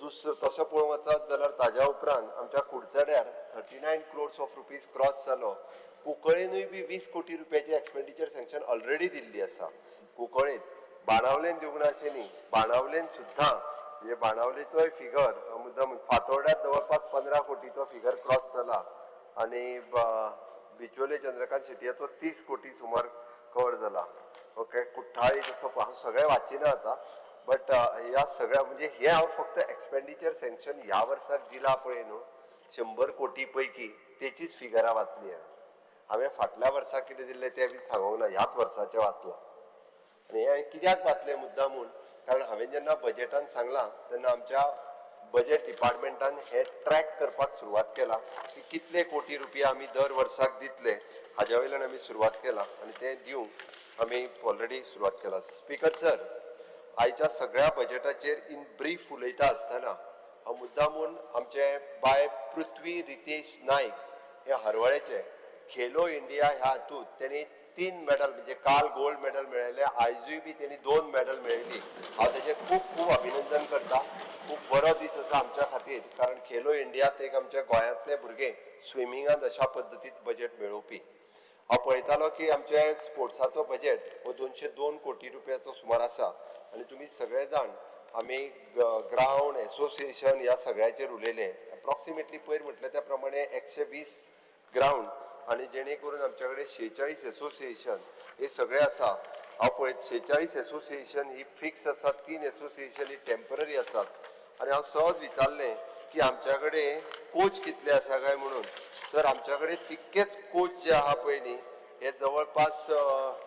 दुसरं तसं पळोवंक वचत जाल्यार ताज्या उपरांत आमच्या कुडचड्यार 39 crores ऑफ रुपीज क्रॉस जालो. कुंकळेनूय बी 20 कोटी रुपयाची एक्सपेंडिचर सँक्शन ऑलरेडी दिल्ली आसा. कुंकळेंत बाणावलेन दिवंक ना अशें न्ही, बाणावलेन सुद्दां म्हणजे बाणावलेचोय फिगर मुद्दम फातोर्ड्यात जवळपास 15 कोटीचो फिगर क्रॉस जाला आनी बिचोले चंद्रकांत शेटयाचो 30 कोटी सुमार कवर जाला. ओके, कुठ्ठाळी जसो हांव सगळें वाचिना आतां, बट ह्या सगळ्या म्हणजे हे हांव फक्त एक्सपेंडिचर सँक्शन ह्या वर्साक दिला पळय न्हू 100 कोटी पैकी तेचीच फिगरां वाचली हांवें फाटल्या वर्साक कितें दिल्लें तें बी सांगूंक ना, ह्याच वर्साचें वाचलां. आनी हें कित्याक वाचलें मुद्दामून कारण हांवें जेन्ना बजेटान सांगलां तेन्ना आमच्या बजेट डिपार्टमेंटान हे ट्रॅक करपाक सुरवात केला की कितले कोटी रुपया आमी दर वर्साक दितले हाज्या वयल्यान आमी सुरवात केला आनी तें दिवंक आमी ऑलरेडी सुरवात केला. स्पीकर सर, आयच्या सगळ्या बजेटाचेर इन ब्रीफ उलयता आसतना हांव मुद्दामून आमचे बाय पृथ्वी रितेश नायक हे हरवळेचे खेलो इंडिया ह्या हातूंत तेणी 3 मेडल म्हणजे काल गोल्ड मेडल मेळयले, आयजूय बी तेणी 2 मेडल मेळयली. हांव तेजें खूब खूब अभिनंदन करता. खूब बरो दीस आसा आमच्या खातीर कारण खेलो इंडियात एक आमच्या गोंयांतले भुरगे स्विमिंगांत अशा पद्दतीन बजेट मेळोवपी. हांव पळयतालो की आमचे स्पोर्ट्साचो बजेट हो 202 कोटी रुपयाचो सुमार आसा आनी तुमी सगळे जाण आमी ग्रावंड एसोसिएशन ह्या सगळ्याचेर उलयले. एप्रॉक्सिमेटली पयर म्हटलें त्या प्रमाणे 120 ग्रावंड आनी जेणे करून आमच्या कडेन 46 एसोसिएशन हे सगळे आसा. हांव पळयत 46 एसोसिएशन ही फिक्स आसात, 3 एसोसिएशन ही टेम्पररी आसात आनी हांव सहज विचारलें की आमच्या कडेन कोच कितले आसा काय म्हणून. तर आमच्या कडेन तितकेच कोच जे आहा पळय न्ही हे जवळपास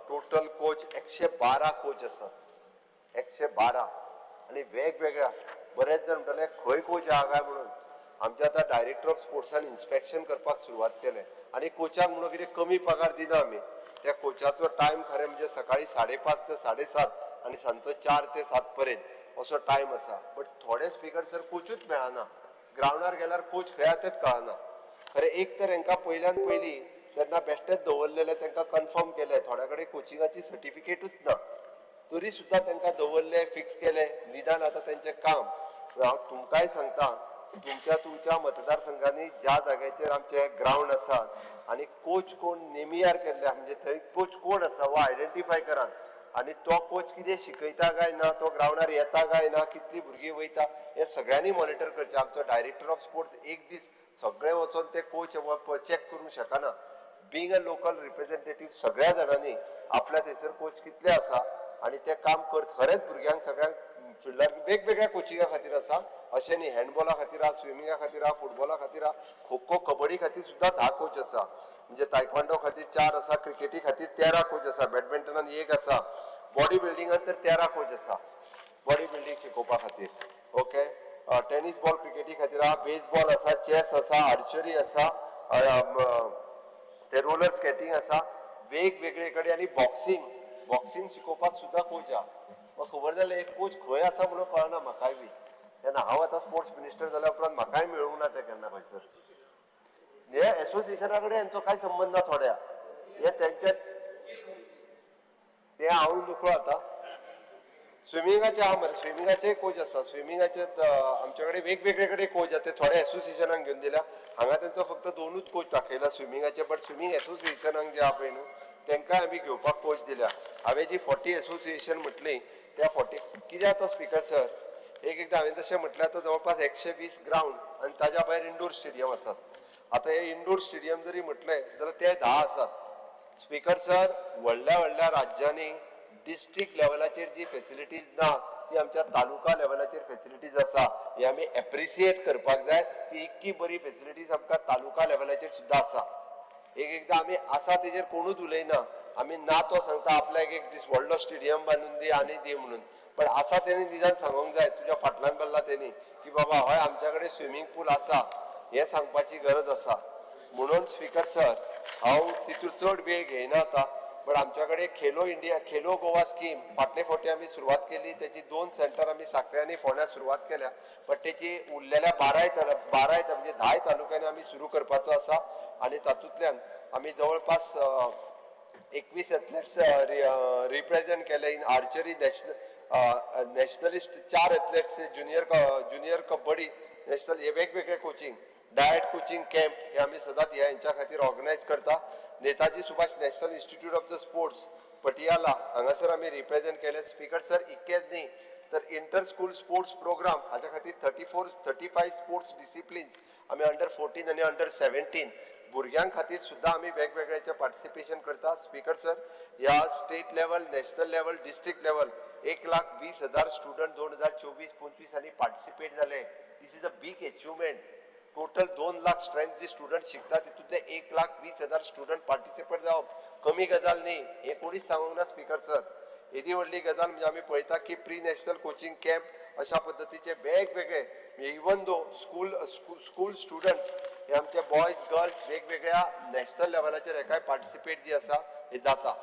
टोटल कोच 112 कोच आसात. 112 आनी वेगवेगळ्या बरेच जाण म्हणटाले खंय कोच आहा काय म्हणून. आमचे आतां डायरेक्टर ऑफ स्पोर्ट्सान इन्स्पेक्शन करपाक सुरवात केलें आनी कोचाक म्हणून कितें कमी पगार दिना आमी. त्या कोचाचो टायम खरें म्हणजे सकाळी 5:30 ते 7:30 आनी सांजचो 4 ते 7 पर्यंत असो टायम आसा. बट थोडे स्पीकर सर कोचूच मेळना. ग्रावंडार गेल्यार कोच खंय तेच कळना. खरें एक तर हांकां पयल्यान पयलीं तेन्ना बेश्टेच दवरलेले तांकां कन्फर्म केलें, थोड्या कडेन कोचिंगाची सर्टिफिकेटूच ना तरी सुद्दां तांकां दवरले, फिक्स केले. निदान आतां तेंचें काम हांव तुमकांय सांगता तुमच्या मतदारसंघांनी ज्या जाग्याचेर आमचे ग्रावंड आसात आनी कोच कोण नेमियार केल्ले म्हणजे थंय कोच कोण आसा हो आयडेंटिफाय करात आनी तो कोच कितें शिकयता काय ना, तो ग्रावंडार येता काय ना, कितलीं भुरगीं वयता हें सगळ्यांनी मॉनिटर करचें. आमचो डायरेक्टर ऑफ स्पोर्ट्स एक दीस सगळे वचोन ते कोच चॅक करूंक शकना. बींग अ लोकल रिप्रेझेंटेटीव सगळ्या जाणांनी आपल्या थंयसर कोच कितले आसा आनी तें काम करत खरेंच भुरग्यांक सगळ्यांक फिल्डार वेगवेगळ्या कोचिंगा खातीर आसा. अशें न्ही हँडबॉला खातीर आहा, स्विमिंगा खातीर आहा, फुटबॉला खातीर आहा, खो खो कबड्डी खातीर सुद्दां 10 कोच आसा. म्हणजे तायक्वांडो खातीर 4 आसा, क्रिकेटी खातीर 13 कोच आसा, बॅडमिंटनान 1 आसा, बॉडी बिल्डिंगान तर 13 कोच आसा बॉडी बिल्डिंग शिकोवपा खातीर. ओके, टेनीस बॉल क्रिकेटी खातीर आहा, बेसबॉल आसा, चॅस आसा, आर्चरी आसा, ते रोलर स्केटींग आसा, वेगवेगळे कडेन आनी बॉक्सिंग शिकोवपाक सुद्दां कोच आहा. म्हाका खबर जालें एक कोच खंय आसा म्हणून कळना म्हाकाय बी. तेन्ना हांव आतां स्पोर्ट्स मिनिस्टर जाल्या उपरांत म्हाकाय मेळूंक ना तें केन्ना खंयसर. हे एसोसिएशना कडेन हांचो कांय संबंद ना. थोड्या हे तेंचे ते हांव नकळो आतां स्विमिंगाचे आहा मरे, स्विमिंगाचे कोच आसा. स्विमिंगाचे आमचे कडेन वेगवेगळे कडेन कोच आहा. ते थोड्या एसोसिएशनाक घेवन दिल्या. हांगा तेंचो फक्त 2च कोच दाखयला स्विमिंगाचे. बट स्विमिंग एसोसिएशनाक जे आहा पळय न्हू तांकांय आमी घेवपाक कोच दिल्या. हांवें जी 40 एसोसिएशन म्हटली त्या 40 कित्याक तो स्पीकर सर एकदां हांवें तशें म्हटल्यार आतां जवळपास 120 ग्रावंड आनी ताज्या भायर इंडोर स्टेडियम आसात. आतां हे इंडोर स्टेडियम जरी म्हटलें जाल्यार ते 10 आसात. स्पीकर सर, व्हडल्या व्हडल्या राज्यांनी डिस्ट्रिक्ट लेवलाचेर जी फेसिलिटीज ना ती आमच्या तालुका लेवलाचेर फेसिलिटीज आसा. हे आमी एप्रिसिएट करपाक जाय की इतकी बरी फेसिलिटीज आमकां तालुका लेवलाचेर सुद्दां आसा. एकदां आमी आसा तेजेर कोणूच उलयना. आमी ना तो सांगता आपल्याक एक दीस व्हडलो स्टेडियम बांदून दी आनी दी म्हणून. पण आसा तेणी निदान सांगूंक जाय तुज्या फाटल्यान बल्ला तेणी की बाबा हय आमच्या कडेन स्विमींग पूल आसा हें सांगपाची गरज आसा. म्हणून स्पीकर सर हांव तितूर चड वेळ घेयना आतां. पण आमच्या कडेन खेलो इंडिया खेलो गोवा स्कीम फाटले फावटी आमी सुरवात केली. तेची 2 सेंटर आमी सांखळे आनी फोंड्या सुरवात केल्या. पण तेची उरलेल्या 12 म्हणजे 10 तालुक्यांनी आमी सुरू करपाचो आसा आनी तातूंतल्यान आमी जवळपास 21 एथलेट्स रिप्रेझेंट केले in archery nationalist 4 athletes junior kabaddi national हे वेगवेगळे कोचिंग डायट कोचिंग कॅम्प हे आम्ही सदांच यांच्या खातीर ऑर्गनायज करता. Netaji Subhash national institute of the sports Patiala हांगासर आमी रिप्रेझेंट केले. स्पीकर सर इतकेच न्ही तर इंटर स्कूल स्पोर्ट्स प्रोग्राम हाच्या खातीर 35 स्पोर्ट्स डिसिप्लिन्स आमी अंडर 14 आनी अंडर 17 भुरग्यां खातीर सुद्दां आमी वेगवेगळ्याचे पार्टिसिपेशन करता. स्पीकर सर ह्या state level national level district level 1,20,000 student 2024-25 आनी पार्टिसिपेट जाले. This is a big achievement. Total 2 lakh strength जे स्टुडंट शिकता तितूंतले 1,20,000 स्टुडंट पार्टिसिपेट जावप कमी गजाल न्ही हे कोणीच सांगूंक ना. स्पीकर सर येदी व्हडली गजाल म्हणजे आमी पळयता की प्री नॅशनल कोचिंग कॅम्प अशा पद्दतीचे वेगवेगळे इवन दो स्कूल स्टुडंट्स हे आमचे बॉयज गर्ल्स वेगवेगळ्या नॅशनल लेवलाचेर हेकाय पार्टिसिपेट जी आसा हे जाता.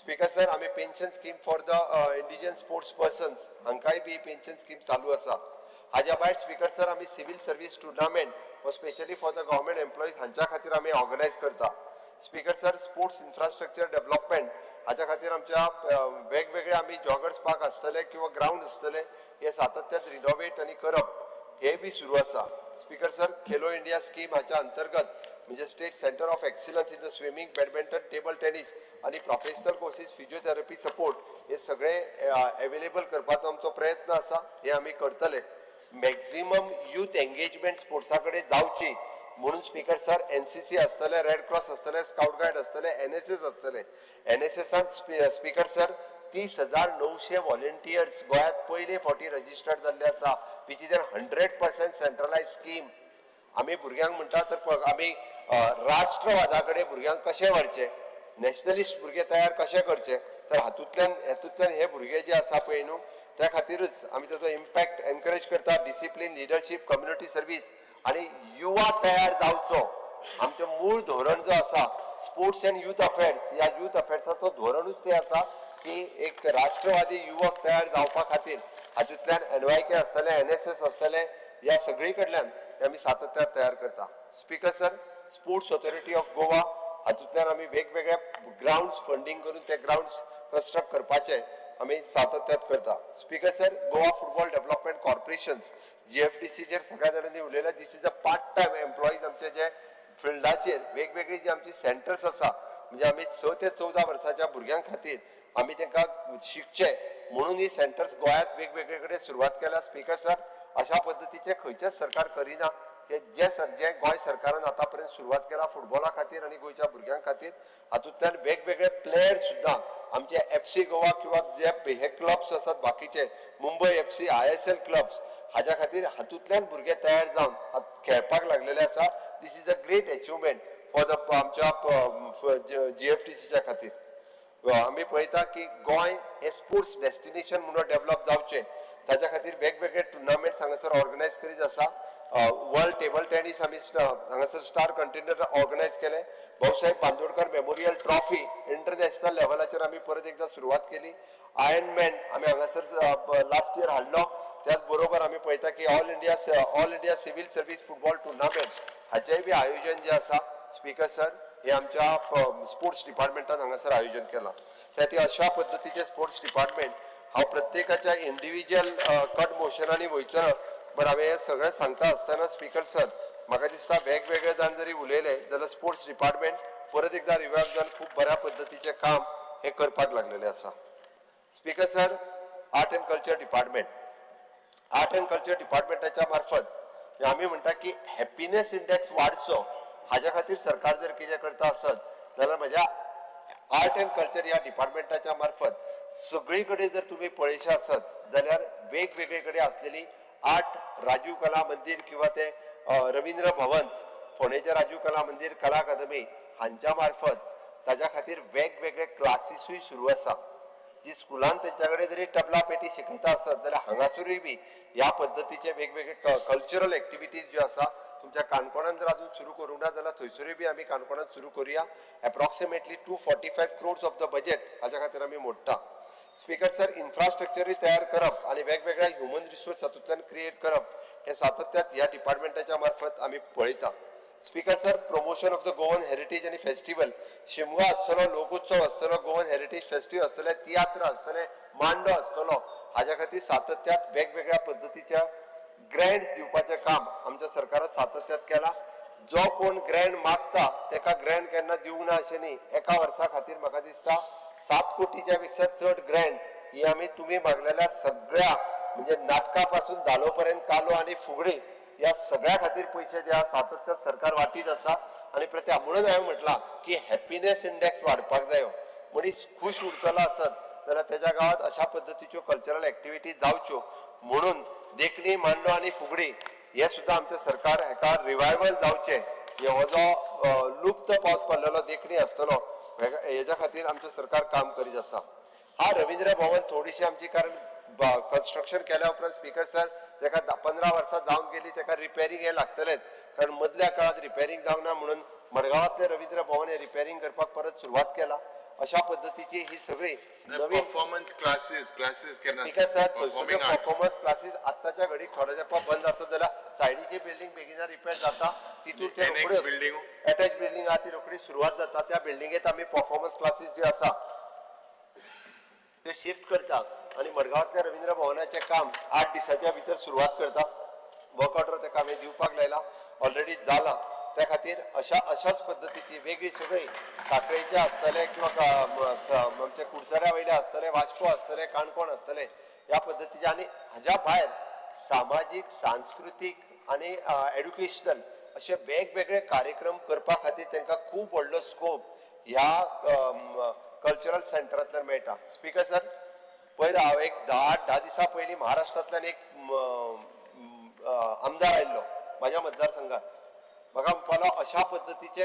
स्पीकर सर आमी pension scheme for the indigenous sports persons हांकाय बी पेन्शन स्कीम चालू आसा. हाज्या भायर स्पीकर सर आमी civil service tournament specially for the government employees हांच्या खातीर आमी ऑर्गनायज करता. Speaker sir sports infrastructure development हाच्या खातीर आमच्या वेगवेगळे आमी जॉगर्स पार्क आसतले किंवा ग्राउंड आसतले हे सातत्यान रिनोवेट आनी करप हे बी सुरू आसा. Speaker sir Khelo India scheme हाच्या अंतर्गत म्हणजे state centre of excellence in the swimming badminton table tennis आणि प्रोफेशनल कोर्सीस फिजिओथेरपी सपोर्ट हे सगळे अवेलेबल करपाचो आमचो प्रयत्न आसा हे आमी करतले. मॅक्झिमम यूथ एंगेजमेंट स्पोर्ट्सा कडेन जावची म्हणून स्पीकर सर एनसीसी आसतले रेड क्रॉस आसतले स्काउट गायड आसतले एनएसएस आसतले. एनएसएसान स्पीकर सर 30,900 व्हॉलंटियर्स गोंयांत पयले फावटी रजिस्टर्ड जाल्ले आसा विच इज 100% सेंट्रलायज स्कीम. आमी भुरग्यांक म्हणटा तर आमी राष्ट्रवादा कडेन भुरग्यांक कशें व्हरचे नॅशनलिस्ट भुरगे तयार कशें करचे तर हातूंतल्यान हे भुरगे जे आसा पळय न्हू त्या खातीरच आमी ताचो इम्पॅक्ट एनकरेज करता. डिसिप्लीन लिडरशीप कम्युनिटी सर्व्हिस आनी युवा तयार जावचो आमचें मूळ धोरण जो आसा स्पोर्ट्स अँड यूथ अफेर्स ह्या यूथ अफेर्साचो धोरणूच ते आसा की एक राष्ट्रवादी युवक तयार जावपा खातीर हातूंतल्यान एनवायके आसतले एनएसएस आसतले ह्या सगळी कडल्यान आमी सातत्यान तयार करता. Speaker sir sports authority of Goa हातूंतल्यान आमी वेगवेगळे ग्राउंड्स फंडिंग करून ते ग्राउंड्स कंस्ट्रक्ट करपाचे आमी सातत्यान करता. Speaker sir Goa football development corporation जीएफडीसीचेर सगळ्या जाणांनी उलयला. This is a part time employees आमचे जे फिल्डाचेर वेगवेगळी जी आमची सेंटर्स आसा म्हणजे आमी 6 ते 14 वर्साच्या भुरग्यां खातीर आमी तांकां शिकचे म्हणून ही सेंटर्स गोंयांत वेगवेगळे कडेन सुरवात केल्या. स्पीकर सर अशा पद्दतीचे खंयचेच सरकार करिना जे गोंय सरकारान आतां पर्यंत सुरवात केला फुटबॉला खातीर आनी गोंयच्या भुरग्यां खातीर हातूंतल्यान वेगवेगळे प्लेयर्स सुद्दां आमचे एफसी गोवा किंवा जे हे क्लब्स आसात बाकीचे मुंबई एफसी ISL क्लब्स हाज्या खातीर हातूंतल्यान भुरगे तयार जावन खेळपाक लागलेले आसा. This is a great achievement for the आमच्या जीएफटीसीच्या खातीर. आमी पळयता की गोंय हे स्पोर्ट्स डेस्टिनेशन म्हणून डेव्हलप जावचे ताच्या खातीर वेगवेगळे टुर्नामेंट्स हांगासर ऑर्गनायज करीत आसा. वर्ल्ड टेबल टेनिस आमी हांगासर स्टार कंटेनर ऑर्गनायज केले. Bhausaheb Bandodkar memorial trophy international लेवलाचेर आमी परत एकदा सुरवात केली. आयर्नमॅन आमी हांगासर लास्ट इयर हाडलो. त्याच बरोबर आमी पळयता की all India civil service football tournaments हाचेंय बी आयोजन जे आसा स्पीकर सर हे आमच्या स्पोर्ट्स डिपार्टमेंटान हांगासर आयोजन केलां. त्या अशा पद्दतीचे स्पोर्ट्स डिपार्टमेंट हांव प्रत्येकाच्या इंडिव्हिज्युअल कट मोशनांनी वयचो ना बट हांवें हें सगळें सांगता आसतना स्पीकर सर म्हाका दिसता वेगवेगळे जाण जरी उलयले जाल्यार स्पोर्ट्स डिपार्टमेंट परत एकदा रिवायव जावन खूब बऱ्या पद्दतीचें काम हे करपाक लागलेलें आसा. Speaker sir art and culture डिपार्टमेंटाच्या मार्फत आमी म्हणटा की हॅपिनेस इंडेक्स वाडचो हाज्या खातीर सरकार जर कितें करता आसत जाल्यार म्हज्या आर्ट अँड कल्चर ह्या डिपार्टमेंटाच्या मार्फत सगळी कडेन जर तुमी पळयशे आसत जाल्यार वेगवेगळे कडेन आसलेली आर्ट राजीव कला मंदिर किंवा ते रवींद्र भवन्स फोंडेचे राजीव कला मंदिर कला अकादमी हांच्या मार्फत ताच्या खातीर वेगवेगळे क्लासीसूय सुरू आसा. जी स्कुलान तेंच्या कडेन जरी तबला पेटी शिकयता आसत जाल्यार हांगासरूय बी ह्या पद्दतीचे वेगवेगळे कल्चरल एक्टिविटीज ज्यो आसा तुमच्या काणकोणान जर अजून सुरू करूंक ना जाल्यार थंयसरूय बी आमी काणकोणान सुरू करुया. Approximately 245 crores of the budget हाच्या खातीर आमी मोडटा. स्पीकर सर इन्फ्रास्ट्रक्चरूय तयार करप आनी वेगवेगळ्या ह्युमन रिसोर्स हातूंतल्यान क्रिएट करप हे सातत्यान ह्या डिपार्टमेंटाच्या मार्फत आमी पळयता. Speaker sir, promotion of the Goan heritage आणि फेस्टिवल शिमगो आसतलो, लोकोत्सव आसतलो, गोवन हेरिटेज फेस्टिवल आसतले, तियात्र आसतले, मांडो आसतलो, हाज्या खातीर सातत्यात वेगवेगळ्या पद्धतीच्या ग्रँड्स दिवपाचें काम आमच्या सरकारान सातत्यात केला. जो कोण ग्रँड मागता तेका ग्रँड केन्ना दिवंक ना अशें न्ही. एका वर्सा खातीर म्हाका दिसता 7 कोटीच्या पेक्षा चड ग्रँड ही आमी तुमी मागलेल्या सगळ्या म्हणजे नाटका पासून धालो पर्यंत कालो आणि फुगडी या सगळ्या खातीर पैसे जे सातत्यात सरकार वाटीत आसा. आणि प्रत्या म्हणून हांवें म्हटलां की हॅपीनेस इंडेक्स वाडपाक जायो. मनीस खुश उरतलो आसत जाल्यार तेज्या गांवांत अशा पद्धतीच्यो कल्चरल एक्टिविटी जावच्यो म्हणून देखणी, मांडो आणि फुगडी हे सुद्धा आमचे सरकार हेका रिवायवल जावचे हो जो लुप्त पावस पडलेलो देखणी आसतलो हेच्या खातीर आमचे सरकार काम करीत आसा. हा रवींद्र भवन थोडीशी आमची कारण कन्स्ट्रक्शन केल्या उपरांत स्पीकर सर तेका 15 वर्सां जावन गेली तेका रिपेरींग हे लागतलेच कारण मदल्या काळात रिपेरींग जावंक ना म्हणून मडगांवांतले रवींद्र भवन हे रिपेरींग करपाक परत सुरवात केला. अशा पद्धतीची ही सगळी नवीन परफॉर्मन्स क्लासेस केन्ना स्पीकर सर थंयसर परफॉर्मन्स क्लासेस आत्ताच्या घडीक थोड्या तेंपा बंद आसत जाल्यार सायडीची बिल्डींग बेगिना रिपेर जाता तितून ते रोखड्योच अटॅच बिल्डींग आहा ती रोखडी सुरवात जाता. त्या बिल्डिंगेत आमी परफॉर्मन्स क्लासेस जे आसा ते शिफ्ट करता आणि मडगांवांतल्या रवींद्र भवनाचें काम 8 दिसांच्या भितर सुरवात करता. वर्क ऑर्डर तेका आमी दिवपाक लायला, ऑलरेडी जाला. त्या खातीर अशाच पद्धतीची वेगळी सगळी साखळेचे आसतले किंवा आमचे कुडचड्या वयले आसतले, वास्को आसतले, काणकोण आसतले ह्या पद्धतीचे आणि हाज्या भायर सामाजीक, सांस्कृतीक आणि एड्युकेशनल असे वेगवेगळे कार्यक्रम करपा खातीर तांकां खूब व्हडलो स्कोप ह्या कल्चरल सेंटरांतल्यान मेळटा. स्पीकर सर पयर हांव एक 10 दिसां पयलीं महाराष्ट्रांतल्यान एक आमदार आयिल्लो म्हाज्या मतदारसंघात. म्हाका म्हणपालो अशा पद्धतीचे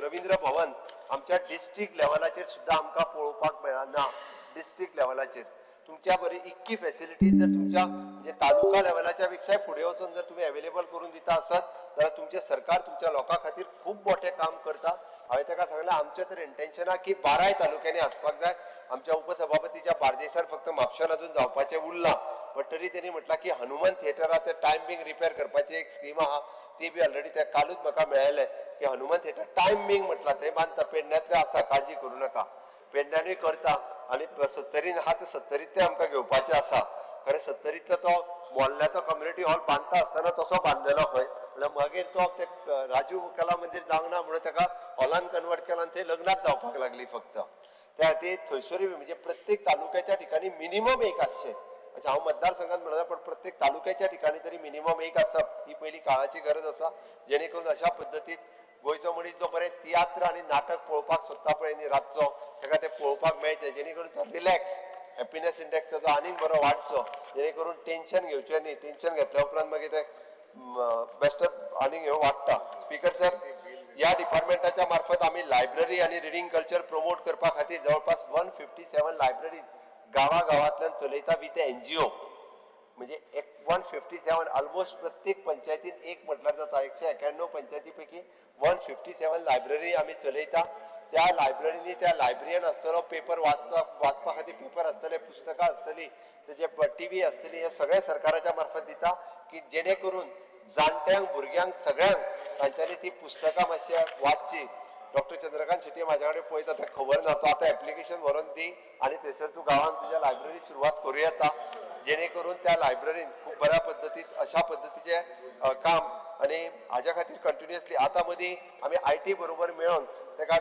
रवींद्र भवन आमच्या डिस्ट्रिक्ट लेवलाचेर सुद्दां आमकां पळोवपाक मेळना. डिस्ट्रिक्ट लेवलाचेर तुमच्या बरी इतकी फॅसिलिटीज जर तुमच्या म्हणजे तालुका लेवलाच्या पेक्षाय फुडें वचून जर तुम्ही अवेलेबल करून दिता आसत जाल्यार तुमचे सरकार तुमच्या लोकां खातीर खूब मोठें काम करता. हांवें ताका सांगलें आमचें तर इंटेन्शन आहा की 12 तालुक्यांनी आसपाक जाय. आमच्या उपसभापतीच्या बार्देसान फक्त म्हापशान अजून जावपाचें उरलां बट तरी तेणी म्हटलां की हनुमंत थिएटराचें टायम बींग रिपेर करपाची एक स्कीम आहा ती बी ऑलरेडी त्या कालूच म्हाका मेळयलें की हनुमंत थिएटर टायम बींग म्हटलां थंय बांदता पेडण्यातलें आसा काळजी करूं नाका. पेडण्यानूय करता आणि 70 आहा ते 70 ते आमकां घेवपाचें आसा. खरें 70 तो मोल्ल्याचो कम्युनिटी हॉल बांदता आसतना तसो बांदलेलो खंय म्हणल्यार मागीर तो ते राजू कला मंदिर जावंक ना म्हणून ताका हॉलान कन्वर्ट केला आनी थंय लग्नात जावपाक लागली फक्त. त्या खातीर थंयसरूय म्हणजे प्रत्येक तालुक्याच्या ठिकाणी मिनिमम एक आसचें. अच्छा हांव मतदारसंघात म्हणना पण प्रत्येक तालुक्याच्या ठिकाणी तरी मिनिमम एक आसप ही पहिली काळाची गरज आसा जेणे करून अशा पद्दतीत गोंयचो मनीस जो बरें तियात्र आनी नाटक पळोवपाक सोदता पळय न्ही रातचो ताका तें पळोवपाक मेळचें जेणे करून तो रिलॅक्स हॅपीनेस इंडेक्स ताजो आनीक बरो वाडचो जेणे करून टेन्शन घेवचें न्ही. टेन्शन घेतल्या उपरांत मागीर ते बेस्ट आनीक ह्यो वाडटा. स्पीकर सर या डिपार्टमेंटाच्या मार्फत आमी लायब्ररी आणि रिडिंग कल्चर प्रमोट करपा खातीर जवळपास 157 लायब्ररीज गावागावांतल्यान चलयता विथ NGO म्हणजे 157 ऑलमोस्ट प्रत्येक पंचायतीन एक म्हटल्यार जाता. 191 पंचायती पैकी 157 लायब्ररी आमी चलयता. त्या लायब्ररीनी त्या लायब्ररीयन आसतलो पेपर वाचपा खातीर पेपर आसतले, पुस्तकां आसतली, तेजे TV आसतली हे सगळे सरकाराच्या मार्फत दिता की जेणे करून जाणट्यांक भुरग्यांक सगळ्यांक तांच्यांनी ती पुस्तकां मातशी वाचची. डॉक्टर चंद्रकांत शेट्टी म्हाज्या कडेन पळयता तेका खबर ना तो आतां एप्लिकेशन व्हरून दी आनी थंयसर तूं गांवांत तुज्या लायब्ररी सुरवात करूं येता जेणे करून त्या लायब्ररीन खूब बऱ्या पद्दतीन अशा पद्दतीचे काम आनी हाज्या खातीर कंटिन्युअसली आतां मदीं आमी IT बरोबर मेळोन तेका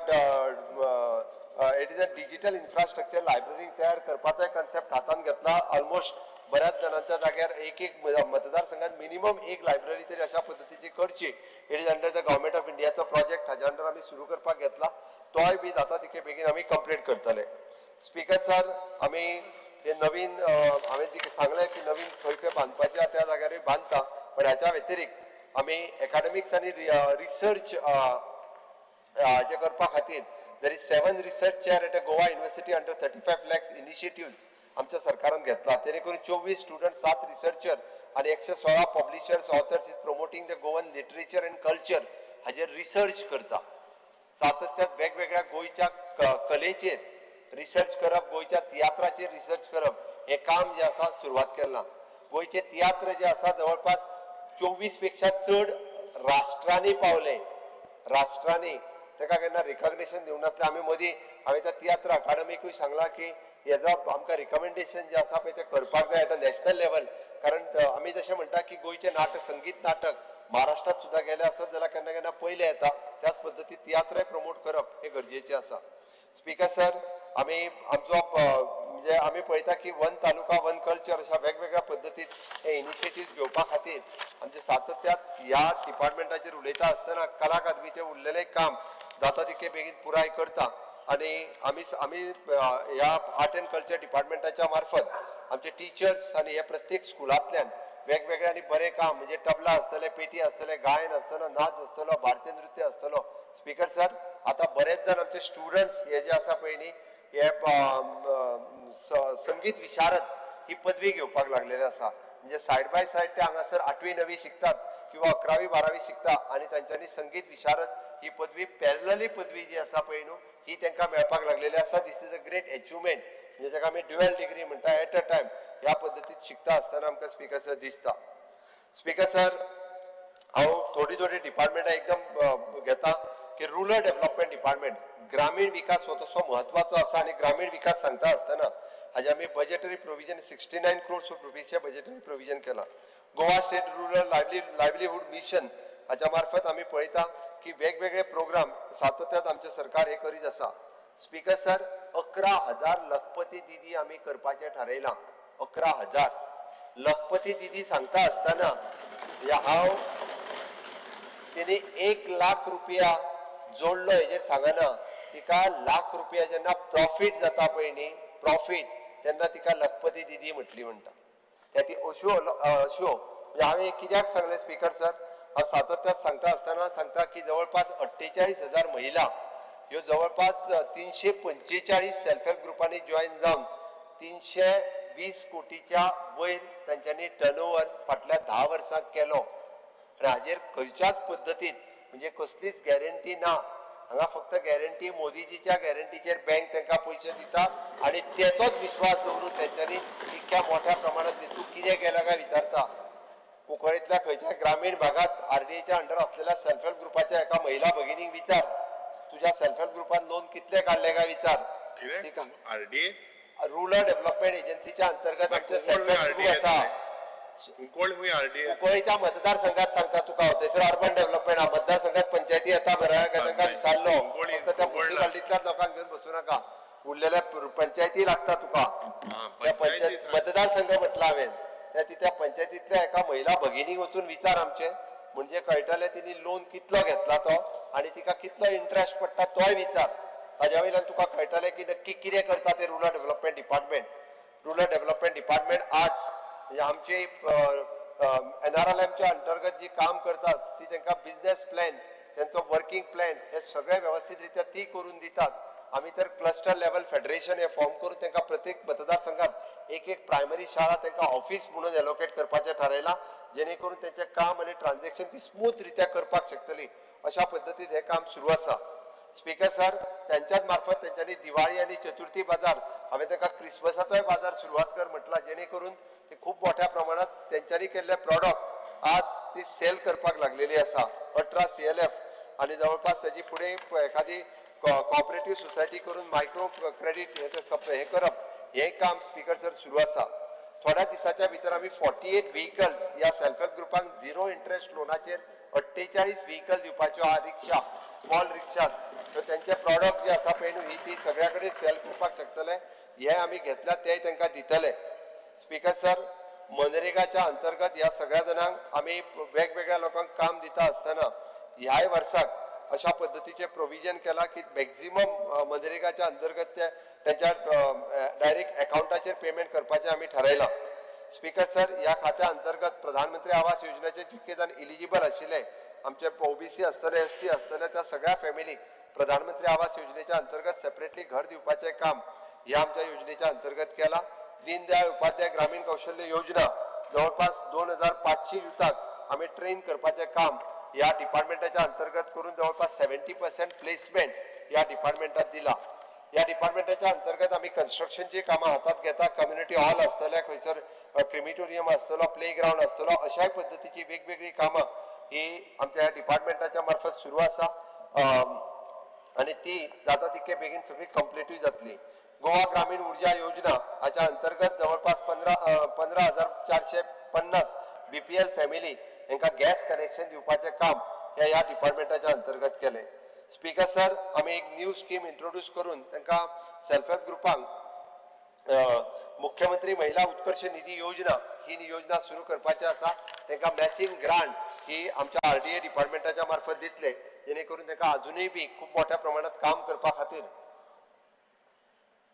it is a digital infrastructure library तयार करपाचो कन्सेप्ट हातान घेतला. ऑलमोस्ट बऱ्याच जणांच्या जाग्यार एक मतदारसंघात मिनिमम एक लायब्ररी तरी अशा पद्धतीची करची. It is under the government of इंडियाचो प्रोजेक्ट हाज्या अंडर आमी सुरू करपाक घेतला. तोय बी जाता तितके बेगीन आमी कंप्लीट करतले. स्पीकर सर आमी हे नवीन हांवें तिका सांगलें की नवीन खंय खंय बांदपाचें त्या जाग्यारूय बांदता पण हाच्या व्यतिरिक्त आमी एकाडेमिक्स आनी रिसर्च जे करपा खातीर there is 7 research chair at Goa university under 35 lakhs initiative आमच्या सरकारान घेतला. जेणे करून 24 स्टुडंट 7 रिसर्चर आणि 116 publishers authors is promoting the Goan literature and culture हाजेर रिसर्च करता. सातत्यात वेगवेगळ्या गोंयच्या कलेचेर रिसर्च करप, गोंयच्या तियात्राचेर रिसर्च करप हे काम जे आसा सुरवात केलां. गोंयचे तियात्र जे आसा जवळपास 24 पेक्षा चड राष्ट्रांनी पावले राष्ट्रांनी ताका केन्ना रिकॉग्निशन दिवंक नासलें. आमी मदीं हांवें त्या तियात्र अकादमीकूय सांगलां की हेजो आमकां रिकमेंडेशन जें आसा पळय तें करपाक जाय एट अ नॅशनल लेवल. कारण आमी जशें म्हणटा की गोंयचें नाटक संगीत नाटक महाराष्ट्रांत सुद्दां गेले आसत जाल्यार केन्ना केन्ना पयले येता. त्याच पद्दतीन तियात्रय प्रमोट करप हें गरजेचें आसा. स्पीकर सर, आमी आमचो म्हणजे आमी पळयता की वन तालुका वन कल्चर अशा वेगवेगळ्या पद्दतीन हे इनिशिएटिव्ह घेवपा खातीर आमचे सातत्यान ह्या डिपार्टमेंटाचेर उलयता आसतना कला अकादमीचें उरलेलें काम जाता तितके बेगीन पुराय करता. आनी आमी ह्या आर्ट एंड कल्चर डिपार्टमेंटाच्या मार्फत आमचे टिचर्स आनी हे प्रत्येक स्कुलांतल्यान वेगवेगळे आनी बरें काम म्हणजे तबला आसतलें, पेटी आसतलें, गायन आसतलो, नाच आसतलो, भारतीय नृत्य आसतलो. स्पीकर सर, आतां बरेच जाण आमचे स्टुडंट्स हे जे आसा पळय न्ही हे संगीत विशारद ही पदवी घेवपाक लागलेले आसा. म्हणजे सायड बाय सायड ते हांगासर 8वी 9वी शिकतात किंवा 11वी 12वी शिकतात आनी तांच्यांनी संगीत विशारद ही पदवी पॅरलली पदवी जी आसा पळय न्हू ही तांकां मेळपाक लागलेली आसा. This is a great achievement. म्हणजे ताका आमी ड्युअल डिग्री म्हणटा एट अ टायम ह्या पद्दतीन शिकता आसतना आमकां स्पीकर सर दिसता. स्पीकर सर, हांव थोडी डिपार्टमेंटां एकदम घेता की रुरल डेव्हलपमेंट डिपार्टमेंट ग्रामीण विकास हो तसो म्हत्वाचो आसा. आनी ग्रामीण विकास सांगता आसतना हाजे आमी बजेटरी प्रोविजन 69 crores ऑफ रुपीजचे बजेटरी प्रोविजन केला. Goa state rural livelihood mission हाच्या मार्फत आमी पळयता की वेगवेगळे प्रोग्राम सातत्यान आमचे सरकार हे करीत आसा. स्पीकर सर, 11,000 लखपती दिदी आमी करपाचें थारायलां. 11,000 लखपती दिदी सांगता आसतना हांव तेणी 1 लाख रुपया जोडलो हेजेर सांगना. तिका लाख रुपया जेन्ना प्रॉफिट जाता पळय न्ही प्रॉफिट तेन्ना तिका लखपती दिदी म्हटली म्हणटा. त्या ती अश्यो म्हणजे हांवें कित्याक सांगलें स्पीकर सर, हांव सातत्यान सांगता आसतना सांगता की जवळपास 48,000 महिला ह्यो जवळपास 345 सेल्फ हेल्प ग्रुपांनी जॉईन जावन 320 कोटीच्या वयर तांच्यांनी टर्नओव्हर फाटल्या 10 वर्सांक केलो. आनी हाजेर खंयच्याच पद्दतीन म्हणजे कसलीच गॅरंटी ना. हांगा फक्त गॅरंटी मोदीजीच्या गॅरंटीचेर बँक तांकां पयशे दिता आनी तेचोच विश्वास दवरून तेंच्यांनी इतक्या मोठ्या प्रमाणात तूं कितें केलां काय विचारता. कुंकळ्ळेंतल्या खंयच्याय ग्रामीण भागात आरडीएच्या अंडर आसलेल्या सेल्फ हेल्प ग्रुपाच्या एका महिला भगिनीक विचार, तुझ्या सेल्फ हेल्प ग्रुपान लोन कितले काढले काय विचार. आरडीए रुरल डेव्हलपमेंट एजन्सीच्या अंतर्गत आमचे सेल्फ हेल्प ग्रुप आसा. कुंकळ्ळेच्या मतदारसंघात सांगता तुका थंयसर अर्बन डेव्हलपमेंट हा मतदारसंघात पंचायती येता मरे तांकां विचारलो फक्त त्या म्युनिसिपालिटींतल्याच लोकांक घेवन बसूं नाका. उरलेल्या पंचायती लागता तुका. त्या पंचायत मतदारसंघ म्हटला हांवें त्या पंचायतींतल्या एका महिला भगिनीक वचून विचार आमचे म्हणजे कळटलें तिणी लोन कितलो घेतला तो आनी तिका कितलो इंट्रस्ट पडटा तोय विचार. ताज्या वयल्यान तुका कळटलें की नक्की कितें करता ते rural development department. Rural development department आज म्हणजे आमचे NRLMच्या अंतर्गत जी काम करतात ती तांकां बिझनेस प्लॅन त्यांचो वर्किंग प्लॅन हे सगळे व्यवस्थित रित्या ती करून दितात. आम्ही तर क्लस्टर लेवल फेडरेशन हे फॉर्म करून तांकां प्रत्येक मतदारसंघात एक प्रायमरी शाळा तांकां ऑफिस म्हणून एलोकेट करपाचें थारायलां जेणे करून तेंचें काम आनी ट्रान्झॅक्शन ती स्मूथ रित्या करपाक शकतली. अशा पद्दतीन हे काम सुरू आसा. स्पीकर सर, त्यांच्याच मार्फत त्यांच्यानी दिवाळी आणि चतुर्थी बाजार हांवें तांकां क्रिसमसाचोय बाजार सुरवात कर म्हटला जेणे करून ते खूप मोठ्या प्रमाणात त्यांच्यानी केल्ले प्रॉडक्ट आज ती सेल करपाक लागलेली आसा. 18 CLF आणि जवळपास त्याची फुडें एखादी कोऑपरेटिव्ह सोसायटी करून मायक्रो क्रेडिट हे करप हे काम स्पीकर सर सुरू आसा. थोड्या दिसाच्या भितर आमी 48 व्हेकल्स ह्या सेल्फ हेल्प ग्रुपांक 0 इंटरेस्ट लोनाचेर 48 व्हेकल दिवपाच्यो आहा. रिक्षा स्मॉल रिक्षाज तर त्यांचे प्रॉडक्ट जे आसा पळय न्हू ही ती सगळ्या कडेन सेल करपाक शकतले. हे आमी घेतल्या ते तांकां दितले. स्पीकर सर, मनरेगाच्या अंतर्गत ह्या सगळ्या जाणांक आमी वेगवेगळ्या लोकांक काम दिता आसतना ह्याय वर्साक अशा पद्दतीचे प्रोविजन केला की मॅक्झिमम मनरेगाच्या अंतर्गत त्यांच्या डायरेक्ट अकाउंटाचेर पेमेंट करपाचें आमी थारायलां. स्पीकर सर, ह्या खात्या अंतर्गत प्रधानमंत्री आवास योजनेचे जितके जाण इलिजिबल आशिल्ले आमचे OBC आसतले ST आसतले त्या सगळ्या फॅमिलीक प्रधानमंत्री आवास योजनेच्या अंतर्गत सेपरेटली घर दिवपाचें काम ह्या आमच्या योजनेच्या अंतर्गत केला. दीनदयाळ उपाध्याय ग्रामीण कौशल्य योजना जवळपास 2500 युथाक आमी ट्रेन करपाचें काम ह्या डिपार्टमेंटाच्या अंतर्गत करून जवळपास 70% प्लेसमेंट ह्या डिपार्टमेंटात दिला. ह्या डिपार्टमेंटाच्या अंतर्गत आमी कन्स्ट्रक्शनची कामां हातात घेता. कम्युनिटी हॉल आसतले, खंयसर क्रिमिटोरियम आसतलो, प्ले ग्राउंड आसतलो, अशाय पद्दतीची वेगवेगळी कामां ही आमच्या ह्या डिपार्टमेंटाच्या मार्फत सुरू आसा. आणि ती जाता तितके बेगीन सगळी कंप्लीटूय जातली. गोवा ग्रामीण उर्जा योजना हाच्या अंतर्गत जवळपास 15,450 BPL फॅमिली हांकां गॅस कनेक्शन दिवपाचें काम ह्या डिपार्टमेंटाच्या अंतर्गत केलें. स्पीकर सर, आमी एक न्यू स्कीम इंट्रोड्यूस करून तांकां सेल्फ हेल्प ग्रुपांक मुख्यमंत्री महिला उत्कर्ष निधी योजना ही योजना सुरू करपाची आसा. तांकां मॅचिंग ग्रांट ही आमच्या RDA डिपार्टमेंटाच्या मार्फत दितले, जेणे करून तांकां अजुनूय बी खूब मोठ्या प्रमाणात काम करपा खातीर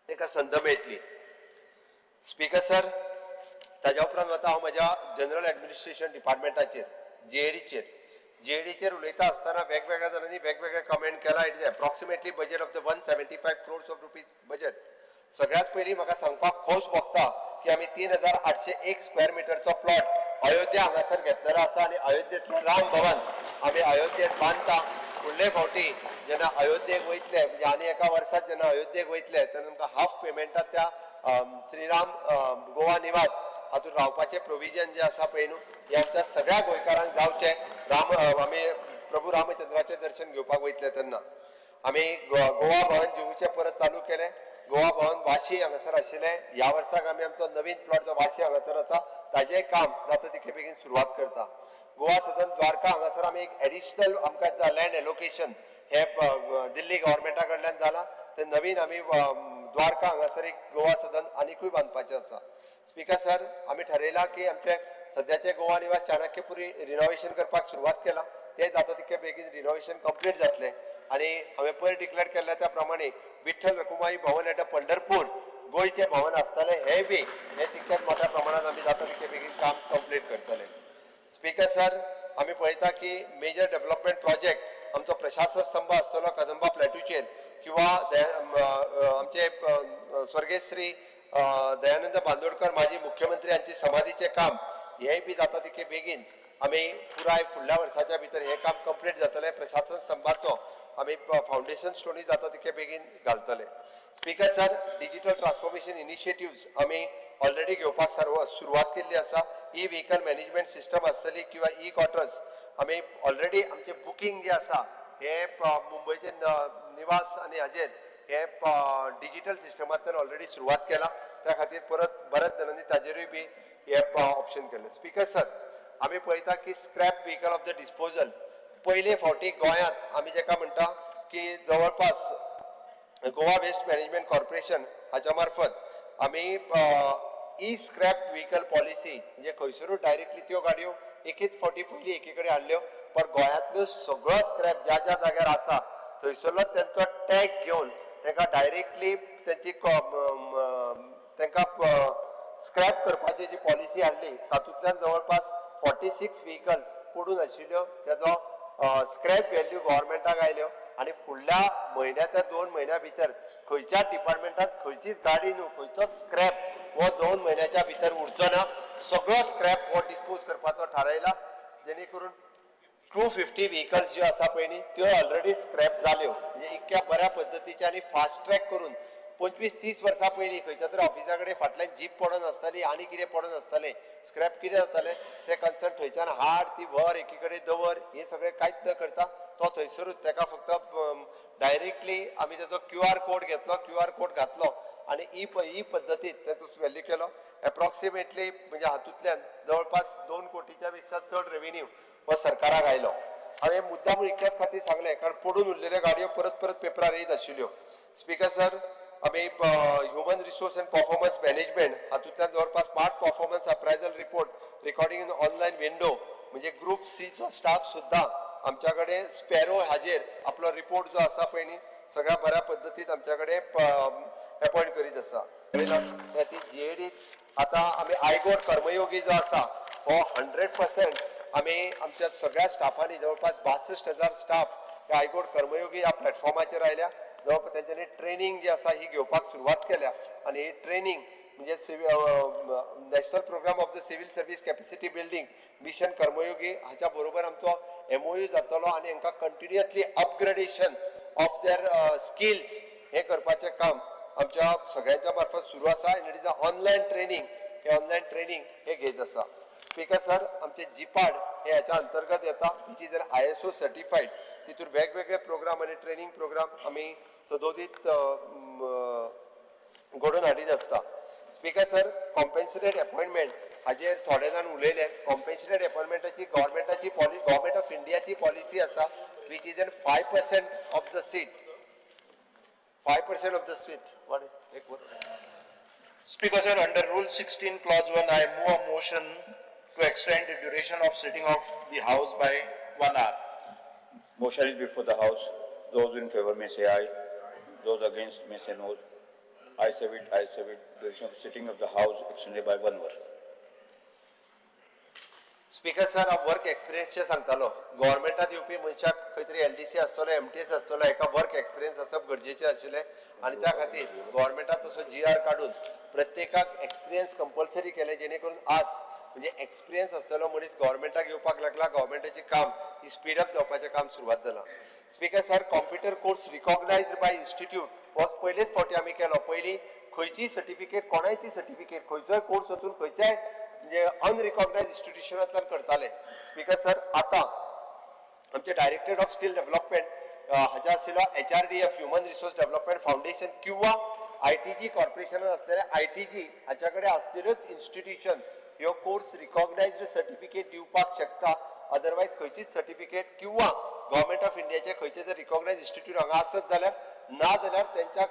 तांकां संद मेळटली. स्पीकर सर, ताज्या उपरांत वता हांव म्हज्या जनरल ऍडमिनिस्ट्रेशन डिपार्टमेंटाचेर JADचेर उलयता आसतना वेगवेगळ्या जाणांनी वेगवेगळे कमेंट केला. It is approximately budget of the 175 crores of rupees budget. सगळ्यात पयलीं म्हाका सांगपाक खोस भोगता की आमी 3,801 स्क्वेअर मिटरचो प्लॉट अयोध्या हांगासर घेतलेलो आसा आनी अयोध्येंतलें राम भवन आमी अयोध्येंत बांदता. फुडले फावटी जेन्ना अयोध्येक वयतले म्हणजे आनी एका वर्सात जेन्ना अयोध्येक वयतले तेन्ना आमकां हाफ पेमेंटात त्या श्रीराम गोवा निवास हातूंत रावपाचें प्रोविजन जें आसा पळय न्हू हें आमच्या सगळ्या गोंयकारांक गावचें. आमी प्रभू रामचंद्राचें दर्शन घेवपाक वयतले तेन्ना आमी गोवा भवन जुहूचें परत चालू केलें. गोवा भवन वाशी हांगासर आशिल्लें. ह्या वर्साक आमी आमचो नवीन प्लॉट जो वाशी हांगासर आसा ताजें काम जाता तितके बेगीन सुरवात करता. गोवा सदन द्वारका हांगासर आमी एक एडिशनल आमकां लँड एलोकेशन हे दिल्ली गव्हर्मेंटा कडल्यान जाला. ते नवीन आमी द्वारका हांगासर एक गोवा सदन आनीकूय बांदपाचें आसा. स्पीकर सर, आमी थारयलां की आमचे सद्याचे गोवा निवास चाणक्यपुरी रिनोव्हेशन करपाक सुरवात केला. ते जाता तितके बेगीन रिनोव्हेशन कंप्लीट जातलें आनी हांवें पयर डिक्लेअर केल्ल्या त्या प्रमाणे विठ्ठल रखुमाई भवन एट पंढरपूर गोंयचें भवन आसतलें हें बी हें तितकेच मोठ्या प्रमाणात आमी जाता तितके बेगीन काम कंप्लीट करतले. स्पीकर सर, आमी पळयता की मेजर डेव्हलपमेंट प्रोजेक्ट आमचो प्रशासन स्तंभ आसतलो कदंबा प्लॅटूचेर किंवा आमचे स्वर्गीय श्री दयानंद बांदोडकर माजी मुख्यमंत्री हांची समाधीचें काम हेंय बी जाता तितके बेगीन आमी पुराय फुडल्या वर्साच्या भितर हें काम कंप्लीट जातलें. प्रशासन स्तंभाचो आमी फावंडेशन स्टोनी जाता तितके बेगीन घालतले. Speaker sir, digital transformation initiatives आमी ऑलरेडी घेवपाक सुरवात केल्ली आसा. ई व्हेकल मॅनेजमेंट सिस्टम आसतली किंवा ई क्वार्टर्स आमी ऑलरेडी आमचे बुकींग जे आसा हे मुंबयचे निवास आनी हाजेर हे डिजिटल सिस्टमांतल्यान ऑलरेडी सुरवात केला. त्या खातीर परत बऱ्याच जाणांनी ताजेरूय बी हे ऑप्शन केले. स्पीकर सर, आमी पळयता की scrap vehicle of the disposal पयले फावटी गोंयांत आमी जाका म्हणटा की जवळपास गोवा वेस्ट मॅनेजमेंट कॉर्पोरेशन हाच्या मार्फत आमी ई स्क्रॅप व्हेकल पॉलिसी म्हणजे खंयसरूच डायरेक्टली त्यो गाडयो एकच फावटी पयलीं एके कडेन हाडल्यो पण गोंयांतलो सगळो स्क्रॅप ज्या ज्या जाग्यार आसा थंयसरलो तेंचो टॅग घेवन तांकां डायरेक्टली तेंची तांकां स्क्रॅप करपाची जी पॉलिसी हाडली तातूंतल्यान जवळपास 46 व्हेकल्स पडून आशिल्ल्यो तेजो स्क्रॅप व्हॅल्यू गव्हर्मेंटाक आयल्यो आनी फुडल्या म्हयन्या ते 2 म्हयन्या भितर खंयच्या डिपार्टमेंटात खंयचीच गाडी न्हू खंयचोच स्क्रॅप हो 2 म्हयन्याच्या भितर उरचो ना. सगळो स्क्रॅप हो डिस्पोज करपाचो थारायला जेणे करून 250 व्हेकल्स ज्यो आसा पळय न्ही त्यो ऑलरेडी स्क्रॅप जाल्यो म्हणजे इतक्या बऱ्या पद्दतीचे आनी फास्ट ट्रॅक करून 25-30 वर्सां पयलीं खंयच्या तरी ऑफिसा कडेन फाटल्यान जीप पडून आसताली आनी कितें पडून आसतालें स्क्रॅप कितें जातालें तें कन्सर्न थंयच्यान हाड ती व्हर एकी कडेन दवर हें सगळें कांयच न करता तो थंयसरूच ताका फक्त डायरेक्टली आमी ताचो QR कोड घेतलो QR कोड घातलो आनी ही पद्दतीन ताचो व्हॅल्यू केलो. एप्रॉक्सिमेटली म्हणजे हातूंतल्यान जवळपास 2 कोटीच्या पेक्षा चड रेव्हेन्यू हो सरकाराक आयलो. हांवें मुद्दाम इतल्याच खातीर सांगलें कारण पडून उरलेल्यो गाडयो परत परत पेपरार येयत आशिल्ल्यो. स्पीकर सर, आमी human resource and performance management हातूंतल्यान जवळपास smart performance appraisal report recording in online window म्हणजे ग्रुप सीचो स्टाफ सुद्दां आमच्या कडेन स्पॅरो हाजेर आपलो रिपोर्ट जो आसा पळय न्ही सगळ्या बऱ्या पद्दतीन आमच्या कडेन अपॉयंट करीत आसा. ती JAD आतां आमी आयगोड कर्मयोगी जो आसा हो 100% आमी आमच्या सगळ्या स्टाफांनी जवळपास 62,000 स्टाफ हे आयगोड कर्मयोगी ह्या प्लॅटफॉर्माचेर आयल्या. जवळपास तेंच्यांनी ट्रेनिंग जी आसा ही घेवपाक सुरवात केल्या आनी ही ट्रेनिंग म्हणजे national programme of the civil service capacity building mission Karmayogi हाच्या बरोबर आमचो MOU जातलो आनी हांकां continuously upgradation of their skills हे करपाचें काम आमच्या सगळ्यांच्या मार्फत सुरू आसा. आनी इट इज ऑनलायन ट्रेनिंग हे घेत आसा. स्पीकर सर, आमचे जिपाड हे ह्याच्या अंतर्गत येता विच इज ISO सर्टिफाईड तितूर वेगवेगळे प्रोग्राम आणि ट्रेनिंग प्रोग्राम आमी सदोदीत घडोवन हाडीत आसता. स्पीकर सर, कॉम्पेन्सेटेड अपॉइंटमेंट हाजेर थोडे जाण उलयले. कॉम्पेन्सेटेड अपॉइंटमेंटाची गव्हर्मेंटाची पॉलिसी, गव्हर्मेंट ऑफ इंडियाची पॉलिसी आसा which is in 5% of the seat. 5% of the seat. What is? Take what? Speaker sir, under Rule 16 Clause 1, I move a motion to extend the duration of sitting of the House by 1 hour. Motion is before the House. Those in favor may say aye. Those against may say no. I say it, I say it. Duration of sitting of the House extended by 1 hour. Speaker sir, हांव work एक्सपिरियन्सचे सांगतालो. गव्हर्मेंटात येवपी मनशाक खंय तरी LDC आसतलो, MTS आसतलो, एका work experience आसप गरजेचें आशिल्लें आनी त्या खातीर गव्हर्मेंटान तसो GR काडून प्रत्येकाक एक्सपिरियन्स कंपल्सरी केले, जेणे करून आज म्हणजे एक्सपिरियन्स आसतलो मनीस गव्हर्मेंटाक येवपाक लागला. गव्हर्मेंटाचें काम ही स्पीडअप जावपाचें काम सुरवात जाला. Speaker sir, computer course recognised by institute हो पयलेच फावटी आमी केलो. पयलीं खंयचीय सर्टिफिकेट, कोणायची सर्टिफिकेट, खंयचोय कोर्स वचून खंयच्याय म्हणजे अनरिकॉग्नायज्ड इन्स्टिट्यूशनांतल्यान करताले. स्पीकर सर, आता आमचे डायरेक्टर ऑफ स्किल डेव्हलपमेंट हाजे आशिल्लो HRDF human resource development foundation किंवा ITG कॉर्पोरेशनान असलेले ITG हाच्या कडेन आसलेल्योच इन्स्टिट्यूशन ह्यो कोर्स रिकॉग्नायज्ड सर्टिफिकेट दिवपाक शकता. अदरवायज खंयचीच सर्टिफिकेट किंवा गव्हर्मेंट ऑफ इंडियाचे खंयचे जर रिकॉग्नायज्ड इन्स्टिट्यूट हांगा आसत जाल्यार, ना जाल्यार त्यांच्या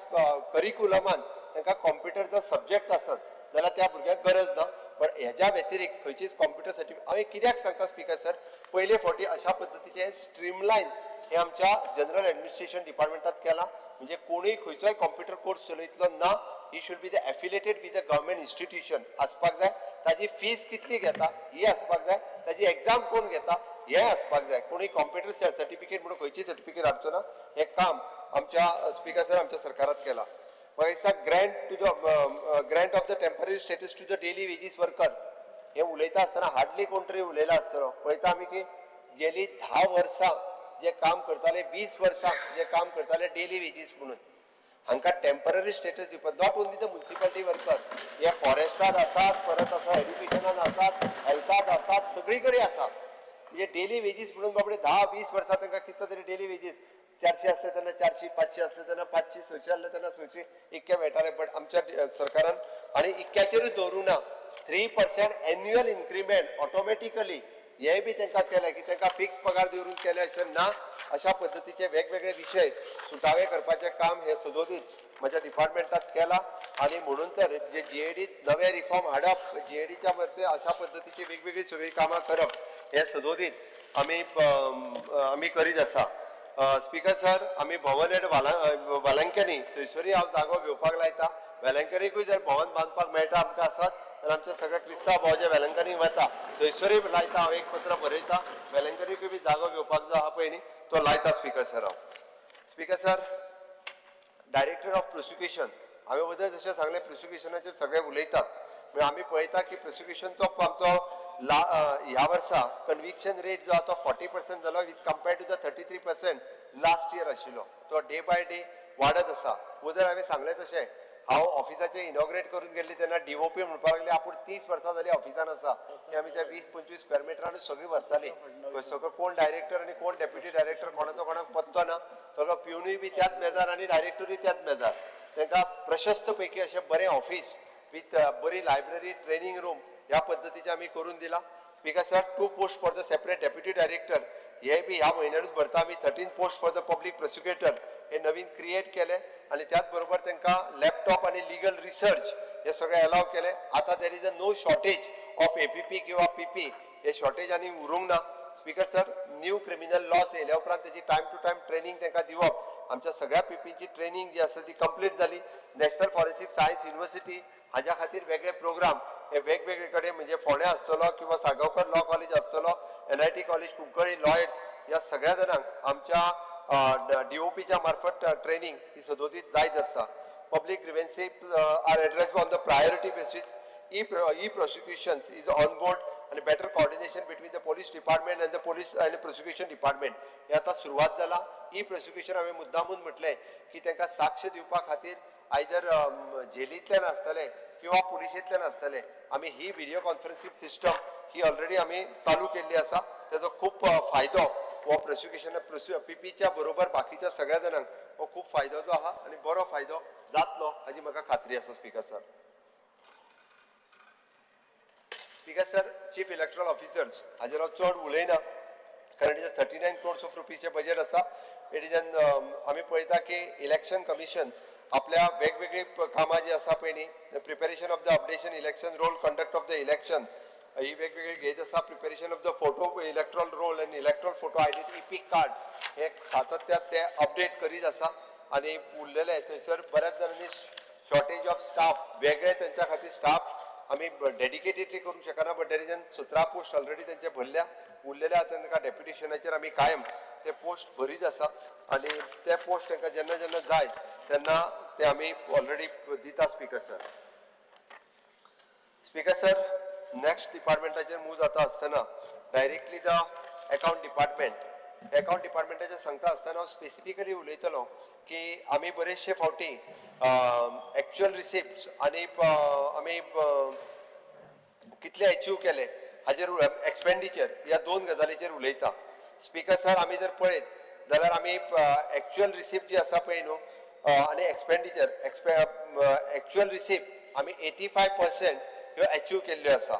करिक्युलमान तांकां कॉम्प्युटरचो सब्जेक्ट आसत जाल्यार त्या भुरग्याक गरज ना. पण ह्याच्या व्यतिरिक्त खंयचीच कॉम्प्युटर सर्टिफिकेट हांवें कित्याक सांगता स्पीकर सर, पयले फावटी अशा पद्दतीचे स्ट्रीमलायन हे आमच्या जनरल ऍडमिनिस्ट्रेशन डिपार्टमेंटात केला. म्हणजे कोणूय खंयचोय कॉम्प्युटर कोर्स चलयतलो ना, he should be the affiliated with the government institution आसपाक जाय. ताजी फीस कितली घेता ही आसपाक जाय. ताजी एक्झाम कोण घेता हें आसपाक जाय. कोणूय कॉम्प्युटर सर्टिफिकेट म्हणून खंयची सर्टिफिकेट हाडचो ना. हें काम आमच्या स्पीकर सर आमच्या सरकारात केला. म्हाका दिसता grant of the temporary status to the daily wages worker हे उलयता आसतना हार्डली कोण तरी उलयला आसतलो. पळयता आमी की गेली 10 वर्सां जे काम करताले, 20 वर्सां जे काम करताले डेली वेजीस म्हणून, हांकां टेम्पररी स्टेटस दिवपाक, not only the municipality worker, हे फॉरेस्टात आसात, परत आसा एड्युकेशनान आसात, हेल्थात आसात, सगळी कडेन आसा. म्हणजे डेली वेजीस म्हणून बाबडे 10-20 वर्सां तांकां कितलो तरी डेली वेजीस 400 असले तेन्ना 400, 500 असले तेन्ना 500, 600 असले तेन्ना 600 इतके मेळटाले. बट आमच्या सरकारान आनी इतक्याचेरूच दवरूं ना, 3% एन्युअल इन्क्रिमेंट ऑटोमॅटिकली हे बी तांकां केले की तांकां फिक्स पगार दवरून केले अशें ना. अशा पद्दतीचे वेगवेगळे विशय सुटावे करपाचें काम हे सदोदीत म्हज्या डिपार्टमेंटात केला. आणि म्हणून तर जे GADत नवे रिफॉर्म हाडप, GADच्या मध्ये अशा पद्दतीची वेगवेगळी सगळी कामां करप हे सदोदीत आमी करीत आसा. स्पीकर सर, आमी भवन एड वालांक्यांनी थंयसरूय हांव जागो घेवपाक लायता. वेलंकनीकूय जर भवन बांदपाक मेळटा आमकां आसत जाल्यार आमचे सगळे क्रिस्तांव भाव जे वेलंकनी वता थंयसरूय लायता. हांव एक पत्र बरयता, वेलंकनीकूय बी जागो घेवपाक जो आहा पळय न्ही तो लायता. स्पीकर सर, हांव speaker sir, director of prosecution हांवें बद्दल जशें सांगलें, प्रोसिक्युशनाचेर सगळे उलयतात. म्हणजे आमी पळयता की प्रोसिक्युशनचो आमचो ह्या वर्सा कन्विक्शन रेट जो आहा तो 40% जालो वीज compared to the 33% last year आशिल्लो. तो डे बाय डे वाडत आसा. उदर हांवें सांगलें तशें हांव ऑफिसाचें इनॉग्रेट करून गेल्ली तेन्ना DOP म्हणपाक लागले आपूण 30 वर्सां जालीं ऑफिसान आसा की आमी त्या 20-25 स्क्वेअर मिटरानूच सगळीं बसतालीं. सगळो कोण डायरेक्टर आनी कोण डेप्युटी डायरेक्टर कोणाचो कोणाक पत्तो ना. सगळो पिवनूय बी त्याच मेजार आनी डायरेक्टरूय त्याच मेजार. तांकां प्रशस्त पैकी अशें बरें ऑफिस विथ बरी लायब्ररी, ट्रेनिंग रूम ह्या पद्दतीचे आमी करून दिला. Speaker sir, 2 post for the separate deputy director हे बी ह्या म्हयन्यानूच भरता आमी. 13 पोस्ट फॉर द पब्लीक प्रोसिक्युटर हे नवीन क्रिएट केले आणि त्याच बरोबर तांकां लॅपटॉप आणि लिगल रिसर्च हे सगळे अलाव केले. आता there is a no shortage of APP किंवा PP, हे शॉर्टेज आनी उरूंक ना. Speaker sir, new criminal laws येयल्या उपरांत तेजी टायम टू टायम ट्रेनिंग तांकां दिवप. आमच्या सगळ्या PPची ट्रेनिंग जी आसा ती कंप्लीट जाली. नॅशनल फॉरेन्सिक सायन्स युनिव्हर्सिटी हाज्या खातीर वेगळे प्रोग्राम हे वेगवेगळे कडेन म्हणजे फोंड्या आसतलो किंवा साळगांवकर लॉ कॉलेज आसतलो, NIT कॉलेज कुंकळी, लॉयड्स ह्या सगळ्या जाणांक आमच्या DOPच्या मार्फत ट्रेनिंग ही सदोदीत जायत आसता. Public grievances are addressed on the priority basis. E-prosecution is on board and better coordination between the police department and the police and prosecution department हे आता सुरुवात जाला. E-prosecution हांवें मुद्दामून म्हटलें की तांकां साक्ष दिवपा खातीर आयदर जेलींतल्यान आसतले किंवा पुलिशेंतल्यान आसतले. आमी ही व्हिडिओ कॉन्फरन्सिंग सिस्टम ही ऑलरेडी आमी चालू केल्ली आसा. ताजो खूब फायदो हो प्रोसिक्युशन पीपीच्या बरोबर बाकीच्या सगळ्या जाणांक हो खूप फायद्याचो आहा आनी बरो फायदो जातलो हाची म्हाका खात्री आसा speaker sir. Speaker sir, chief electoral officers हाजेर हांव चड उलयना कारण is 39 crores of rupees budget आसा. हेजेन आमी पळयता की इलेक्शन कमिशन आपल्या वेगवेगळी कामां जी आसा पळय न्ही preparation of the updation election roll conduct of the election ही वेगवेगळी घेत आसा. Preparation of the photo electoral roll आनी electoral photo identity EPIC card हे सातत्यान ते अपडेट करीत आसा आनी उरलेले थंयसर बऱ्याच जाणांनी शॉर्टेज ऑफ स्टाफ वेगळे त्यांच्या खातीर स्टाफ आमी डेडिकेटेडली करूंक शकना but there is 17 post already त्यांचे भरल्या उरलेल्या तांकां डेप्युटेशनाचेर आमी कायम ते पोस्ट भरीत आसा आनी ते पोस्ट तांकां जेन्ना जेन्ना जाय तेन्ना ते आमी ऑलरेडी दिता speaker sir. Speaker sir, next डिपार्टमेंटाचेर मूव जाता आसतना डायरेक्टली द अकाउंट डिपार्टमेंटाचेर सांगता आसतना हांव स्पेसिफिकली उलयतलो की आमी बरेचशे फावटी एक्चुअल रिसिप्ट्स आनी आमी कितले अचीव केले हाजेर एक्सपेंडिचर ह्या दोन गजालीचेर उलयता. स्पीकर सर, आमी जर पळयत जाल्यार आमी एक्चुअल रिसिप्ट जी आसा पळय न्हू आनी एक्सपेंडिचर एक्चुअल रिसिप्ट आमी 85% ह्यो अचीव केल्ल्यो आसा.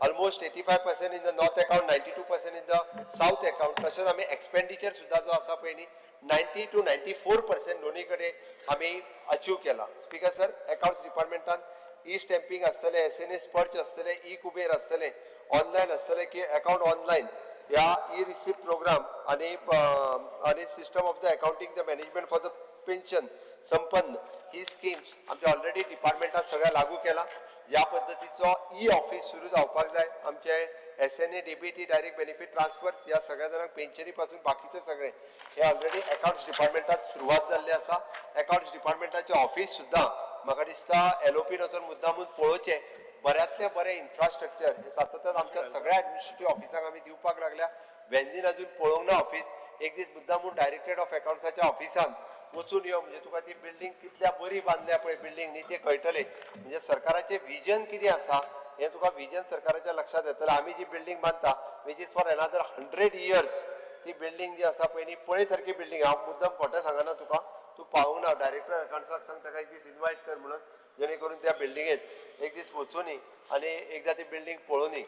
Almost 85% in the north account, 92% in the south account. तशेंच आमी एक्सपेंडिचर सुद्दां जो आसा पळय न्ही 90 to 94% दोनी कडेन आमी अचीव केला. स्पीकर सर, अकाउंट्स डिपार्टमेंटान ई स्टॅम्पिंग आसतले, SNS पर्च आसतले, ई कुबेर आसतले, ऑनलायन आसतले की अकाउंट ऑनलायन ह्या ई रिसिप्ट प्रोग्राम आनी system of the accounting the management for the pension संपन्न ही स्कीम्स आमच्या ऑलरेडी डिपार्टमेंटान सगळ्या लागू केला. ह्या पद्दतीचो ई ऑफिस सुरू जावपाक जाय. आमचे SNA, DBT, direct benefit transfer ह्या सगळ्या जाणांक पेन्शनी पासून बाकीचे सगळे हे ऑलरेडी अकाउंट्स डिपार्टमेंटात सुरवात जाल्ली आसा. अकाउंट्स डिपार्टमेंटाचे ऑफिस सुद्दां म्हाका दिसता LOP वचून मुद्दामून पळोवचे बऱ्यांतले बरें इन्फ्रास्ट्रक्चर हे सातत्यान आमच्या सगळ्या एडमिनिस्ट्रेटिव्ह ऑफिसांक आमी दिवपाक लागल्या. वेंजीन अजून पळोवंक ना ऑफिस. एक दीस मुद्दामून डायरेक्टरेट ऑफ अकाउंट्साच्या ऑफिसान वचून यो म्हणजे तुका ती बिल्डींग कितल्या बरी बांदल्या पळय बिल्डींग न्ही ते कळटले. म्हणजे सरकाराचे विजन कितें आसा हे तुका विजन सरकाराच्या लक्षात येतलें. आमी जी बिल्डींग बांदता which is for another 100 years ती बिल्डींग जी आसा पळय न्ही पळय सारकी बिल्डींग. हांव मुद्दाम खोटें सांगना तुका, तूं पावूंक ना. डायरेक्टर अकाउंट्साक सांग ताका एक दीस इन्वायट कर म्हणून जेणे करून त्या बिल्डिंगेत एक दीस वचून आनी एकदा ती बिल्डींग पळोवन.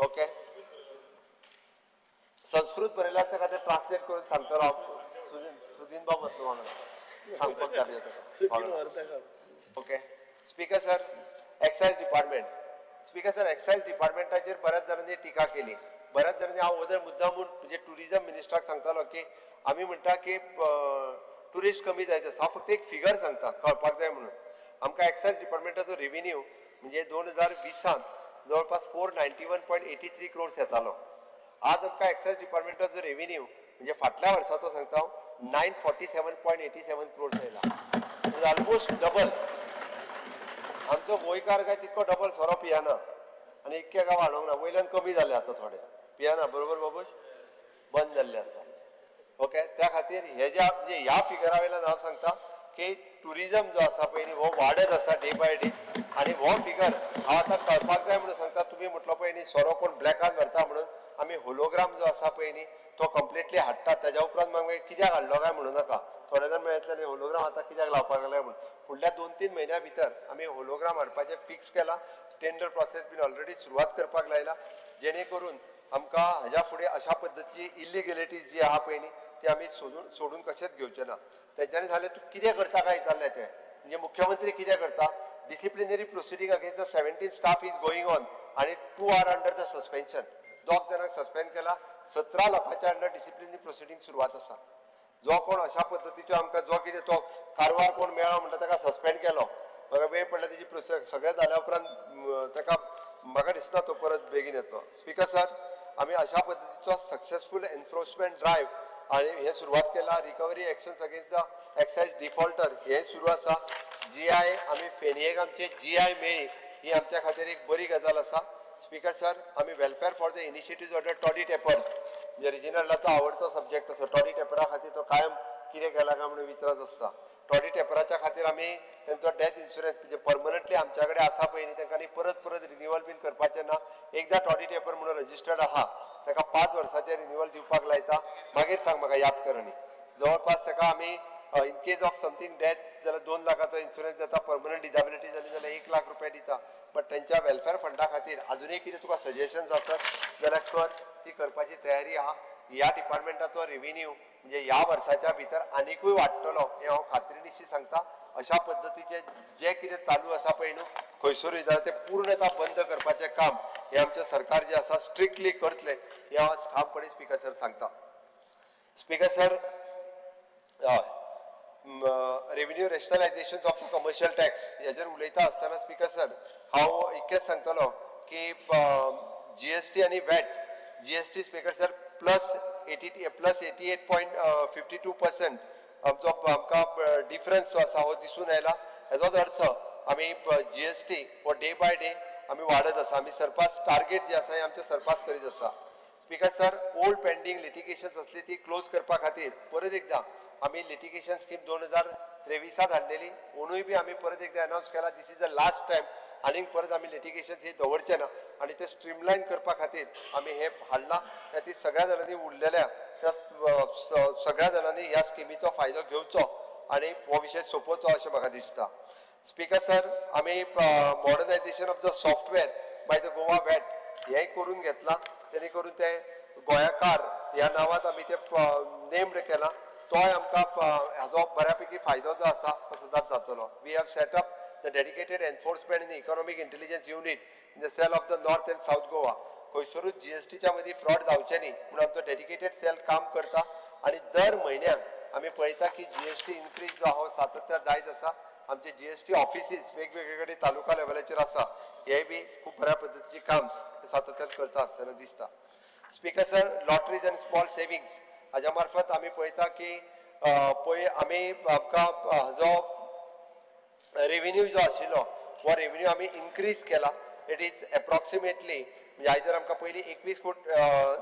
ओके, संस्कृत बरयला आसा ते ट्रान्सलेट करून सांगतलो हांव. सुदीन बाब वतलो वांगडा सांगपाक जाय ताका. Okay speaker sir, excise department. Speaker sir, excise डिपार्टमेंटाचेर बऱ्याच जाणांनी टिका केली. बऱ्याच जाणांनी हांव ओदर मुद्दामून म्हणजे टुरिझम मिनिस्टराक सांगतालो की आमी म्हणटा की टुरिस्ट कमी जायत आसा. हांव फक्त एक फिगर सांगता कळपाक जाय म्हणून. आमकां एक्सायज डिपार्टमेंटाचो रेव्हेन्यू म्हणजे 2020 जवळपास 491.83 crores येतालो. आज आमकां एक्सायज डिपार्टमेंटाचो रेव्हेन्यू म्हणजे फाटल्या वर्साचो सांगता हांव 947.87 crores येयला. Almost double. आमचो गोंयकार काय तितको डबल सोरो पियाना आनी इतके काय वाडोवंक ना. वयल्यान कमी जाले आतां थोडे पियाना. बरोबर बाबूश? बंद जाल्ले आसा. ओके, त्या खातीर हे जे म्हणजे ह्या फिगरा वयल्यान हांव सांगता की टुरिझम जो आसा पळय न्ही हो वाडत आसा डे बाय डे. आनी हो फिगर हांव आतां कळपाक जाय म्हणून सांगता. तुमी म्हटलो पळय न्ही सोरो कोण ब्लॅकान व्हरता म्हणून आमी होलोग्राम जो आसा पळय न्ही तो कंप्लिटली हाडटात. तेज्या उपरांत म्हाका कित्याक हाडलो काय म्हणू नाका. थोडे जाण मेळटले होलोग्राम आतां कित्याक लावपाक लागले म्हणून. फुडल्या 2-3 म्हयन्या भितर आमी होलोग्राम हाडपाचें फिक्स केला. टेंडर प्रोसेस बीन ऑलरेडी सुरवात करपाक लायला जेणे करून आमकां हाज्या फुडें अशा पद्दतीची इलिगेलिटीज जी आहा पळय न्ही ती आमी सोडून कशेंच घेवचे ना. तेंच्यांनी सांगलें तूं कितें करता काय विचारलें ते. म्हणजे मुख्यमंत्री कितें करता, disciplinary proceeding against the 17 staff is going on आनी 2 are अंडर द सस्पेन्शन. 2 जाणांक सस्पेंड केला. 17 लोकांच्या अंडर डिसिप्लिनरी प्रोसिडींग सुरवात आसा. जो कोण अशा पद्दतीच्यो आमकां जो कितें तो कारवार कोण मेळ्ळो म्हणटा ताका सस्पेंड केलो. म्हाका वेळ पडला तेजी प्रोसेस सगळें जाल्या उपरांत ताका म्हाका दिसना तो परत बेगीन येतलो. स्पीकर सर, आमी अशा पद्दतीचो सक्सेसफूल एनफोर्समेंट ड्रायव्ह आनी हे सुरवात केला. Recovery actions against the excise defaulter हे सुरू आसा. GI आमी फेणयेक आमचे GI मेळ्ळी ही आमच्या खातीर एक बरी गजाल आसा. स्पीकर सर, आमी welfare for the initiative of the toddy taper म्हणजे रिजिनलाचो आवडतो सब्जेक्ट आसा. टॉडी टेपरा खातीर तो कायम कितें केला काय म्हणून विचारत आसता. टॉडी टेपराच्या खातीर आमी तेंचो डेथ इन्शुरन्स म्हणजे परमनंटली आमच्या कडेन आसा पळय न्ही तांकां परत परत रिन्युअल बीन करपाचें ना. एकदां टॉडी टेपर म्हणून रजिस्टर्ड आहा ताका 5 वर्साचें रिन्युअल दिवपाक लायता. मागीर सांग म्हाका याद कर आनी जवळपास ताका आमी in case of something death जाल्यार 2 लाखाचो इन्शुरन्स जाता. परमनंट डिसेबिलिटी जाली जाल्यार 1 लाख रुपया दिता. बट तेंच्या वेलफेअर फंडा खातीर अजुनूय कितें तुका सजेशन्स आसत जाल्यार कर. ती करपाची तयारी आहा. ह्या डिपार्टमेंटाचो रेव्हेन्यू म्हणजे ह्या वर्साच्या भितर आनीकूय वाडटलो हें हांव खात्रीनिशी सांगता. अशा पद्दतीचे जे कितें चालू आसा पळय न्हू खंयसरूय जाल्यार ते पूर्णता बंद करपाचें काम हे आमचें सरकार जे आसा स्ट्रिक्टली करतले हे हांव ठामपणे स्पीकर सर सांगता. Speaker sir revenue rationalization of the commercial tax हेजेर उलयता आसतना स्पीकर सर हांव इतकेंच सांगतलो की जीएसटी आनी watt GST speaker sir plus 88.52% आमकां डिफरन्स जो आसा हो दिसून आयला. हेजोच अर्थ आमी जीएसटी हो डे बाय डे आमी वाडत आसा. आमी सरपास टार्गेट जे आसा हे आमचे सरपास करीत आसा. स्पीकर सर ओल्ड पेंडींग लिटिगेशन्स आसली ती क्लोज करपा खातीर परत एकदां आमी लिटिगेशन स्कीम 2023 हाडलेली. ओनूय बी आमी परत एकदां अनावन्स केला दिस इज द लास्ट टायम आनीक परत आमी लिटिगेशन ही दवरचे ना आनी ते स्ट्रीमलायन करपा खातीर आमी हे हाडला. ती सगळ्या जाणांनी उरलेल्या त्या सगळ्या जाणांनी ह्या स्किमीचो फायदो घेवचो आनी हो विशय सोंपोवचो अशें म्हाका दिसता. स्पीकर सर आमी modernisation of the software by the Goa watt हेंय करून घेतला. जेणे करून ते गोंयकार ह्या नांवांत आमी ते नेम्ड केला. तोय आमकां हाजो बऱ्यापैकी फायदो जो आसा तो सदांच जातलो. We have set up the dedicated enforcement in economic intelligence unit in the cell of the north and south Goa. खंयसरूच जीएसटीच्या मदीं फ्रॉड जावचे न्ही म्हणून आमचो डेडिकेटेड सेल काम करता आनी दर म्हयन्याक आमी पळयता की जीएसटी इन्क्रीज जो आहा सातत्यान जायत आसा. आमचे जीएसटी ऑफिसीस वेगवेगळे कडेन तालुका लेवलाचेर आसा हेय बी खूब बऱ्या पद्दतीची काम सातत्यान करता आसतना दिसता. स्पीकर सर लॉटरीज आनी स्मॉल सेविंग्स हाज्या मार्फत आमी पळयता की पळय आमी आमकां हाजो रेव्हेन्यू जो आशिल्लो हो रेव्हेन्यू आमी इन्क्रीज केला. इट इज एप्रॉक्सिमेटली म्हणजे आयदर आमकां पयलीं 21 कोटी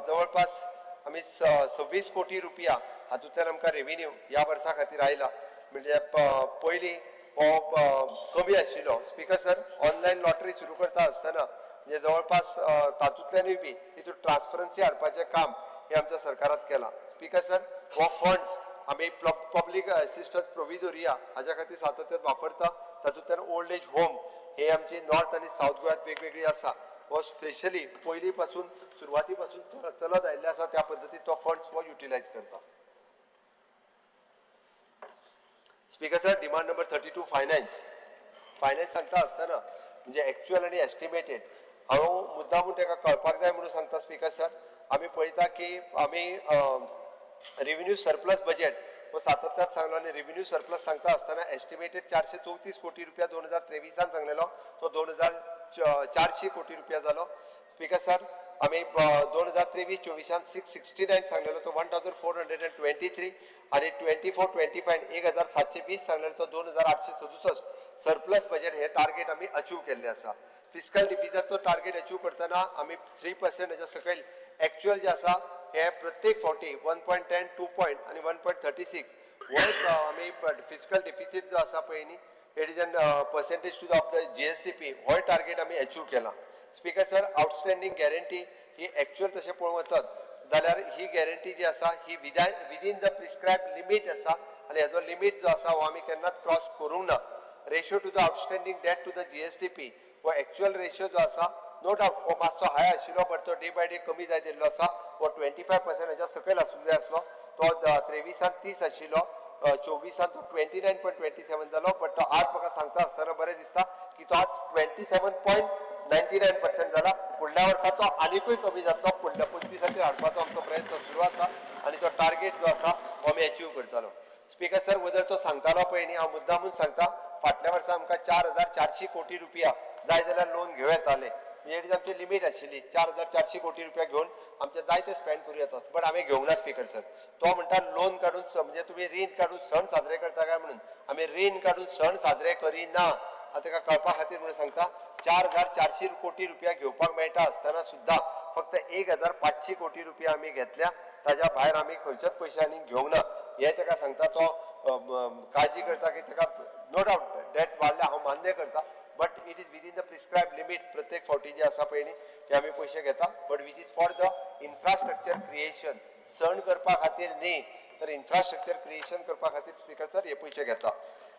जवळपास आमी 26 कोटी रुपया हातूंतल्यान आमकां रेव्हेन्यू ह्या वर्सा खातीर आयला. म्हणजे पयलीं हो कमी आशिल्लो. स्पीकर सर ऑनलायन लॉटरी सुरू करता आसतना म्हणजे जवळपास तातूंतल्यानूय बी तितून ट्रान्सपरन्सी हाडपाचें काम हे आमच्या सरकारात केला. स्पीकर सर हो फंड्स आमी पब्लीक असिस्टन्स प्रोविजोरिया हाज्या खातीर सातत्यान वापरता. तातूंतल्यान ओल्ड एज होम हे आमची नॉर्थ आनी साऊथ गोंयांत वेगवेगळी आसा. हो स्पेशली पयलीं पासून सुरवाती पासून चलत आयिल्ले आसा त्या पद्दतीन तो फंड्स हो युटिलायज करता. Speaker sir demand number 32 finance सांगता आसतना म्हणजे एक्चुअल आनी एस्टिमेटेड हांव मुद्दामून ताका कळपाक जाय म्हणून सांगता. स्पीकर सर आमी पळयता की आमी रेव्हेन्यू सरप्लस बजेट हो सातत्यान सांगलो आनी रेव्हेन्यू सरप्लस सांगता आसतना एस्टिमेटेड 434 कोटी रुपया 2023 सांगलेलो तो 2400 कोटी रुपया जालो. स्पीकर सर आमी 2023-24 669 सांगलेलो तो 1423 आनी 24-25 1720 सांगलेलो तो 2867. सरप्लस बजेट हे टार्गेट आमी अचीव केल्ले आसा. फिस्कल डिफिसिटचो टार्गेट अचीव करतना आमी 3% हेच्या सकयल एक्चुअल जे आसा हे प्रत्येक फावटी 1.10, 2 आनी 1.36 हो आमी फिस्कल डिफिसीट जो आसा पळय न्ही it is N percentage two of the GSDP हो टार्गेट आमी अचीव केला. स्पीकर सर आउटस्टँडींग गॅरंटी ही एक्चुअल तशें पळोवंक वचत जाल्यार ही गॅरंटी जी आसा ही विदीन द प्रिस्क्रायब लिमीट आसा आनी हेजो लिमीट जो आसा हो आमी केन्नाच क्रॉस करूंक ना. Ratio to the outstanding debt to the GSDP हो एक्चुअल रेशियो जो आसा नो डाउट हो मातसो हाय आशिल्लो बट तो डे बाय डे कमी जायत येयल्लो आसा. हो 25% हेच्या सकयल आसूंक जाय आसलो. तो 23 30 आशिल्लो 24 तो 29.27 जालो बट तो आज म्हाका सांगता आसतना बरें दिसता की तो आज 27.99% जाला. फुडल्या वर्सा तो आनीकूय कमी जातलो. फुडल्या 25 हाडपाचो आमचो प्रयत्न सुरू आसा आनी तो टार्गेट जो आसा हो आमी अचीव करतलो. स्पीकर सर वदर तो सांगतालो पळय न्ही हांव मुद्दामून सांगता फाटल्या वर्सा आमकां 4400 कोटी रुपया जाय जाल्यार लोन घेवं येताले. म्हणजे आमची लिमीट आशिल्ली 4400 कोटी रुपया घेवन आमचे जायते स्पेंड करूं येता बट आमी घेवंक ना. स्पीकर सर तो म्हणटा लोन काडून म्हणजे तुमी रीण काडून सण साजरे करता काय म्हणून आमी रीण काडून सण साजरे करिना. ताका कळपा खातीर म्हणून सांगता 4400 कोटी रुपया घेवपाक मेळटा आसतना सुद्दां फक्त 1500 कोटी रुपया आमी घेतल्या. ताज्या भायर आमी खंयचेच पयशे आनी घेवंक ना. हे ताका सांगता तो काळजी करता की ताका नो डावट डेट वाडल्या हांव मान्य करता but it is within the prescribe limit प्रत्येक फावटी जे आसा पळय न्ही ते आमी पयशे घेता but which is for the infrastructure creation सण करपा खातीर न्ही तर इन्फ्रास्ट्रक्चर क्रिएशन करपा खातीर स्पीकर सर हे पयशे घेता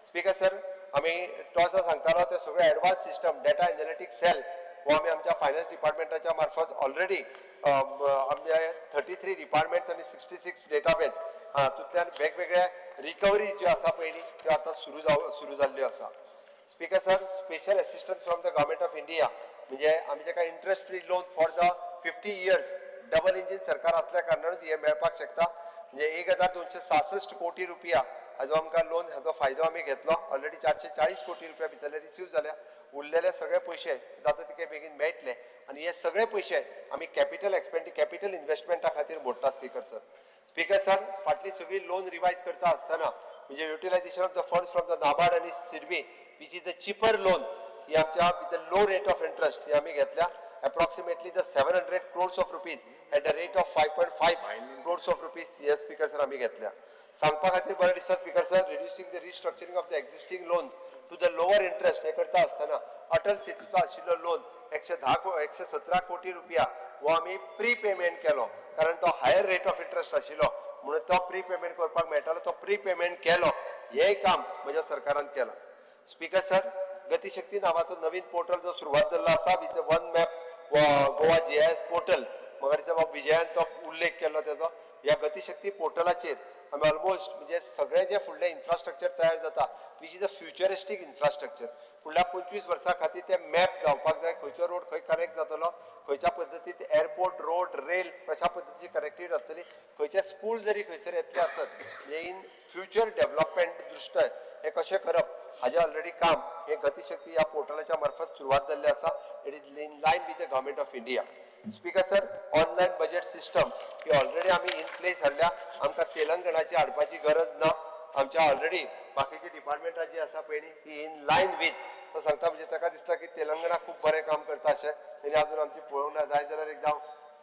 स्पीकर सर आमी टॉसा सांगतालो ते सगळे advance system data analytics cell हो आमी आमच्या फायनान्स डिपार्टमेंटाच्या मार्फत ऑलरेडी आमचे 33 डिपार्टमेंट्स आनी 66 डेटाबेज हातूंतल्यान वेगवेगळे रिकवरी ज्यो आसा पळय न्ही त्यो आतां सुरू जाल्ल्यो आसा speaker sir special assistance from the government of India म्हणजे आमी जेका interest free loan for the 50 years double engine सरकार असल्या कारणानूच हे मेळपाक शकता म्हणजे 1266 कोटी रुपया हाजो आमकां लोन हाजो फायदो आमी घेतलो ऑलरेडी 440 कोटी रुपया भितरले रिसीव जाल्या उरलेले सगळे पयशे जाता तितके बेगीन मेळटले आनी हे सगळे पयशे आमी कॅपिटल इन्व्हेस्टमेंटा खातीर मोडटा स्पीकर सर फाटली सगळी लोन रिवायज करता आसतना म्हणजे utilisation of the funds from the NABARD आनी SIDBI which is the cheaper loan ही आमच्या with the low rate of interest ही आमी घेतल्या approximately the 700 crores of rupees at the rate of 5.5 crores of rupees yes speaker sir आम्ही घेतल्या सांगपा खातीर बरें दिसता speaker sir reducing the restructuring of the existing loan to the lower interest हे करता आसतना अटल सेतूचो आशिल्लो लोन 117 कोटी रुपया हो आमी प्री पेमेंट केलो कारण तो हायर रेट ऑफ इंटरेस्ट आशिल्लो म्हणून तो प्री पेमेंट करपाक मेळटालो तो प्री पेमेंट केलो हेय काम म्हज्या सरकारान केलां स्पीकर सर गतिशक्ती नावाचो नवीन पोर्टल जो सुरवात जाल्लो आसा with one map Goa GIS portal मगारीच्या विजयान तो उल्लेख केलो त्याचो ह्या गतिशक्ती पोर्टलाचेर आमी ऑलमोस्ट म्हणजे सगळे जे फुडले इन्फ्रास्ट्रक्चर तयार जाता विच इज अ फ्युचरिस्टीक इन्फ्रास्ट्रक्चर फुडल्या 25 वर्सां खातीर ते मॅप जावपाक जाय खंयचो रोड खंय कनेक्ट जातलो खंयच्या पद्दतीन एअरपोर्ट रोड रेल कशा पद्दतीची कनेक्टिव्हिटी आसतली खंयचे स्कूल जरी खंयसर येतले आसत म्हणजे इन फ्युचर डेव्हलपमेंट दृश्टय हे कशें करप हाजे ऑलरेडी काम हे गतिशक्ती ह्या पोर्टलाच्या मार्फत सुरवात जाल्ली आसा it is in line with the government of India speaker sir online budget system ही ऑलरेडी आमी इन प्लेस हाडल्या आमकां तेलंगणाची हाडपाची गरज ना आमच्या ऑलरेडी बाकीचे डिपार्टमेंटां जी आसा पळय न्ही ही इन लायन विथ तो सांगता म्हणजे ताका दिसता की तेलंगणा खूब बरें काम करता अशें तेणी अजून आमची पळोवंक ना जाय जाल्यार एकदां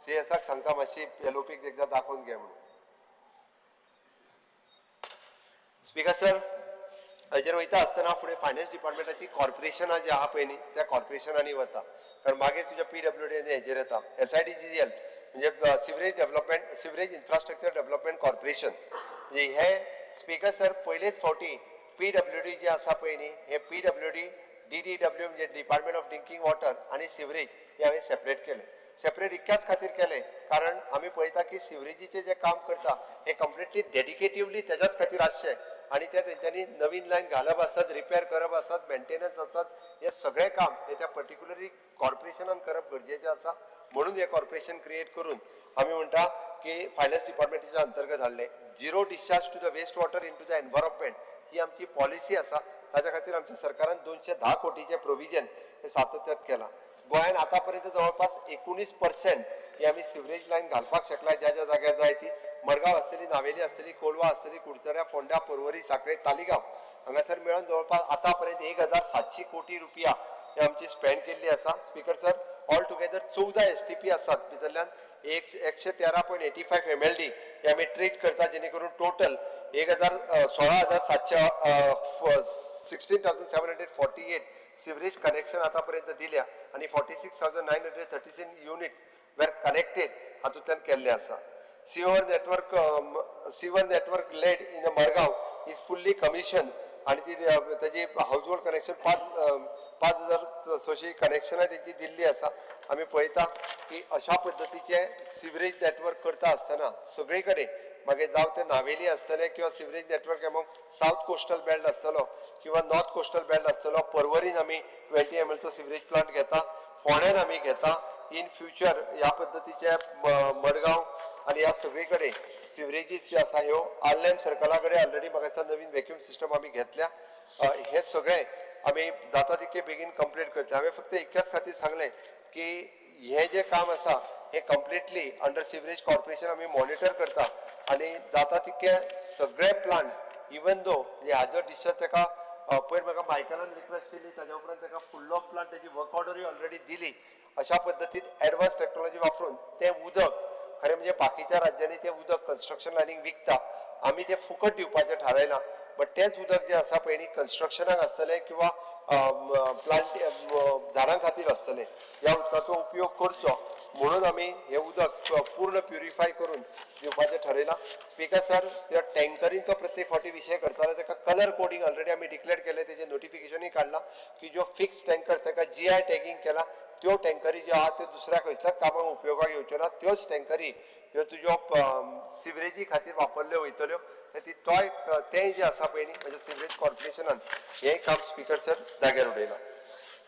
CSक सांगता मातशी एलओपीक एकदां दाखोवन घे म्हणून स्पीकर सर हाजेर वयता आसतना फुडें फायनान्स डिपार्टमेंटाची कॉर्पोरेशनां जी आहा पळय न्ही त्या कॉर्पोरेशनांनी वता कारण मागीर तुज्या PWD आनी हेजेर येता SIDGL म्हणजे सिवरेज इन्फ्रास्ट्रक्चर डेव्हलपमेंट कॉर्पोरेशन म्हणजे हे स्पीकर सर पयलेच फावटी PWD जे आसा पळय न्ही हे PWD DDW म्हणजे डिपार्टमेंट ऑफ ड्रिंकिंग वॉटर आनी सिवरेज हे हांवें सेपरेट केले सेपरेट इतक्याच खातीर केले कारण आमी पळयता की सिवरेजीचे जे काम करता हे कंप्लिटली डेडिकेटिवली तेज्याच खातीर आसचें आणि त्या तेंच्यांनी नवीन लायन घालप आसत रिपेअर करप आसत मेंटेनन्स आसत हे सगळे काम हे त्या पर्टिक्युलरली कॉर्पोरेशनान करप गरजेचें आसा म्हणून हे कॉर्पोरेशन क्रिएट करून आमी म्हणटा की फायनान्स डिपार्टमेंटाच्या अंतर्गत हाडले zero discharge to the waste water into the environment ही आमची पॉलिसी आसा ताच्या खातीर आमच्या सरकारान 210 कोटीचे प्रोविजन हे सातत्यात केलां गोंयान आतां पर्यंत जवळपास 19% ही आमी सिवरेज लायन घालपाक शकला ज्या ज्या जाग्यार जाय ती मडगांव आसतली नावेली आसतली कोलवा आसतली कुडचड्या फोंडा पर्वरी सांखळे तालिगांव हांगासर मेळून जवळपास आतां पर्यंत 1700 कोटी रुपया ही आमची स्पेंड केल्ली आसा speaker sir all together 14 STP आसात भितरल्यान 113.85 MLD हे आमी ट्रीट करता जेणे करून टोटल 16,748 सिवरेज कनेक्शन आतापर्यंत दिल्या आणि 46,936 युनिट्स वेर कनेक्टेड हातूंतल्यान केल्ले आसा sewer network laid in Madgaon is fully commission आणि ताजी हाऊस होल्ड कनेक्शन 5,600 कनेक्शनां तेंची दिल्ली आसा आमी पळयता की अशा पद्दतीचे सिवरेज नेटवर्क करता आसतना सगळे कडेन मागीर जावं ते नावेली आसतले किंवा sewerage network among south coastal belt आसतलो किंवा नॉर्थ कोस्टल बेल्ट आसतलो पर्वरीन आमी 20 ml चो सिवरेज प्लांट घेता फोंड्यान आमी घेता इन फ्युचर ह्या पद्दतीचे मडगांव आनी ह्या सगळे कडेन सिवरेजीस जे आसा ह्यो आर्लेम सर्कला कडेन ऑलरेडी म्हाका नवीन वॅक्यूम सिस्टम आमी घेतल्या हे सगळे आमी जाता तितके बेगीन कंप्लीट करतले हांवें फक्त इतक्याच खातीर सांगलें की हे जे काम आसा हे कंप्लिटली अंडर सिवरेज कॉर्पोरेशन आमी मॉनिटर करता आणि जाता तितके सगळे प्लांट इवन दो हाजो डिस्चार्ज ताका पयर म्हाका मायकलान रिक्वेस्ट केली ताज्या उपरांत ताका फुल्लो प्लांट ताची वर्क ऑर्डरूय ऑलरेडी दिली अशा पद्दतीन एडवान्स टेक्नॉलॉजी वापरून ते उदक खरें म्हणजे बाकीच्या राज्यांनी ते उदक कन्स्ट्रक्शन लायनीक विकता आमी ते फुकट दिवपाचें थारायलां बट तेंच उदक जें आसा पळय न्ही कन्स्ट्रक्शनाक आसतलें किंवा प्लांट झाडां खातीर आसतलें ह्या उदकाचो उपयोग करचो म्हणून आमी हें उदक पूर्ण प्युरिफाय करून दिवपाचें थारायलां स्पीकर सर त्या टँकरीन तो प्रत्येक फावटी विशय करतालो ताका कलर कोडिंग ऑलरेडी आमी डिक्लेअर केलें तेजें नोटिफिकेशनूय काडलां की ज्यो फिक्स टँकर ताका GI टॅगिंग केला त्यो टँकरी ज्यो आहा त्यो दुसऱ्या खंयच्याच कामाक उपयोगाक येवच्यो ना त्योच टँकरी ह्यो तुज्यो सिवरेजी खातीर वापरल्यो वयतल्यो तोय तेंय जें आसा पळय न्ही म्हणजे सिवरेज कॉर्पोरेशनान हें काम स्पीकर सर जाग्यार उडयलां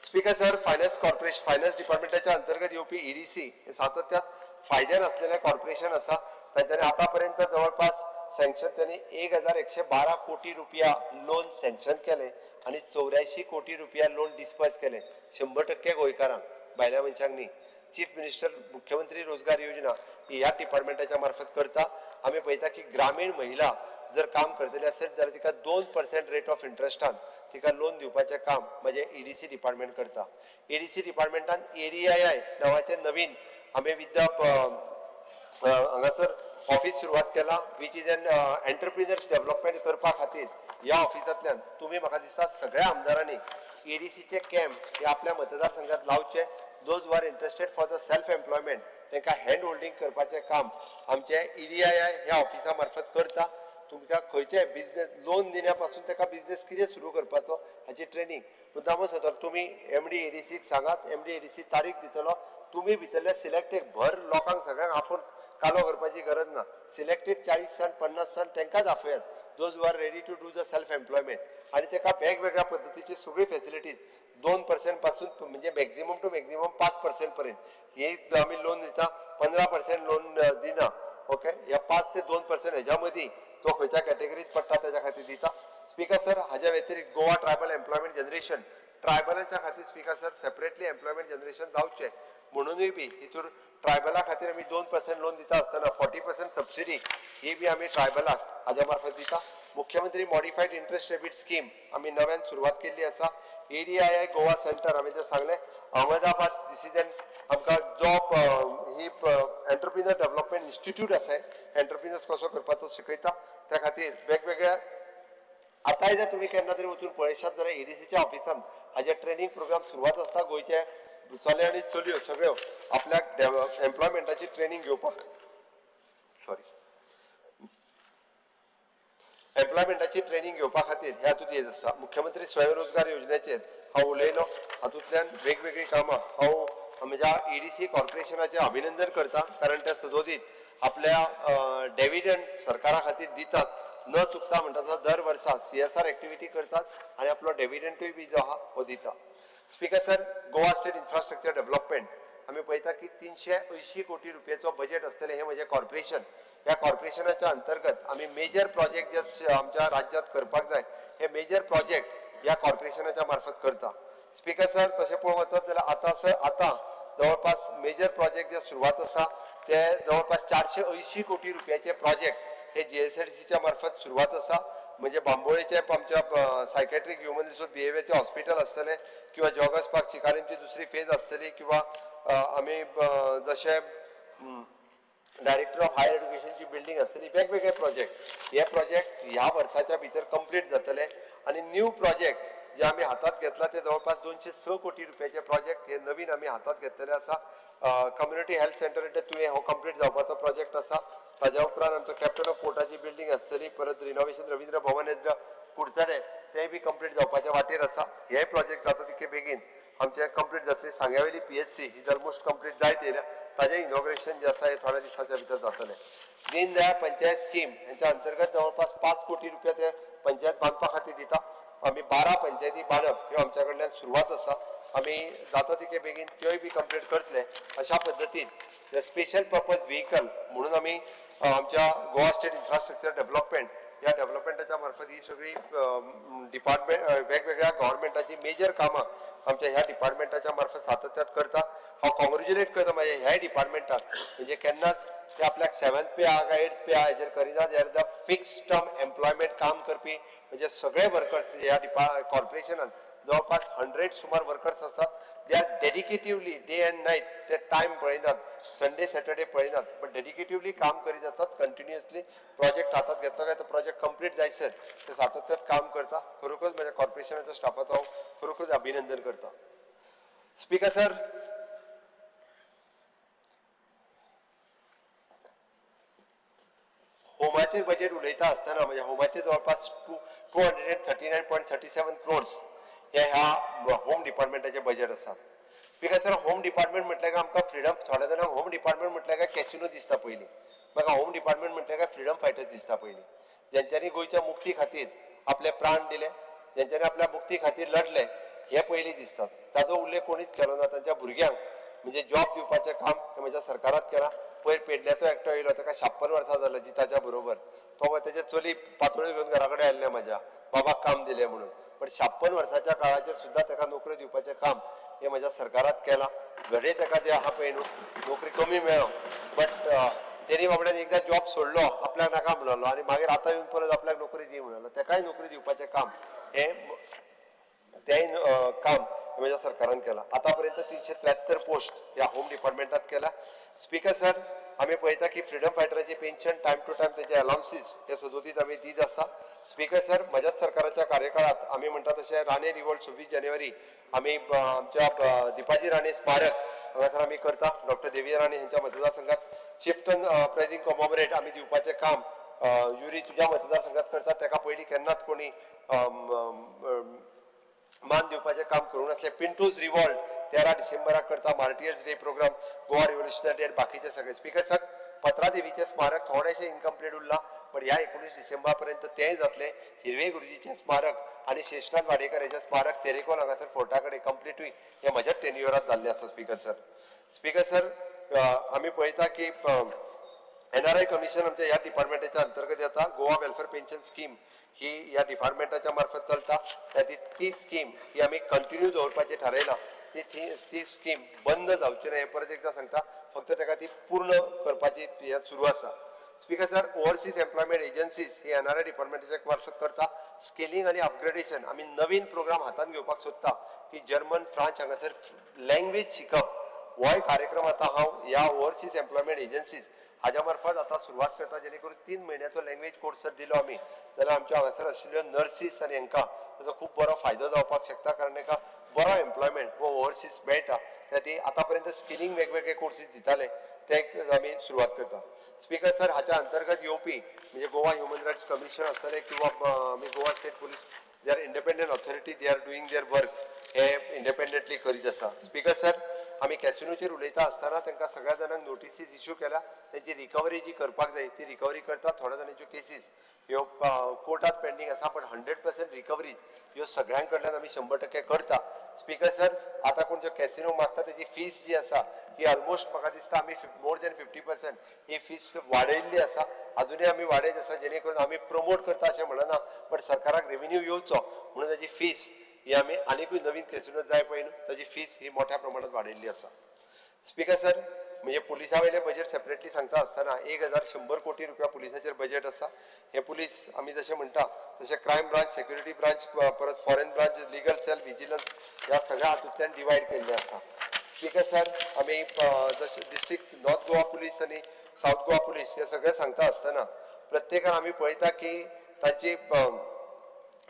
स्पीकर सर फायनान्स डिपार्टमेंटाच्या अंतर्गत येवपी EDC हे सातत्यात फायद्यान आसलेलें कॉर्पोरेशन आसा तांच्यांनी आतां पर्यंत जवळपास सँक्शन त्यांनी 1112 कोटी रुपया लोन सँक्शन केले आनी 84 कोटी रुपया लोन डिस्पर्स केले 100% गोंयकारांक भायल्या मनशांक न्ही चीफ मिनिस्टर मुख्यमंत्री रोजगार योजना ही ह्या डिपार्टमेंटाच्या मार्फत करता आमी पळयता की ग्रामीण महिला जर काम करतली असेल जाल्यार तिका 2% रेट ऑफ इंट्रस्टान तिका लोन दिवपाचें काम म्हणजे EDC डिपार्टमेंट करता EDC डिपार्टमेंटान ADII नांवाचें नवीन आमी विद्या हांगासर ऑफिस सुरवात केला which is an entrepreneurs development करपा खातीर ह्या ऑफिसांतल्यान तुमी म्हाका दिसता सगळ्या आमदारांनी EDCचे कॅम्प हे आपल्या मतदारसंघात लावचे those who R interested for the self employment तांकां हँड होल्डिंग करपाचें काम आमचे EDII ह्या ऑफिसा मार्फत करता तुमच्या खंयचे बिझनेस लोन दिल्या पासून ताका बिझनेस कितें सुरू करपाचो हाची ट्रेनिंग मुद्दामूच होता तुमी MD EDCक सांगात MD EDC तारीख दितलो तुमी भितरले सिलेक्टेड भर लोकांक सगळ्यांक आफून कालो करपाची गरज ना सिलेक्टेड 40 जाण 50 जाण तांकांच आफयात those who are ready to do the self employment आनी ताका वेगवेगळ्या पद्दतीची सगळी फॅसिलिटीज 2% पासून म्हणजे मॅक्झिमम टू मॅक्झिमम 5% पर्यंत हे आमी लोन दिता 15% लोन दिना ओके ह्या 5 ते 2% हेज्या मदीं तो खंयच्या कॅटेगरीत पडटा ताच्या खातीर दिता स्पीकर सर हाज्या व्यतिरिक्त गोवा ट्रायबल एम्प्लॉयमेंट जनरेशन ट्रायबलांच्या खातीर speaker sir separately employment generation जावचें म्हणूनय बी हितूर ट्रायबला खातीर आमी 2% लोन दिता आसतना 40% सबसिडी ही बी आमी ट्रायबलाक हाज्या मार्फत दिता मुख्यमंत्री मॉडिफायड इंट्रस्ट रेबीट स्कीम आमी नव्यान सुरवात केल्ली आसा ADII गोवा सेंटर आमी ते सांगलें अहमदाबाद दिस इज एन आमकां जॉब ही एंटरप्रिनर डेव्हलपमेंट इन्स्टिट्यूट आसा एंटरप्रिनर्स कसो करपाचो शिकयता त्या खातीर वेगवेगळ्या आतांय जर तुमी केन्ना तरी वचून पळयशात जाल्यार EDCच्या ऑफिसान हाजे ट्रेनिंग प्रोग्राम सुरवात आसता गोंयचे चले आनी चलयो सगळ्यो आपल्याक एम्प्लॉयमेंटाची ट्रेनिंग घेवपाक एम्प्लॉयमेंटाची ट्रेनिंग घेवपा खातीर हे हातूंत येत आसा मुख्यमंत्री स्वयंरोजगार योजनेचेर हांव उलयलो हातूंतल्यान वेगवेगळी कामां हांव म्हज्या EDC कॉर्पोरेशनाचें अभिनंदन करता कारण ते सदोदीत आपल्या डेव्हिडंड सरकारा खातीर दितात न चुकता म्हणटा दर वर्सा CSR एक्टिविटी करतात आनी आपलो डेव्हिडंटूय बी जो आहा हो दिता speaker sir Goa state infrastructure development आमी पळयता की 380 कोटी रुपयाचो बजेट आसतलें हे म्हजें कॉर्पोरेशन ह्या कॉर्पोरेशनाच्या अंतर्गत आमी मेजर प्रोजेक्ट जे आमच्या राज्यांत करपाक जाय हे मेजर प्रोजेक्ट ह्या कॉर्पोरेशनाच्या मार्फत करता स्पीकर सर तशें पळोवंक वचत जाल्यार आतां जवळपास मेजर प्रोजेक्ट जे सुरवात आसा ते जवळपास 480 कोटी रुपयाचे प्रोजेक्ट हे GSIDCच्या मार्फत सुरवात आसा म्हणजे बांबोळेचे आमच्या सायकॅट्रीक ह्युमन रिसोर्स बिहेवियरचे हॉस्पिटल आसतलें किंवा जॉगर्स पार्क चिकालीमची दुसरी फेज आसतली किंवा आमी जशे डायरेक्टर ऑफ हायर एड्युकेशनची बिल्डिंग आसतली वेगवेगळे प्रोजेक्ट हे प्रोजेक्ट ह्या वर्साच्या भितर कंप्लीट जातले आनी न्यू प्रोजेक्ट जे आमी हातात घेतला ते जवळपास 206 कोटी रुपयाचे प्रोजेक्ट हे नवीन आमी हातात घेतलेले आसा कम्युनिटी हेल्थ सेंटर तुवें हो कंप्लीट जावपाचो प्रोजेक्ट आसा ताज्या उपरांत आमचो कॅप्टन ऑफ पोर्टाची बिल्डिंग आसतली परत रिनोवेशन रवींद्र भवन कुडचडे तेय बी कंप्लीट जावपाच्या वाटेर आसा हे प्रोजेक्ट जाता तितके बेगीन आमचे कंप्लीट जातले सांग्यावेली PHC ही ऑलमोस्ट कंप्लीट जायत येयल्या ताजें इनॉग्रेशन जे आसा हे थोड्या दिसाच्या भितर जातलें दीन दयाळ पंचायत स्कीम हेच्या अंतर्गत जवळपास 5 कोटी रुपया ते पंचायत बांदपा खातीर दिता आमी 12 पंचायती बांदप ह्यो आमच्या कडल्यान सुरवात आसा आमी जाता तितके बेगीन त्योय बी कंप्लीट करतले अशा पद्दतीन स्पेशल पर्पज व्हेकल म्हणून आमी आमच्या गोवा स्टेट इन्फ्रास्ट्रक्चर डेव्हलपमेंट या डेव्हलपमेंटाच्या मार्फत ही सगळी डिपार्टमेंट वेगवेगळ्या गव्हर्मेंटाची मेजर कामां आमच्या ह्या डिपार्टमेंटाच्या मार्फत सातत्यात करता हांव कॉंग्रॅच्युलेट करता म्हाज्या ह्या डिपार्टमेंटाक म्हणजे केन्नाच ते आपल्याक 7th पे आहा काय 8th पे आहा हेजेर करिना there the fix term employment काम करपी म्हणजे सगळे वर्कर्स म्हणजे ह्या कॉर्पोरेशनान जवळपास 100 सुमार वर्कर्स आसात they are dedicatedly day and night ते टायम पळयनात संडे सॅटर्डे पळयनात पण डेडिकेटिवली काम करीत आसात कंटिन्युअसली प्रोजेक्ट हातात घेतलो काय तो प्रोजेक्ट कंप्लीट जायसर ते सातत्यात काम करता खरोखरच माझ्या कॉर्पोरेशनाच्या स्टाफाचो हांव खरोखरच अभिनंदन करता. स्पीकर सर, होमाचेर बजेट उलयता आसतना म्हणजे होमाचेर जवळपास 239.37 crores हे ह्या होम डिपार्टमेंटाचे बजेट आसा. स्पीकर सर, होम डिपार्टमेंट म्हटल्यार काय आमकां फ्रीडम, थोड्या जाणांक होम डिपार्टमेंट म्हटल्यार काय कॅसिनो दिसता पयलीं, म्हाका होम डिपार्टमेंट म्हटल्यार काय फ्रीडम फायटर्स दिसता पयलीं, जेंच्यांनी गोंयच्या मुक्ती खातीर आपले प्राण दिले, जेंच्यांनी आपल्या मुक्ती खातीर लढले हे पयलीं दिसतात. ताजो उल्लेख कोणीच केलो ना. तांच्या भुरग्यांक म्हणजे जॉब दिवपाचें काम ते म्हज्या सरकारात केलां. पयर पेडण्याचो एकटो येयलो, ताका 56 वर्सां जाल्यां जिताच्या बरोबर, तो तेजे चली पातोळ्यो घेवन घरा कडेन आयल्ले म्हज्या बाबाक काम दिलें म्हणून. पण 56 वर्साच्या काळाचेर सुद्दां ताका नोकऱ्यो दिवपाचें काम हे म्हज्या सरकारात केलां. घडये ताका जे आहा पळय न्हू नोकरी कमी मेळ्ळो, बट तेणी बाबड्यान एकदां जॉब सोडलो, आपल्याक नाका म्हणलो आनी मागीर आतां येवन परत आपल्याक नोकरी दी म्हणलो. ताकाय नोकरी दिवपाचें काम हे तेय काम म्हज्या सरकारान केलां. आतां पर्यंत 373 पोस्ट ह्या होम डिपार्टमेंटात केला. स्पीकर सर, आमी पळयता की फ्रीडम फायटराची पेन्शन टायम टू टायम तेजे अलाउन्सीस हे सदोदीत आमी दीत आसता. स्पीकर सर, म्हज्याच सरकाराच्या कार्यकाळात आमी म्हणटा तशें राणे रिवॉल्ट 26 जानेवारी आमी आमच्या दिपाजी राणे स्मारक हांगासर आमी करता. डॉक्टर देविया राणे हांच्या मतदारसंघात चिफ्टन प्रायझींग कॉमोमरेट आमी दिवपाचें काम युरी तुज्या मतदारसंघात करता. ताका पयलीं केन्नाच कोणी मान दिवपाचें काम करूं नासलें. पिंटूज रिवॉल्ट 13 डिसेंबराक करता. Martyrs day program, Goa revolutionary day, बाकीचे सगळे. स्पीकर सर, पत्रा देवीचें स्मारक थोडेशें इनकम्प्लीट उरलां, पण ह्या 19 डिसेंबर पर्यंत तेंय जातलें. हिरवे गुरुजीचें स्मारक आनी शेषनाथ वाडेकर हेचें स्मारक तेरेकोल हांगासर फोर्टा कडेन कंप्लीटूय हे म्हज्या टेन्युअरांत जाल्लें आसा. स्पीकर सर, स्पीकर सर, आमी पळयता की NRI कमिशन आमच्या ह्या डिपार्टमेंटाच्या अंतर्गत येता. गोवा वेलफेअर पेन्शन स्कीम ही ह्या डिपार्टमेंटाच्या मार्फत चलता. ती स्कीम ही आमी कंटिन्यू दवरपाची थारायला. ती स्कीम बंद जावची ना हे परत एकदा सांगता. फक्त ताका ती पूर्ण करपाची हे सुरू आसा. Speaker sir, overseas employment agencies ही NRI डिपार्टमेंटाच्या मार्फत करता. स्किलिंग आनी अपग्रेडेशन आमी नवीन प्रोग्राम हातान घेवपाक सोदता की जर्मन, फ्रांस हांगासर लँग्वेज शिकप. हो एक कार्यक्रम आतां हांव ह्या ओव्हरसीज एम्प्लॉयमेंट एजन्सीज हाज्या मार्फत आतां सुरवात करता. जेणे करून 3 म्हयन्याचो लँग्वेज कोर्स जर दिलो आमी जाल्यार आमच्या हांगासर आशिल्ल्यो नर्सीस आनी हांकां ताजो खूब बरो फायदो जावपाक शकता. कारण ताका बरो एम्प्लॉयमेंट हो ओव्हरसीज मेळटा. ती आतां पर्यंत स्किलिंग वेगवेगळे कोर्सीस दिताले ते आमी सुरवात करता. स्पीकर सर, हाच्या अंतर्गत येवपी म्हणजे गोवा ह्युमन रायट्स कमिशन आसतलें किंवा आमी Goa state police they are independent authority, they are doing their work हे इंडिपेंडंटली करीत आसा. स्पीकर सर, आमी कॅसिनोचेर उलयता आसतना तांकां सगळ्या जाणांक नोटिसीस इश्यू केल्या. त्यांची रिकवरी जी करपाक जाय ती रिकवरी करता. थोड्या जाणांच्यो केसीस ह्यो कोर्टात पेंडींग आसा, पण 100% रिकवरी ह्यो सगळ्यां कडल्यान आमी 100% करता. स्पीकर सर, आतां कोण जो कॅसिनो मागता तेजी फीस जी आसा ही ऑलमोस्ट म्हाका दिसता आमी मोर दॅन 50% ही फीस वाडयल्ली आसा. अजुनूय आमी वाडयत आसा, जेणे करून आमी प्रमोट करता अशें म्हणना, पण सरकाराक रेव्हेन्यू येवचो म्हणून ताजी फीस ही आमी आनीकूय नवीन कॅसिनो जाय पळय न्हू ताजी फीस ही मोठ्या प्रमाणात वाडयल्ली आसा. स्पीकर सर, म्हणजे पुलिसा वयले बजेट सेपरेटली सांगता आसतना 1100 कोटी रुपया पुलिसाचेर बजेट आसा. हे पुलीस आमी जशें म्हणटा तशें क्रायम ब्रांच, सेक्युरिटी ब्रांच, परत foreign branch, legal cell, vigilance ह्या सगळ्या हातूंतल्यान डिवायड केल्ले आसा. स्पीकर सर, आमी जशें डिस्ट्रिक्ट नॉर्थ गोवा पुलीस आनी साऊथ गोवा पुलीस हे सगळें सांगता आसतना प्रत्येकान आमी पळयता की तांची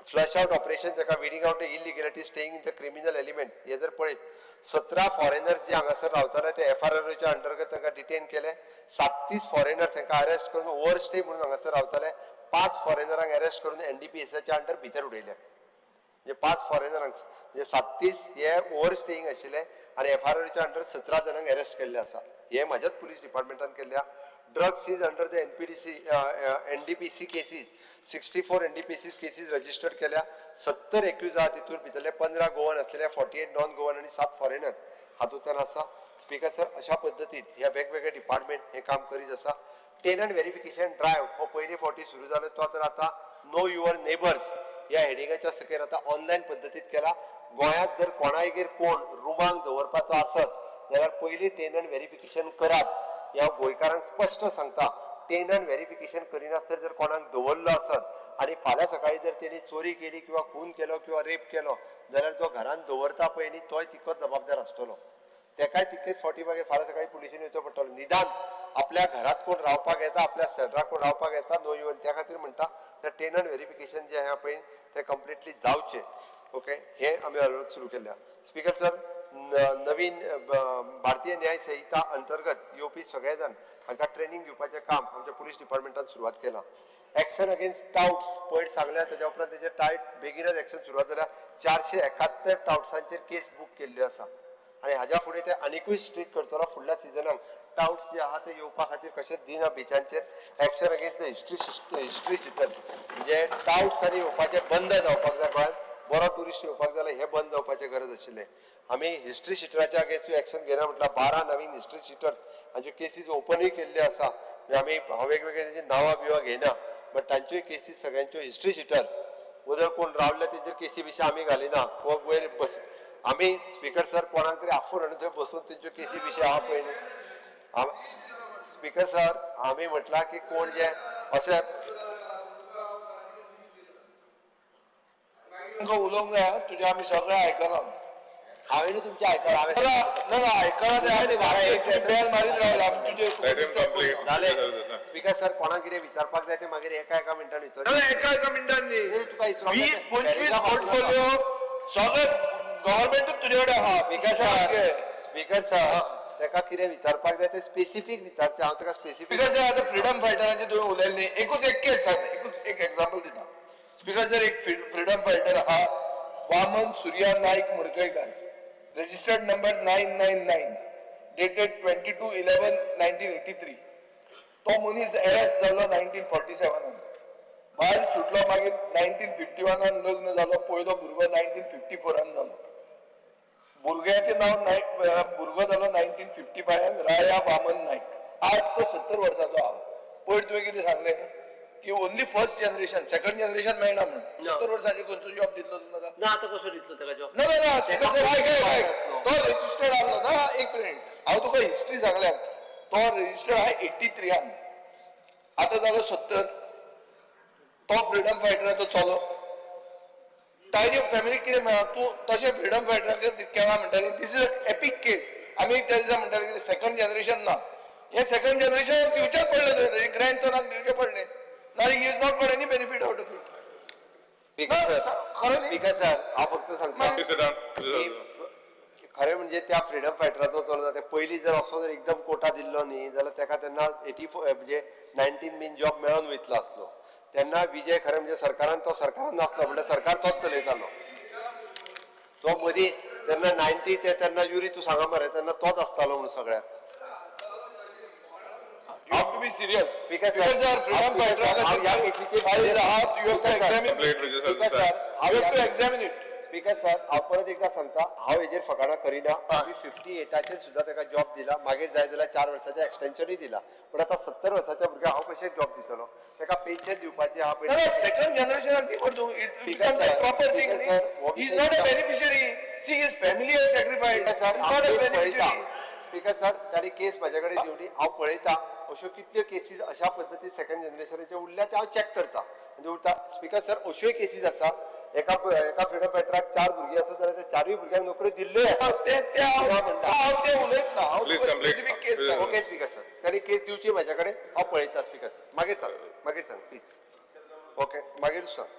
फ्लश आउट ऑपरेशन जाका weeding out illegality staying in the criminal element हे जर पळयत 17 फॉरेनर्स जे हांगासर रावताले ते FRROच्या अंतर्गत तांकां डिटेन केले. 37 फॉरेनर्स तांकां अरेस्ट करून ओव्हर स्टे म्हणून हांगासर रावताले. 5 फॉरेनरांक अरेस्ट करून NDPSच्या अंडर भितर उडयले. म्हणजे 5 फॉरेनरांक म्हणजे 37 हे ओव्हर स्टेईंग आशिल्ले आनी FRROच्या अंडर 17 जाणांक अरेस्ट केल्ले आसा. हे म्हाज्याच पुलीस डिपार्टमेंटान केल्ल्या. Drugs is under the NDPC cases 64 NDPC cases registered केल्या. 70 एक्यूज आहा. तितून भितरले 15 गोवन आसलेले, 48 नॉन गोवन आनी 7 फॉरेनर हातूंतल्यान आसा. स्पीकर सर, अशा पद्दतीन ह्या वेगवेगळे डिपार्टमेंट हे काम करीत आसा. टेनंट व्हेरिफिकेशन ड्रायव्ह हो पयली फावटी सुरू जालो. तो तर आतां नो युअर नेबर्स ह्या हेडिंगाच्या सकयल आतां ऑनलायन पद्दतीत केला. गोंयांत जर कोणायगेर कोण रुमांक दवरपाचो आसत जाल्यार पयली टेनंट व्हेरिफिकेशन करात. ह्या गोंयकारांक स्पश्ट सांगता. टेनंट व्हेरिफिकेशन करिनासतना जर कोणाक दवरलो आसत आनी फाल्यां सकाळी जर तेणी चोरी केली किंवा खून केलो किंवा रेप केलो जाल्यार जो घरांत दवरता पळय न्ही तोय तितकोच जबाबदार आसतलो. तेकाय तितकेच फावटी मागीर फाल्यां सकाळी पुलिशेन येवचो पडटलो निदान आपल्या घरात कोण रावपाक येता आपल्या सेंटराक कोण रावपाक येता नो इवन त्या खातीर म्हणटा ते टेनंट व्हेरिफिकेशन जे आहा पळय ते कंप्लिटली जावचे ओके हे आमी हळूहळू सुरू केल्या स्पीकर सर नवीन भारतीय न्याय संहिता अंतर्गत येवपी सगळे जाण हांकां ट्रेनिंग दिवपाचें काम आमच्या पुलीस डिपार्टमेंटान सुरवात केलां एक्शन अगेन्स्ट टाउट्स पयर सांगल्या ताच्या उपरांत तेजे टायट बेगिनच एक्शन सुरवात जाल्या 471 टाउट्सांचेर केस बुक केल्ली आसा आनी हाज्या फुडें ते आनिकूय स्ट्रिक्ट करतलो फुडल्या सिजनाक टाउट्स जे आहा ते येवपा खातीर कशेंच दिना बिचांचेर एक्शन अगेन्स्ट द हिस्ट्री शिटर म्हणजे टाउट्स आनी येवपाचें बंद जावपाक जाय गोंयांत बरो ट्युरिस्ट येवपाक जाल्यार हे बंद जावपाचें गरज आशिल्लें आमी हिस्ट्री शिटराच्या अगेन्स्ट एक्शन घेना म्हटल्यार 12 नवीन हिस्ट्री शिटर्स हांच्यो केसीस ओपनूय केल्ल्यो आसा आमी वेगवेगळे तेजी नांवां बिवां घेयना बट तांच्योय केसीस सगळ्यांच्यो हिस्ट्री शिटर उदर कोण रावले तेजेर केसी बिशी आमी घालिना व वयर बस आमी स्पीकर सर कोणाक तरी आफून हाडून थंय बसून तेंच्यो केसी बिशी आहा पळय न्ही स्पीकर सर आमी म्हटलां की कोण जे अशें उलोवंक जाय तुजें आमी सगळें आयकलां हांवें तुमचें आयकलां ना आयकलां ते आमी बेल मारीत रावला आमी Let him complete. तुजें स्पीकर सर कोणाक कितें विचारपाक जाय ते मागीर एका मिनटान विचार एका मिनटांनी तुका विचारपाक जाय. 20-25 पोर्टफोलिओ सगळें गव्हर्मेंटूच तुजे कडेन आहा स्पीकर सर तेका कितें विचारपाक जाय ते स्पेसिफीक विचारचें हांव तेका स्पेसिफीक स्पीकर सर आतां फ्रीडम फायटरांचे तुवें उलयलें न्ही एकूच एक केस सांग एकूच एक एग्जांपल दिता स्पीकर सर एक फ्रीडम फायटर आहा वामन सुर्या नायक मुर्गयकार रजिस्टर्ड नंबर 999 डेटेड 22/11/1983 तो मनीस अरेस्ट जालो 1947 भायर सुटलो मागीर 1951 लग्न जालो पयलो भुरगो 1954 जालो भुरग्याचें नांव भुरगो जालो 1955 राया वामन नायक आज तो 70 वर्साचो आहा पयर तुवें कितें सांगलें की only first generation second generation मेळना म्हणून 70 वर्सांचे खंयचो जॉब दितलो तुमकां ना आता कसो दितलो तेका जॉब ना तो रजिस्टर्ड आसलो ना एक मिनिट हांव तुका हिस्ट्री सांगल्याक तो रजिस्टर्ड आहा 83 आतां जालो 70 तो फ्रीडम फायटराचो चलो ताजे फॅमिलीक कितें मेळ्ळा तूं तशें फ्रीडम फायटराक केन्ना म्हणटाली दीस इज अ एपिक केस आमी त्या दिसा म्हणटाले की सेकंड जनरेशन ना हे सेकंड जनरेशन दिवचें पडलें तुवें ग्रँडसनाक दिवचें पडलें नाल्यार he is not got any benefit out of it speaker sir हांव फक्त सांगता Please sit down. की खरें म्हणजे त्या फ्रीडम फायटराचो चलो ते पयलीं जर असो जर एकदम कोटा दिल्लो न्ही जाल्यार तेका तेन्ना 84 म्हणजे 19 बीन जॉब मेळोन वयतलो आसलो तेन्ना विजय खरें म्हणजे सरकारान नासलो म्हणल्यार सरकार तोच चलयतालो तो मदीं तेन्ना 90 ते तेन्ना युरी तूं सांगा मरे तेन्ना तोच आसतालो म्हणून सगळ्याक You have to be serious. Because Because they are freedom fighters. You have to examine. Complete, Vijay sir. Speaker sir You have to examine it. Speaker sir हांव परत एकदा सांगता हांव हेजेर फकाणां करिना आमी 58चेर सुद्दां तेका जॉब दिला मागीर जाय जाल्यार 4 वर्साचें एक्सटेन्शनूय दिला पण आतां 70 वर्साच्या भुरग्याक हांव कशें जॉब दितलो तेका पेन्शन दिवपाची आहा No, no, second generation of people it becomes a proper thing. He is not a beneficiary. See, his family has sacrificed. He is not a beneficiary. Speaker sir ताणी केस म्हाजे कडेन दिवली हांव पळयता अश्यो कितल्यो केसीस अशा पद्दतीन सेकंड जनरेशनाचे उरल्या ते हांव चॅक करता म्हणजे उरता स्पीकर सर अश्योय केसीस आसा एका फ्रीडम फायटराक 4 भुरगीं आसा जाल्यार त्या 4 भुरग्यांक नोकऱ्यो दिल्ल्योय आसा ते उलयत ना Please complete. Specific case okay speaker sir ताणी केस दिवची म्हाजे कडेन हांव पळयता स्पीकर सर मागीर सांग प्लीज ओके मागीर सांग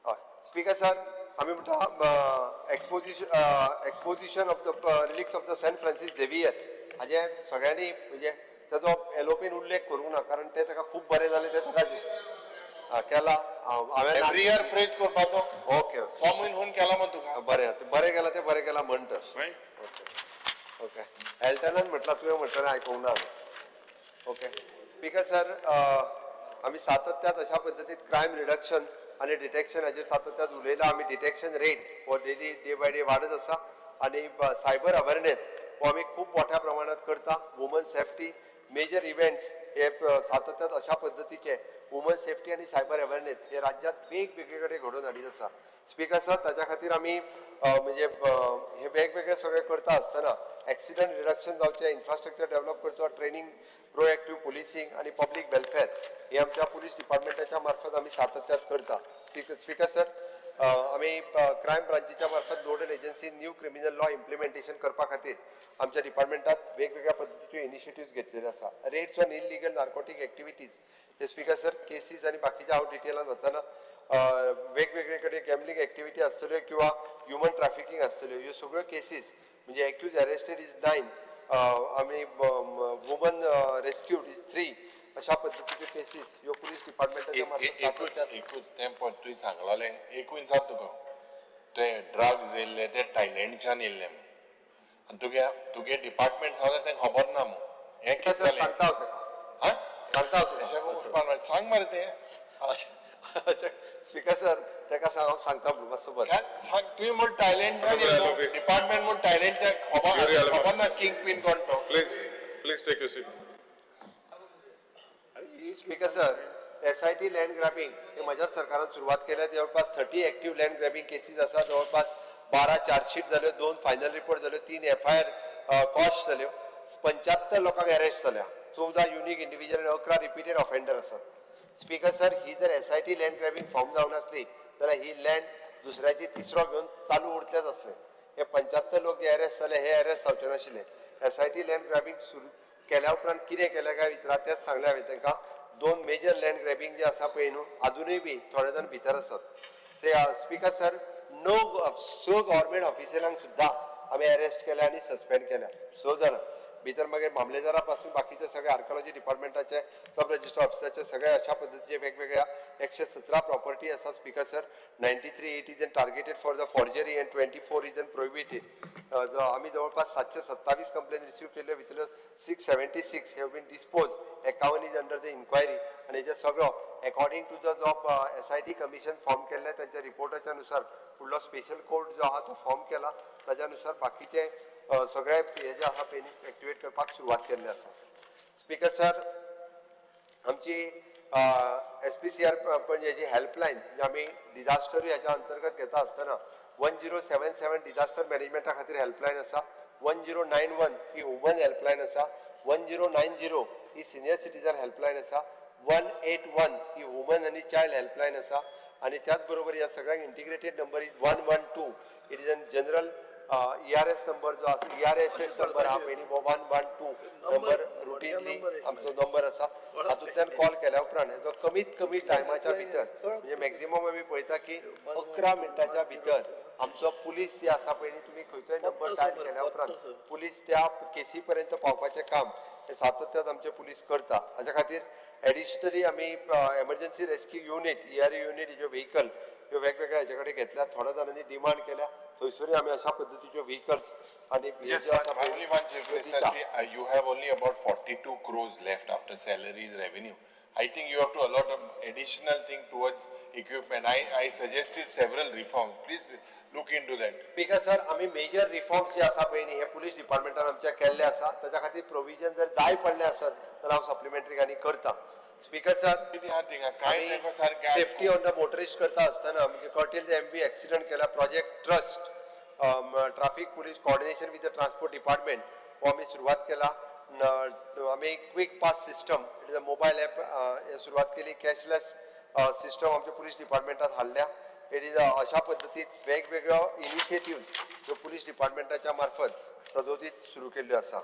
हय स्पीकर सर आमी म्हणटा exposition of the relics of the saint Francis Xavier हाजे सगळ्यांनी म्हणजे ताजो एलोपीन उल्लेख करूंक ना कारण ते ताका खूब बरें जालें ते ताका केला हांवें Every year praise करपाचो ओके फॉर्म इन होऊन केला मग तुका बरें केला ते बरें केला म्हणटा Right? ओके एल्टनान म्हटलं तुवें म्हटलें आयकूंक ना ओके स्पीकर सर आमी सातत्यात अशा पद्दतीन क्रायम रिडक्शन आनी डिटेक्शन हाचेर सातत्यात उलयला आमी डिटेक्शन रेट हो डेली डे बाय डे वाडत आसा आनी सायबर अवेरनेस हो आमी खूब मोठ्या प्रमाणात करता वुमन सेफ्टी मेजर इव्हेंट्स हे सातत्यात अशा पद्दतीचे वुमन सेफ्टी आनी सायबर अवेरनेस हे राज्यांत वेगवेगळे कडेन घडोवन हाडीत आसा स्पीकर सर ताच्या खातीर आमी म्हणजे हे वेगवेगळे सगळे करता आसतना एक्सिडंट रिडक्शन जावचें इन्फ्रास्ट्रक्चर डेव्हलप करचो ट्रेनिंग प्रोएक्टिव्ह पुलिसिंग आनी पब्लीक वेलफेअर हे आमच्या पुलीस डिपार्टमेंटाच्या मार्फत आमी सातत्यात करता स्पीकर सर आमी क्रायम ब्रांचीच्या मार्फत nodal agency new criminal law implementation करपा खातीर आमच्या डिपार्टमेंटात वेगवेगळ्या पद्धतीच्यो इनिशिएटिव्ह घेतलेले आसा. Rates on illegal narcotic activities हे स्पीकर सर केसीस आणि बाकीचे हांव डिटेलान वचना वेगवेगळे कडेन गॅमलिंग एक्टिविटी आसतल्यो किंवा ह्युमन ट्रॅफिकिंग आसतल्यो ह्यो सगळ्यो केसीस म्हणजे एक्यूज अरेस्टेड इज 9 आमी वुमन रेस्क्यूड इज 3 अशा पद्धतीच्यो केसीस ह्यो पुलीस डिपार्टमेंटाच्या मार्फत एकूच तें पण तुवें सांगलोलें एकूच जाता तुका ते ड्रग्स येयल्ले ते थायलँडच्यान येयल्ले आनी तुगे डिपार्टमेंट सांगता तें खबर ना हें कितें जालें सांगता हांव तेका हा सांगता हांव अशें तुका. करून वचपाक ना. सांग मरे तें स्पीकर सर तेका हांव सांगता म्हणून मातसो बस. सांग तुवें म्हण थायलँडच्यान येयलो डिपार्टमेंट म्हण थायलँडच्या खबर ना किंग पिन कोण तो Please take your seat. Speaker sir SIT land grabbing हे माझ्याच सरकारान सुरुवात केल्या जवळपास 30 ऍक्टिव्ह लँड ग्रॅबिंग केसीस आसा जवळपास 12 चार्जशीट जाल्यो 2 फायनल रिपोर्ट जाल्यो 3 FIR कॉस्ट जाल्यो 75 लोकांक अरेस्ट जाल्या 14 युनिक इंडिव्हिज्युअल आणि 11 रिपीटेड ऑफेंडर आसात. स्पीकर सर ही जर SIT लँड ग्रॅबिंग फॉर्म जावन आसली जाल्यार ही लँड दुसऱ्याची तिसरो घेवन चालू उरतलेच असले. हे 75 लोक जे अरेस्ट जाले हे अरेस्ट जावचे नाशिल्ले. SIT लँड ग्रॅबिंग सुरू केल्या उपरांत कितें केलें काय विचारा तेच सांगलें हांवें तांकां. 2 मेजर लँड ग्रॅबिंग जे आसा पळय न्हू अजूनय बी थोडे जाण भितर आसात. ते स्पीकर सर स गव्हर्मेंट ऑफिशियलांक सुद्दां आमी अरेस्ट केल्या आनी सस्पेंड केल्या 6 जाणां भितर. मागीर मामलेदारा पासून बाकीचे सगळे आर्कोलॉजी डिपार्टमेंटाचे सब रजिस्टर ऑफिसाचे सगळे अशा पद्धतीचे वेगवेगळ्या 117 प्रॉपर्टी आसा speaker sir. 93 it is an targeted for the forgery and 24 is an prohibited. आम्ही जवळपास 727 कंप्लेन रिसीव केल्यो भितर 676 have been dispose. 51 is under the inquiry आणि हेजे सगळो अकॉर्डिंग टू द जो SIT कमिशन फॉर्म केल्ले त्यांच्या रिपोर्टाच्या नुसार फुडलो स्पेशल कोर्ट जो आहा तो फॉर्म केला त्याच्यानुसार बाकीचे सगळे हे जे आहा पळय एक्टिवेट करपाक सुरवात केल्ली आसा. स्पीकर सर आमची SPCR म्हणजे जी हेल्पलायन जी आमी डिझास्टर ह्याच्या अंतर्गत घेता आसतना 1077 डिझास्टर मॅनेजमेंटा खातीर हेल्पलायन आसा. 1091 ही वुमन हेल्पलायन आसा. 1090 ही सिनियर सिटीजन हेल्पलायन आसा. 181 ही वुमन आनी चायल्ड हेल्पलायन आसा. आणि त्याच बरोबर या सगळ्यांक integrated number is 112. It is an general ERS number जो आसा ERSS नंबर हा पयलीं 112 नंबर रुटीनली आमचो नंबर आसा. हातूंतल्यान कॉल केल्या उपरांत हेजो कमीत कमी टायमाच्या भितर म्हणजे मॅक्झिमम आमी पळयता की 11 मिनटाच्या भितर आमचो पुलीस जे आसा पळय तुमी खंयचोय नंबर डायल केल्या उपरांत पुलीस त्या केसी पर्यंत पावपाचें काम हे सातत्यान आमचे पुलीस करता. हाच्या खातीर एडिशनली आमी emergency rescue unit ERU unit ज्यो व्हेकल ह्यो वेगवेगळ्या हेचे कडेन घेतल्या. थोड्या जाणांनी डिमांड केल्या थंयसरूय आमी अशा पद्धतीच्यो व्हेकल्स आणि Yes, but only one Chief Minister, you have only about 42 crores left after salaries revenue. I think you have to allot an additional thing towards equipment. I suggested several reforms. Please look into that. Speaker sir आमी major reforms जे आसा पळय न्ही हे police डिपार्टमेंटान आमच्या केल्ले आसा. ताच्या खातीर प्रोविजन जर जाय पडले आसत जाल्यार हांव सप्लिमेंटरी आनी करता. स्पीकर सर किती हा थिंगा काय तेका सारकें सेफ्टी ऑन द मोटरिस्ट करता आसतना म्हणजे कर्टेल MV एक्सिडेंट केला project trust traffic police coordination with the transport department हो आमी सुरवात केला. आमी quick pass system it is a mobile app हे सुरवात केली. कॅशलेस सिस्टम आमच्या पुलीस डिपार्टमेंटात हाडल्या. इट इज अशा पद्धतीत वेगवेगळ्यो इनिशिएटिव्ह ज्यो पुलीस डिपार्टमेंटाच्या मार्फत सदोदीत सुरू केल्ल्यो आसा.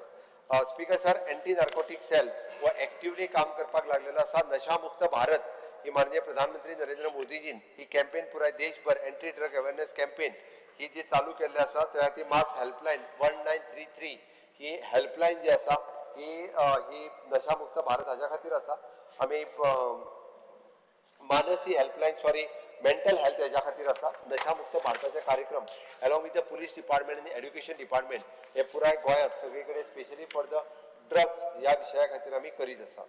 Speaker sir anti narcotic cell वो एक्टिवली काम करपाक लागलेलो आसा. नशामुक्त भारत ही माननीय प्रधानमंत्री नरेंद्र मोदीजीन ही कॅम्पेन पुराय देशभर एंटी ड्रग अवेअरनेस कॅम्पेन ही जी चालू केल्ली आसा त्या खातीर मास हेल्पलायन 1933 ही हेल्पलायन जी आसा ही नशामुक्त भारत हाच्या खातीर आसा. आमी Mansi helpline sorry mental health हेच्या खातीर आसा. नशामुक्त भारताचे कार्यक्रम along with the police department आनी एड्युकेशन डिपार्टमेंट हे पुराय गोंयांत सगळी कडेन स्पेशली फॉर द ड्रग्स ह्या विशया खातीर आमी करीत आसा.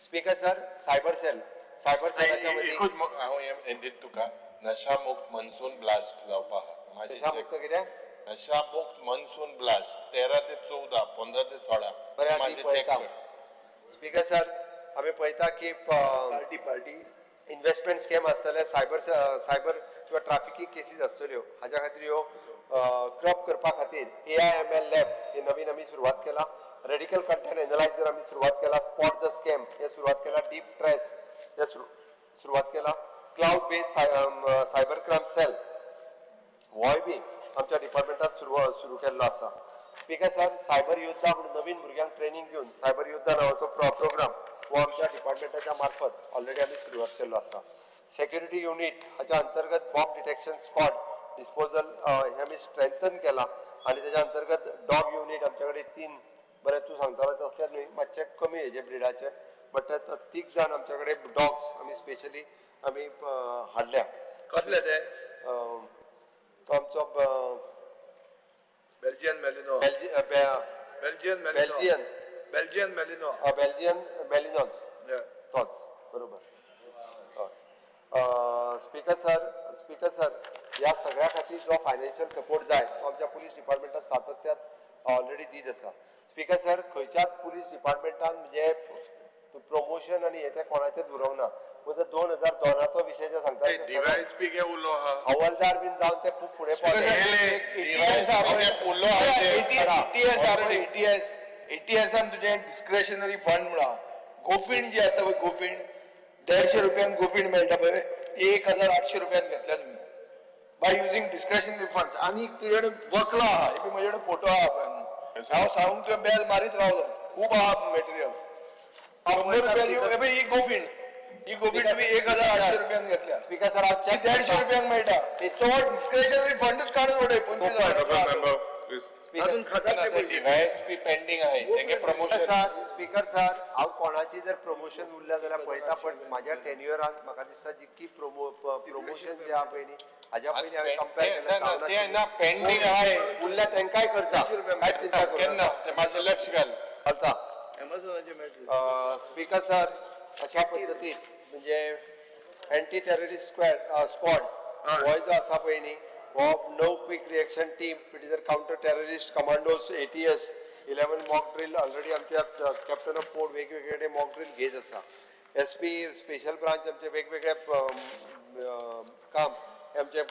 स्पीकर सर सायबर सेलाच्या मदीं एकूच हांव हें दित तुका नशामुक्त मनसून ब्लास्ट जावपा आहा. नशामुक्त कितें नशामुक्त मनसून ब्लास्ट 13 ते 14 15 ते 16 बरें आमी माझे चेक पळयता. कर. स्पीकर सर आमी पळयता की पार्टी इन्व्हेस्टमेंट स्कॅम आसतले सायबर किंवा ट्रॅफिकिंग केसीस आसतल्यो हाच्या खातीर ह्यो क्रब करपा खातीर AIML लॅब ही नवीन आमी सुरवात केला. रेडिकल कंटेंट एनालायझर आमी सुरवात केला. स्पॉट द स्कॅम हे सुरवात केला. डीप ट्रेस हे सुरवात केला. Cloud based cyber crime cell होय बी आमच्या डिपार्टमेंटात सुरू केल्लो आसा. स्पीकर सर, सायबर योद्धा म्हणून नवीन भुरग्यांक ट्रेनिंग दिवन सायबर योद्धा नावाचो प्रोग्राम हो आमच्या डिपार्टमेंटाच्या मार्फत ऑलरेडी आम्ही सुरवात केल्लो आसा. सेक्युरिटी युनिट हाच्या अंतर्गत बॉम्ब डिटेक्शन स्क्वॉड डिस्पोजल हे आम्ही स्ट्रेंथन केला आणि त्याच्या अंतर्गत डॉग युनिट आमच्याकडे 3 बरें तूं सांगतालो तसले न्हय मातशे कमी हेजे ब्रिडाचे बट 3 जाण आमच्याकडे डॉग्स आमी स्पेशली आमी हाडल्या. कसले ते तो आमचो Belgian Malinois Belgian Belgian Belgian Belgian Malinois Belgian Malinois तोच बरोबर. स्पीकर सर या सगळ्या खातीर जो फायनान्शियल सपोर्ट जाय तो आमच्या पुलीस डिपार्टमेंटात सातत्यान ऑलरेडी दीत आसा. स्पीकर सर, खंयच्याच पुलीस डिपार्टमेंटान म्हणजे प्रमोशन आनी हे कोणाचेच उरवना. जर 2002चो विषय जे सांगता डीवायएसपी गे उलो हा हवालदार बीन जावन ते खूप फुडें एटीएसान तुझे डिस्क्रेशनरी फंड म्हणा गोफिंड जी असता पळय गोफिंड 150 रुपयान गोफिंड मेळटा पळय 1800 रुपयान घेतल्या तुम्ही बाय युजिंग डिस्क्रेशनरी फंड. आणि तुझे वकला आहा हे म्हजे फोटो आहा पळय हांव सांगूंक तुवें बेल मारीत रावलो खूप आहा मटेरियल 100 रुपया ही गोफिंड तुम्ही 1800 रुपयान घेतल्या. स्पीकर सर, हांव चॅक 150 रुपयांक मेळटा तो डिस्क्रेशनरी फंडच काढून उडय 25,000 अजून खात्यात नाही पडली. डीवायएसपी पेंडिंग आहे तेगे प्रमोशन. स्पीकर सर, हांव कोणाची जर प्रमोशन उरल्या जाल्यार पळयता पण म्हाज्या टेन्युअरान म्हाका दिसता जितकी प्रमोशन जे आहा पळय न्ही हाज्या पयलीं हांवें कंपेर केलें पेंडिंग आहे उरल्या तेंकाय करता कांय चिंता केन्ना करना ते माझे लक्ष घाल. घालता. अमेझॉनाचे मेळटले. स्पीकर सर, अशा पद्दतीन म्हणजे एंटी टेररिस्ट स्क्वॉड हो जो आसा पळय न्ही हो 9 क्विक रिएक्शन टीम पिटिजर counter terrorist commandos ATS 11 mock drill already आमच्या कॅप्टन ऑफ पोर्ट वेगवेगळे मॉक ड्रिल घेत आसा. SP स्पेशल ब्रांच आमचे वेगवेगळे काम आमचे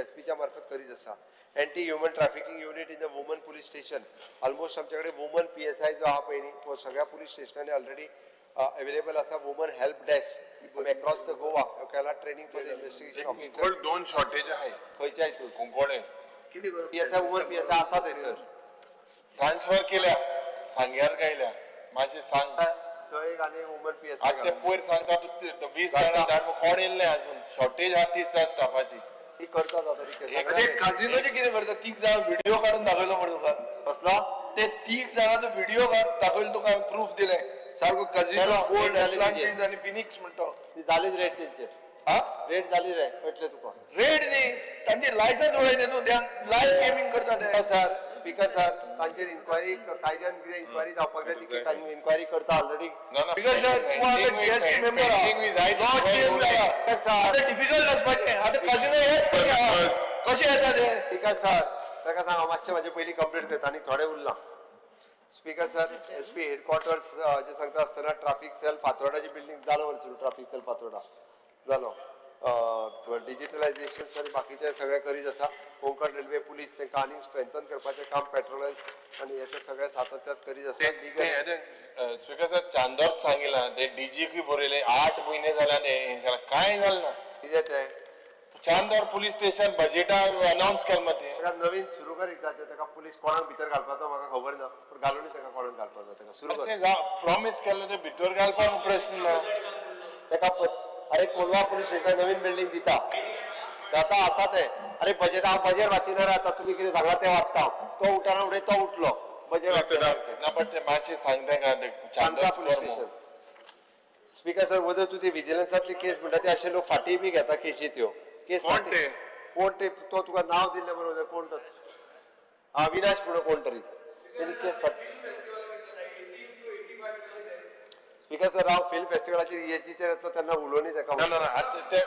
SPच्या मार्फत करीत आसा. Anti human trafficking unit in the woman police station almost आमच्याकडे वुमन PSI जो आहा पळय न्ही तो सगळ्या पुलीस स्टेशनांनी ऑलरेडी अवेलेबल आसा. Woman help desk across the Goa केला training for the investigation officer. 2 shortage आहे खंयच्या हितून कुंकोळे PSI वुमन PSI आसा थंयसर ट्रान्सफर केल्या सांग्यार गायल्या माझे सांग थंय एक आनी वुमन आज PSI ते पयर सांगता तू 20 जाणां धाड कोण येयले अजून शॉर्टेज हा 30 स्टाफाची. ती करता जाता ते काझिनोचे कितें करता 30 जाण व्हिडिओ काढून दाखयलो म्हण तुका कसलो ते 30 जाणांचो व्हिडिओ दाखयलो तुका प्रूफ दिले सारको काझिनो चलो, गोल्ड एक जाली अटलांटिस आणि फिनिक्स म्हणतो. ती जालीच रेट तेंचेर हा रेट जाली रे कळटलें तुका. रेड न्ही तांचे लायसन्स उडयले न्हू ते लायव्ह गेमिंग करता ते. स्पीकर सर तांचेर इन्क्वायरी कायद्यान कितें इन्क्वायरी जावपाक जाय ती इन्क्वायरी करता ऑलरेडी. बिकॉज तूं आतां GST मेंबर आहा चेंज जाला आतां डिफिकल्ट आसपाचें आतां काझिनो येत कशें येता ते. स्पीकर सर ताका सांग हांव मातशें म्हाजें पयलीं कंप्लीट करता आनी थोडें उरलां. स्पीकर सर SP हेडक्वॉर्टर्स जे सांगता आसतना ट्राफीक सेल फातोर्डाची बिल्डींग जालो सुरू ट्राफीक सेल फातोर्डा जालो. डिजिटलायझेशन आनी बाकीचे सगळे करीत आसा. कोंकण रेल्वे पुलीस तांकां आनीक स्ट्रेंथन करपाचें काम पेट्रोलायज आनी हेचे सगळे सातत्यात करीत आसा. स्पीकर सर चांदोर सांगितलं ते DG की बरयले 8 महिने जाला ते काय झालं ना कितें तें चांदोर पुलीस स्टेशन बजेटा अनाउन्स केलं मध्ये ताका नवीन सुरू करीत जाचें ताका पुलीस कोणाक भितर घालपाचो म्हाका खबर ना पूण घालूनय ताका कोणाक घालपाचो ताका सुरू कर. ते प्रॉमिस केलं ते भितर घालपाक प्रश्न ना ताका अरे कोलवा पुलीस स्टेशन नवीन बिल्डींग दिता जाता आसा ते अरे बजेट हांव बजेट वाचिनार आतां तुमी कितें सांगला तें वाचता तो उठना उडय तो उठलो बजेट ना पण ते मातशें सांगता का ते Chanda police Chandor station. Speaker sir Vadar तूं ती विजिलन्सांतली केस म्हणटा ते अशे लोक फाटीय बी घेता केसी त्यो केस कोण ते? कोण ते तो तुका नांव दिल्ले बरोबर कोण तो अविनाश म्हणून कोण तरी तेणी केस फाटी. स्पीकर सर हांव फिल्म फेस्टिवलाचेर हेचेर येतलो तेन्ना उलोवनी ताका ना ना ना आता ते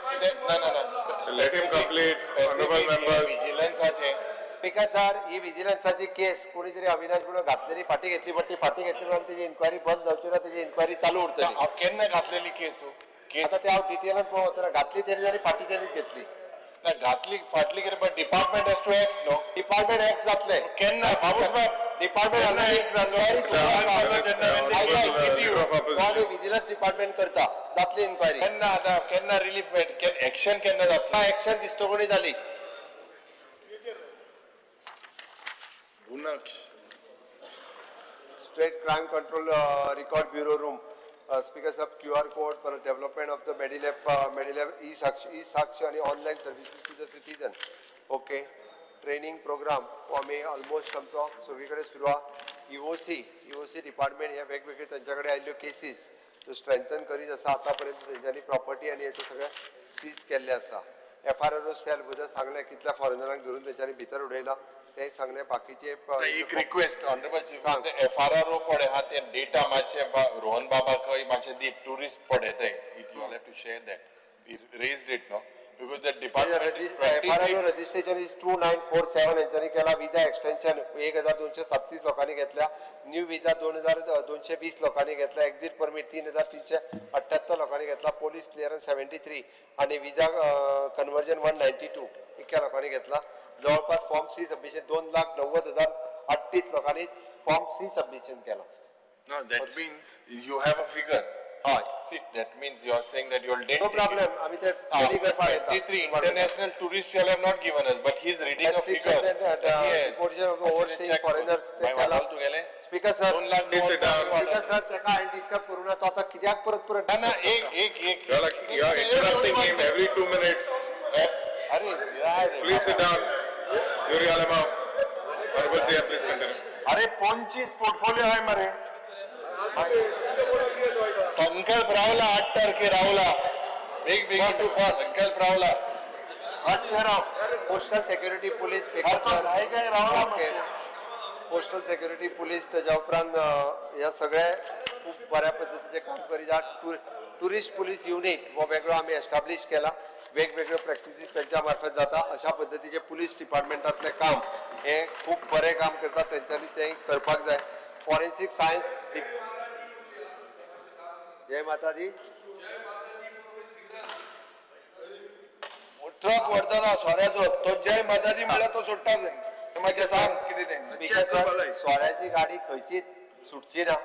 Let him complete, honorable members. विजिलन्साचे स्पीकर सर ही विजिलन्साची केस कोणी तरी अविनाश म्हणून घातलेली फाटी घेतली बट ती फाटी घेतली म्हणून तेजी इन्क्वायरी बंद जावची ना तेजी इन्क्वायरी चालू उरतली. हांव केन्ना घातलेली केस आता ते हांव डिटेलान पळोवतना घातली तेणी आनी फाटी तेणीच घेतली. ना घातली फाटली कितें पण department has to act no department act जातले केन्ना बाबूस बाब डिपार्टमेंट विजिलन्स डिपार्टमेंट करता जातली इन्क्वायरी केन्ना रिलीफ मेळटा एक्शन केन्ना जातली एक्शन दिसतो कोणी जाली State Crime Control Record Bureau Room. Speakers of QR code for the development of the Medilab e-Sakshi and online services to the citizen. Okay. Training program. आम्ही almost आमचो सगळीकडे सुरू आहे. EOC डिपार्टमेंट हे वेगवेगळे त्यांच्याकडे आयल्यो केसीस स्ट्रेंथन करीत आसा आतापर्यंत त्यांच्यानी प्रॉपर्टी आणि याचे सगळे सीज केल्ले आसा. FRRO सेल बद्दल सांगले कितल्या फॉरेनरांक धरून त्यांच्यानी भितर उडयला ते सांगले बाकीचे एक रिक्वेस्ट ऑनरेबल चीफ सांग. FRRO पडे हा ते डेटा मातशे रोहन बाबा खंय मातशे दी टुरिस्ट पडे ते it you have to share that we raised it no because the department FRRO registration is 2947 यांच्यानी केला. विजा एक्सटेन्शन 1237 लोकांनी घेतल्या. न्यू विजा 2220 लोकांनी घेतला. एक्झिट परमिट 3378 लोकांनी घेतला. पोलीस क्लिअरन्स 73 आणि विजा कन्व्हर्जन 192 इतक्या लोकांनी घेतला. जवळपास फॉर्म सी सबमिशन 2,90,038 लोकांनी फॉर्म सी सबमिशन केला. No, that means you have a figure. हय See, that means you are saying that you will no problem आम्ही ते tally करपाक येता. 23 international tourists shall have not given us, but he's reading a figure. Yes. Reportation of the overstaying foreigners ते My केला. hall to गेले. Speaker sir 2 lakh Please sit down. Speaker sir त्याका हांवें disturb करूं ना तो आता कित्याक परत ना एक You're interrupting him every 2 minutes. अरे यार Please sit down. Yuri Alama. Honorable CM, please continue. अरे 25 पोर्टफोलियो आहे मरे संकल्प रावला 8 तारखे रावला बिग संकल्प रावला 8 राव postal security police speaker sir okay. Postal security police त्याच्या उपरांत ह्या सगळे खूप बऱ्या पद्धतीचे काम करीत. टुरिस्ट पोलीस युनिट हो वेगळो आम्ही एस्टाब्लिश केला. वेगवेगळे प्रॅक्टिसीस त्यांच्या मार्फत जाता. अशा पद्धतीचे पोलीस डिपार्टमेंटातले काम हे खूप बरे काम करतात. त्यांच्यानी ते करपाक जाय. फॉरेन्सिक सायन्स जय माता दी. ट्रक व्हरतना सोऱ्याचो तो जय माताजी म्हळ्यार तो सोडटा जाय. मागीर सांग कितें तें. स्पीकर सर सोऱ्याची गाडी खंयची सुटची ना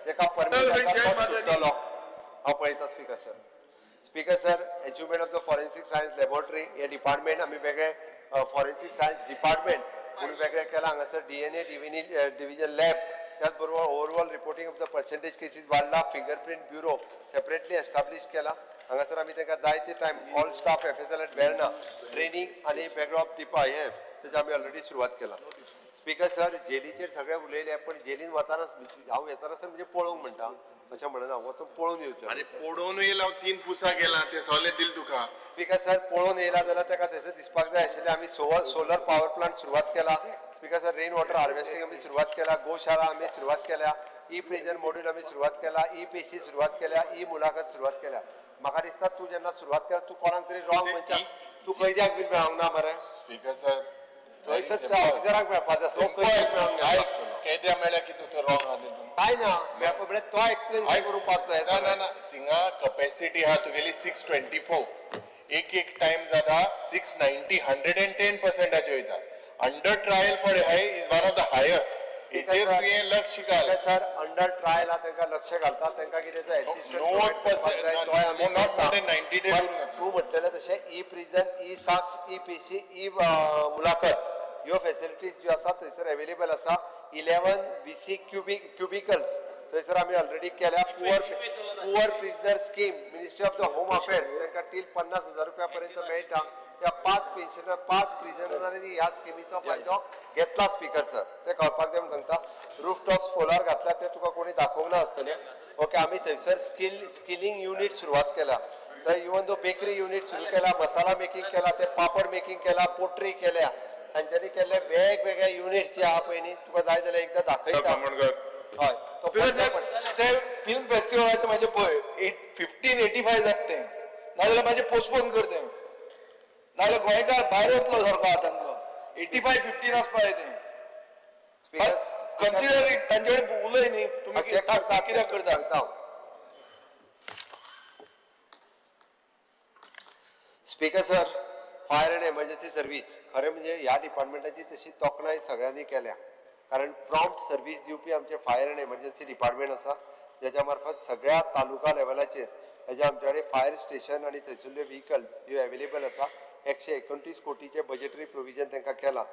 तेका परमिशन सुटतलो हांव पळयता. Speaker sir achievement of the forensic science laboratory हे डिपार्टमेंट आम्ही वेगळे फॉरेन्सिक सायन्स डिपार्टमेंट म्हणून वेगळे केला. हांगासर DNA डिव्हिजन लॅब त्याचबरोबर overall reporting of the percentage cases वाडला. फिंगरप्रिंट ब्युरो सेपरेटली एस्टाब्लिश केला. हांगासर आमी तांकां जायते time all staff FSL at Verna training आणि वेगळो हे तेजे आमी ऑलरेडी सुरवात केला. स्पीकर सर जेलीचेर सगळे उलयले पण जेलीन वताना हांव येताना सर म्हणजे पळोवंक म्हणटा अशें म्हणना हांव वचून पळोवन येवचें. अरे पडून येयला 3 पुसा गेला ते सगळे दिल तुका स्पीकर सर पळोवन येयला जाल्यार ताका थंयसर दिसपाक जाय आशिल्लें. आमी सोलर पॉवर प्लांट सुरवात केला. Speaker sir rain water harvesting आमी सुरवात केला. गोशाळा आमी सुरवात केल्या. ई प्रिजन मॉड्यूल आमी सुरवात केला. ई-पेशी सुरवात केल्या. ई मुलाखत सुरवात केल्या. म्हाका दिसता तूं जेन्ना सुरवात केला तूं कोणाक तरी रॉंग म्हणटा. तूं कैद्याक बीन मेळोंक ना मरे. स्पीकर सर थंयसर त्या ऑफिसराक मेळपाक जाय. तो कैद्याक मेळोंक ना. केद्या मेळ्या की तुका रॉंग आहा तितून काय ना मेळपा म्हळ्यार तो एक्सप्लेन करूंक पावतलो. ना थिंगा कॅपॅसिटी आहा तुगेली 624 एक टाइम जाता 690 110% वयता. अंडर ट्रायल पडे high is one of the highest. हेजेर तुवें लक्ष घाल. सर अंडर ट्रायल तांकां लक्ष घालता तांकां कितें तो असिस्टंट नॉट मोर 90 डेज तूं म्हटलेलें तशें ई प्रिजन ई साक्ष ई पेशी ई मुलाखत ह्यो फॅसिलिटीज ज्यो आसा थंयसर अवेलेबल आसा. 11 VC क्युबिकल्स थंयसर आमी ऑलरेडी केल्या. Poor prisoner scheme ministry of the home affairs तांकां टील 50,000 रुपया पर्यंत मेळटा. त्या 5 प्रिजनरांनी ह्या स्किमीचो फायदो घेतला. स्पीकर सर ते कळपाक जाय म्हणून सांगता. रूफटॉप सोलार घातला ते तुका कोणी दाखोवंक ना आसतलें. ओके आमी थंयसर स्किलिंग युनिट सुरवात केला. तर इवन दो बेकरी युनिट सुरू केला. मसाला मेकिंग केला. ते पापड मेकिंग केला. पोट्री केल्या. तांच्यांनी केल्ले वेगवेगळे युनिट्स जे आहा पळय न्ही तुका जाय जाल्यार एकदां दाखयता. हय तो ते फिल्म फेस्टिवलाचे म्हाजे पळय 1585 जाता तें नाजाल्यार म्हाजे पोस्टपोन कर तें नाजाल्यार गोंयकार भायर वतलो सारको आहा तांचो 85-15 आसपा जाय तें. कन्सिडर इट तांचे कडेन उलय न्ही तुमी कित्याक करता. Speaker sir fire and emergency service खरें म्हणजे ह्या डिपार्टमेंटाची तशी तोखणाय सगळ्यांनी केल्या. कारण प्रॉम्प्ट सर्व्हिस दिवपी आमचे फायर अँड एमर्जन्सी डिपार्टमेंट आसा ज्याच्या मार्फत सगळ्या तालुका लेवलाचेर हेजे आमचे कडेन फायर स्टेशन आनी थंयसरले व्हिकल ह्यो अवेलेबल आसा 129 कोटीचे बजेटरी प्रोविजन तांकां केला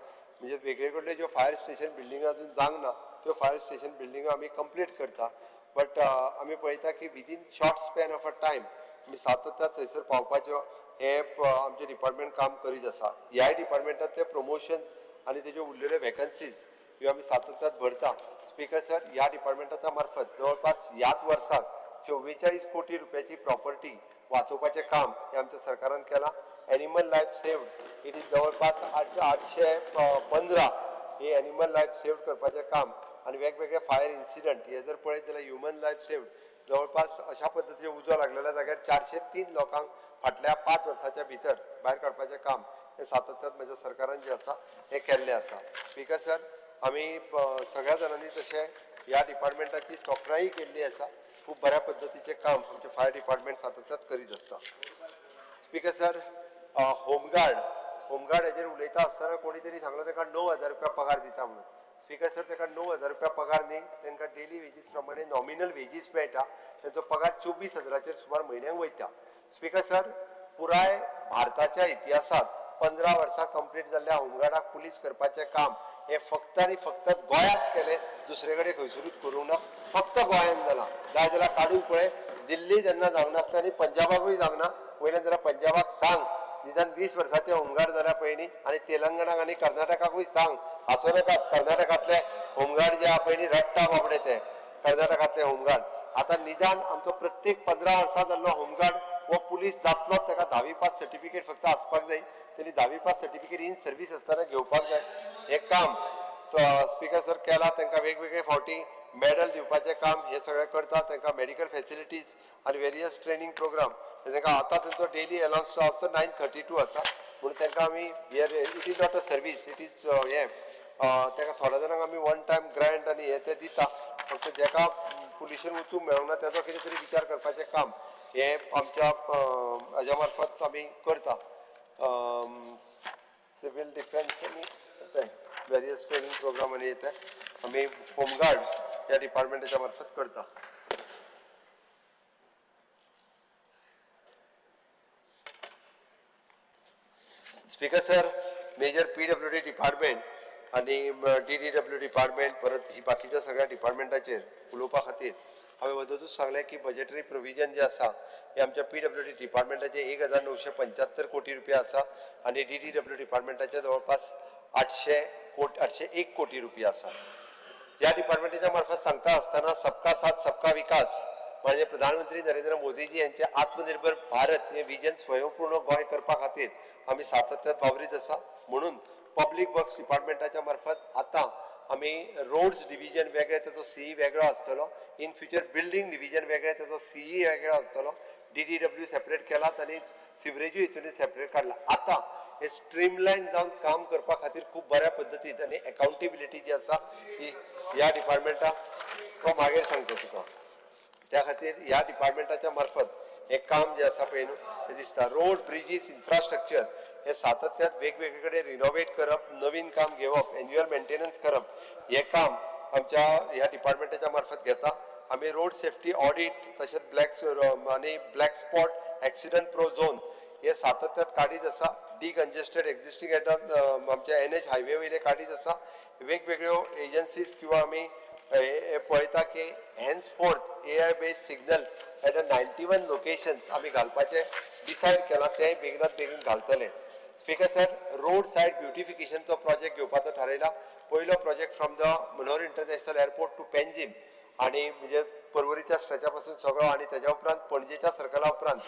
म्हणजे वेगळे कडले ज्यो फायर स्टेशन बिल्डिंग अजून जावंक ना त्यो फायर स्टेशन बिल्डिंगो आमी कंप्लीट करता बट आमी पळयता की within short span of a time आमी सातत्यान थंयसर पावपाच्यो हे आमचे डिपार्टमेंट काम करीत आसा ह्या डिपार्टमेंटांतले प्रमोशन्स आनी तेज्यो उरलेल्यो वॅकन्सीज ह्यो आमी सातत्यान भरता स्पीकर सर ह्या डिपार्टमेंटाच्या मार्फत जवळपास ह्याच वर्साक 44 कोटी रुपयाची प्रॉपर्टी वाचोवपाचें काम हे आमच्या सरकारान केलां animal life saved it is जवळपास 815 हे एनिमल लायफ सेव्ड करपाचें काम आनी वेगवेगळे फायर इन्सिडंट हे जर पळयत जाल्यार ह्युमन लायफ सेव्ड जवळपास अशा पद्दतीचे उजो लागलेल्या जाग्यार 403 लोकांक फाटल्या 5 वर्सांच्या भितर भायर काडपाचें काम हे सातत्यान म्हज्या सरकारान जें आसा हें केल्लें आसा स्पीकर सर आमी सगळ्या जाणांनी तशें ह्या डिपार्टमेंटाची तोखणाय केल्ली आसा खूब बऱ्या पद्दतीचें काम आमचें फायर डिपार्टमेंट सातत्यान करीत आसता स्पीकर सर होमगार्ड हेजेर उलयता आसतना कोणी तरी सांगलो ताका 9,000 रुपया पगार दिता म्हणून स्पीकर सर ताका 9,000 रुपया पगार न्ही तांकां डेली वेजीस प्रमाणे नॉमिनल वेजीस मेळटा तांचो पगार 24,000चेर सुमार म्हयन्याक वयता स्पीकर सर पुराय भारताच्या इतिहासांत 15 वर्सां कंप्लीट जाल्ल्या होमगार्डाक पुलीस करपाचें काम हे फक्त आनी फक्त गोंयांत केलें दुसरे कडेन खंयसरूच करूंक ना फक्त गोंयांत जालां जाय जाल्यार काडून पळय दिल्ली जेन्ना जावंक नासता आनी पंजाबाकूय जावंक ना वयल्यान जाल्यार पंजाबाक सांग निदान 20 वर्सांचे होमगार्ड जाल्या पयलीं आनी तेलंगणाक आनी कर्नाटकाकूय सांग हांसो नाकात कर्नाटकांतले होमगार्ड जे आहा पयलीं रडटा बाबडे ते कर्नाटकांतले होमगार्ड आतां निदान आमचो प्रत्येक 15 वर्सां जाल्लो होमगार्ड वो पुलीस जातलोच ताका 10वी पास सर्टिफिकेट फक्त आसपाक जाय तेणी 10वी पास सर्टिफिकेट इन सर्वीस आसतना घेवपाक जाय हें काम स्पीकर सर केला तांकां वेगवेगळे फावटी मेडल दिवपाचें काम हे सगळें करता तांकां मेडिकल फॅसिलिटीज आनी वेरियस ट्रेनींग प्रोग्राम तांकां आतां तांचो डेली अलावन्स तो 932 आसा म्हणून तांकां आमी it is not a service it is हें ताका थोड्या जाणांक आमी वन टायम ग्रँट आनी हे ते दिता फक्त जेका पुलिशेन वचूंक मेळूंक ना तेजो कितें तरी विचार करपाचें काम हे आमच्या हाज्या मार्फत आमी करता सिवील डिफेन्स आनी वेरियस ट्रेनिंग प्रोग्राम आनी येते आमी होमगार्ड ह्या डिपार्टमेंटाच्या मार्फत करता speaker sir major PWD department आनी DDW डिपार्टमेंट परत ही बाकीच्या सगळ्या डिपार्टमेंटाचेर उलोवपा खातीर हांवें वदूच सांगलें की बजेटरी प्रोविजन जे आसा हे आमच्या PWD डिपार्टमेंटाचे 1975 कोटी रुपया आसा आनी DDW डिपार्टमेंटाचे जवळपास 801 कोटी रुपया आसा ह्या डिपार्टमेंटाच्या मार्फत सांगता आसतना सबका साथ सबका विकास म्हणजे प्रधानमंत्री नरेंद्र मोदीजी यांचे आत्मनिर्भर भारत हे विजन स्वयंपूर्ण गोंय करपा खातीर आमी सातत्यान वावरीत आसा म्हणून पब्लीक वर्क्स डिपार्टमेंटाच्या मार्फत आतां आमी रोड्स डिव्हिजन वेगळे तेजो CE वेगळो आसतलो इन फ्युचर बिल्डिंग डिव्हिजन वेगळे तेजो CE वेगळो आसतलो DDW सेपरेट केलात आनी सिवरेजूय हितून सेपरेट काडला आतां हे स्ट्रीमलायन जावन काम करपा खातीर खूब बऱ्या पद्दतीन आनी अकाउंटेबिलिटी जी आसा ही ह्या डिपार्टमेंटाक तो मागीर सांगता तुका त्या खातीर ह्या डिपार्टमेंटाच्या मार्फत हे काम जे आसा पळय न्हू ते दिसता रोड ब्रिजीस इन्फ्रास्ट्रक्चर हे सातत्यान वेगवेगळे कडेन रिनोवेट करप नवीन काम घेवप एन्युअल मेंटेनन्स करप हे काम आमच्या ह्या डिपार्टमेंटाच्या मार्फत घेता आमी रोड सेफ्टी ऑडिट तशेंच black spot accident prone zone हे सातत्यान काडीत आसा डिकंजेस्टेड एक्झिस्टिंग आमच्या NH हायवे वयले काडीत आसा वेगवेगळ्यो एजन्सीज किंवा आमी पळयता की henceforth AI based signals at 91 locations आमी घालपाचें डिसायड केलां तेंय बेगीनात बेगीन घालतले स्पीकर सर रोड सायड ब्युटिफिकेशनचो प्रोजेक्ट घेवपाचो थारायला पयलो project from the Manohar international airport to Panjim आनी म्हणजे पर्वरीच्या स्ट्रेचा पासून सगळो आनी तेज्या उपरांत पणजेच्या सर्कला उपरांत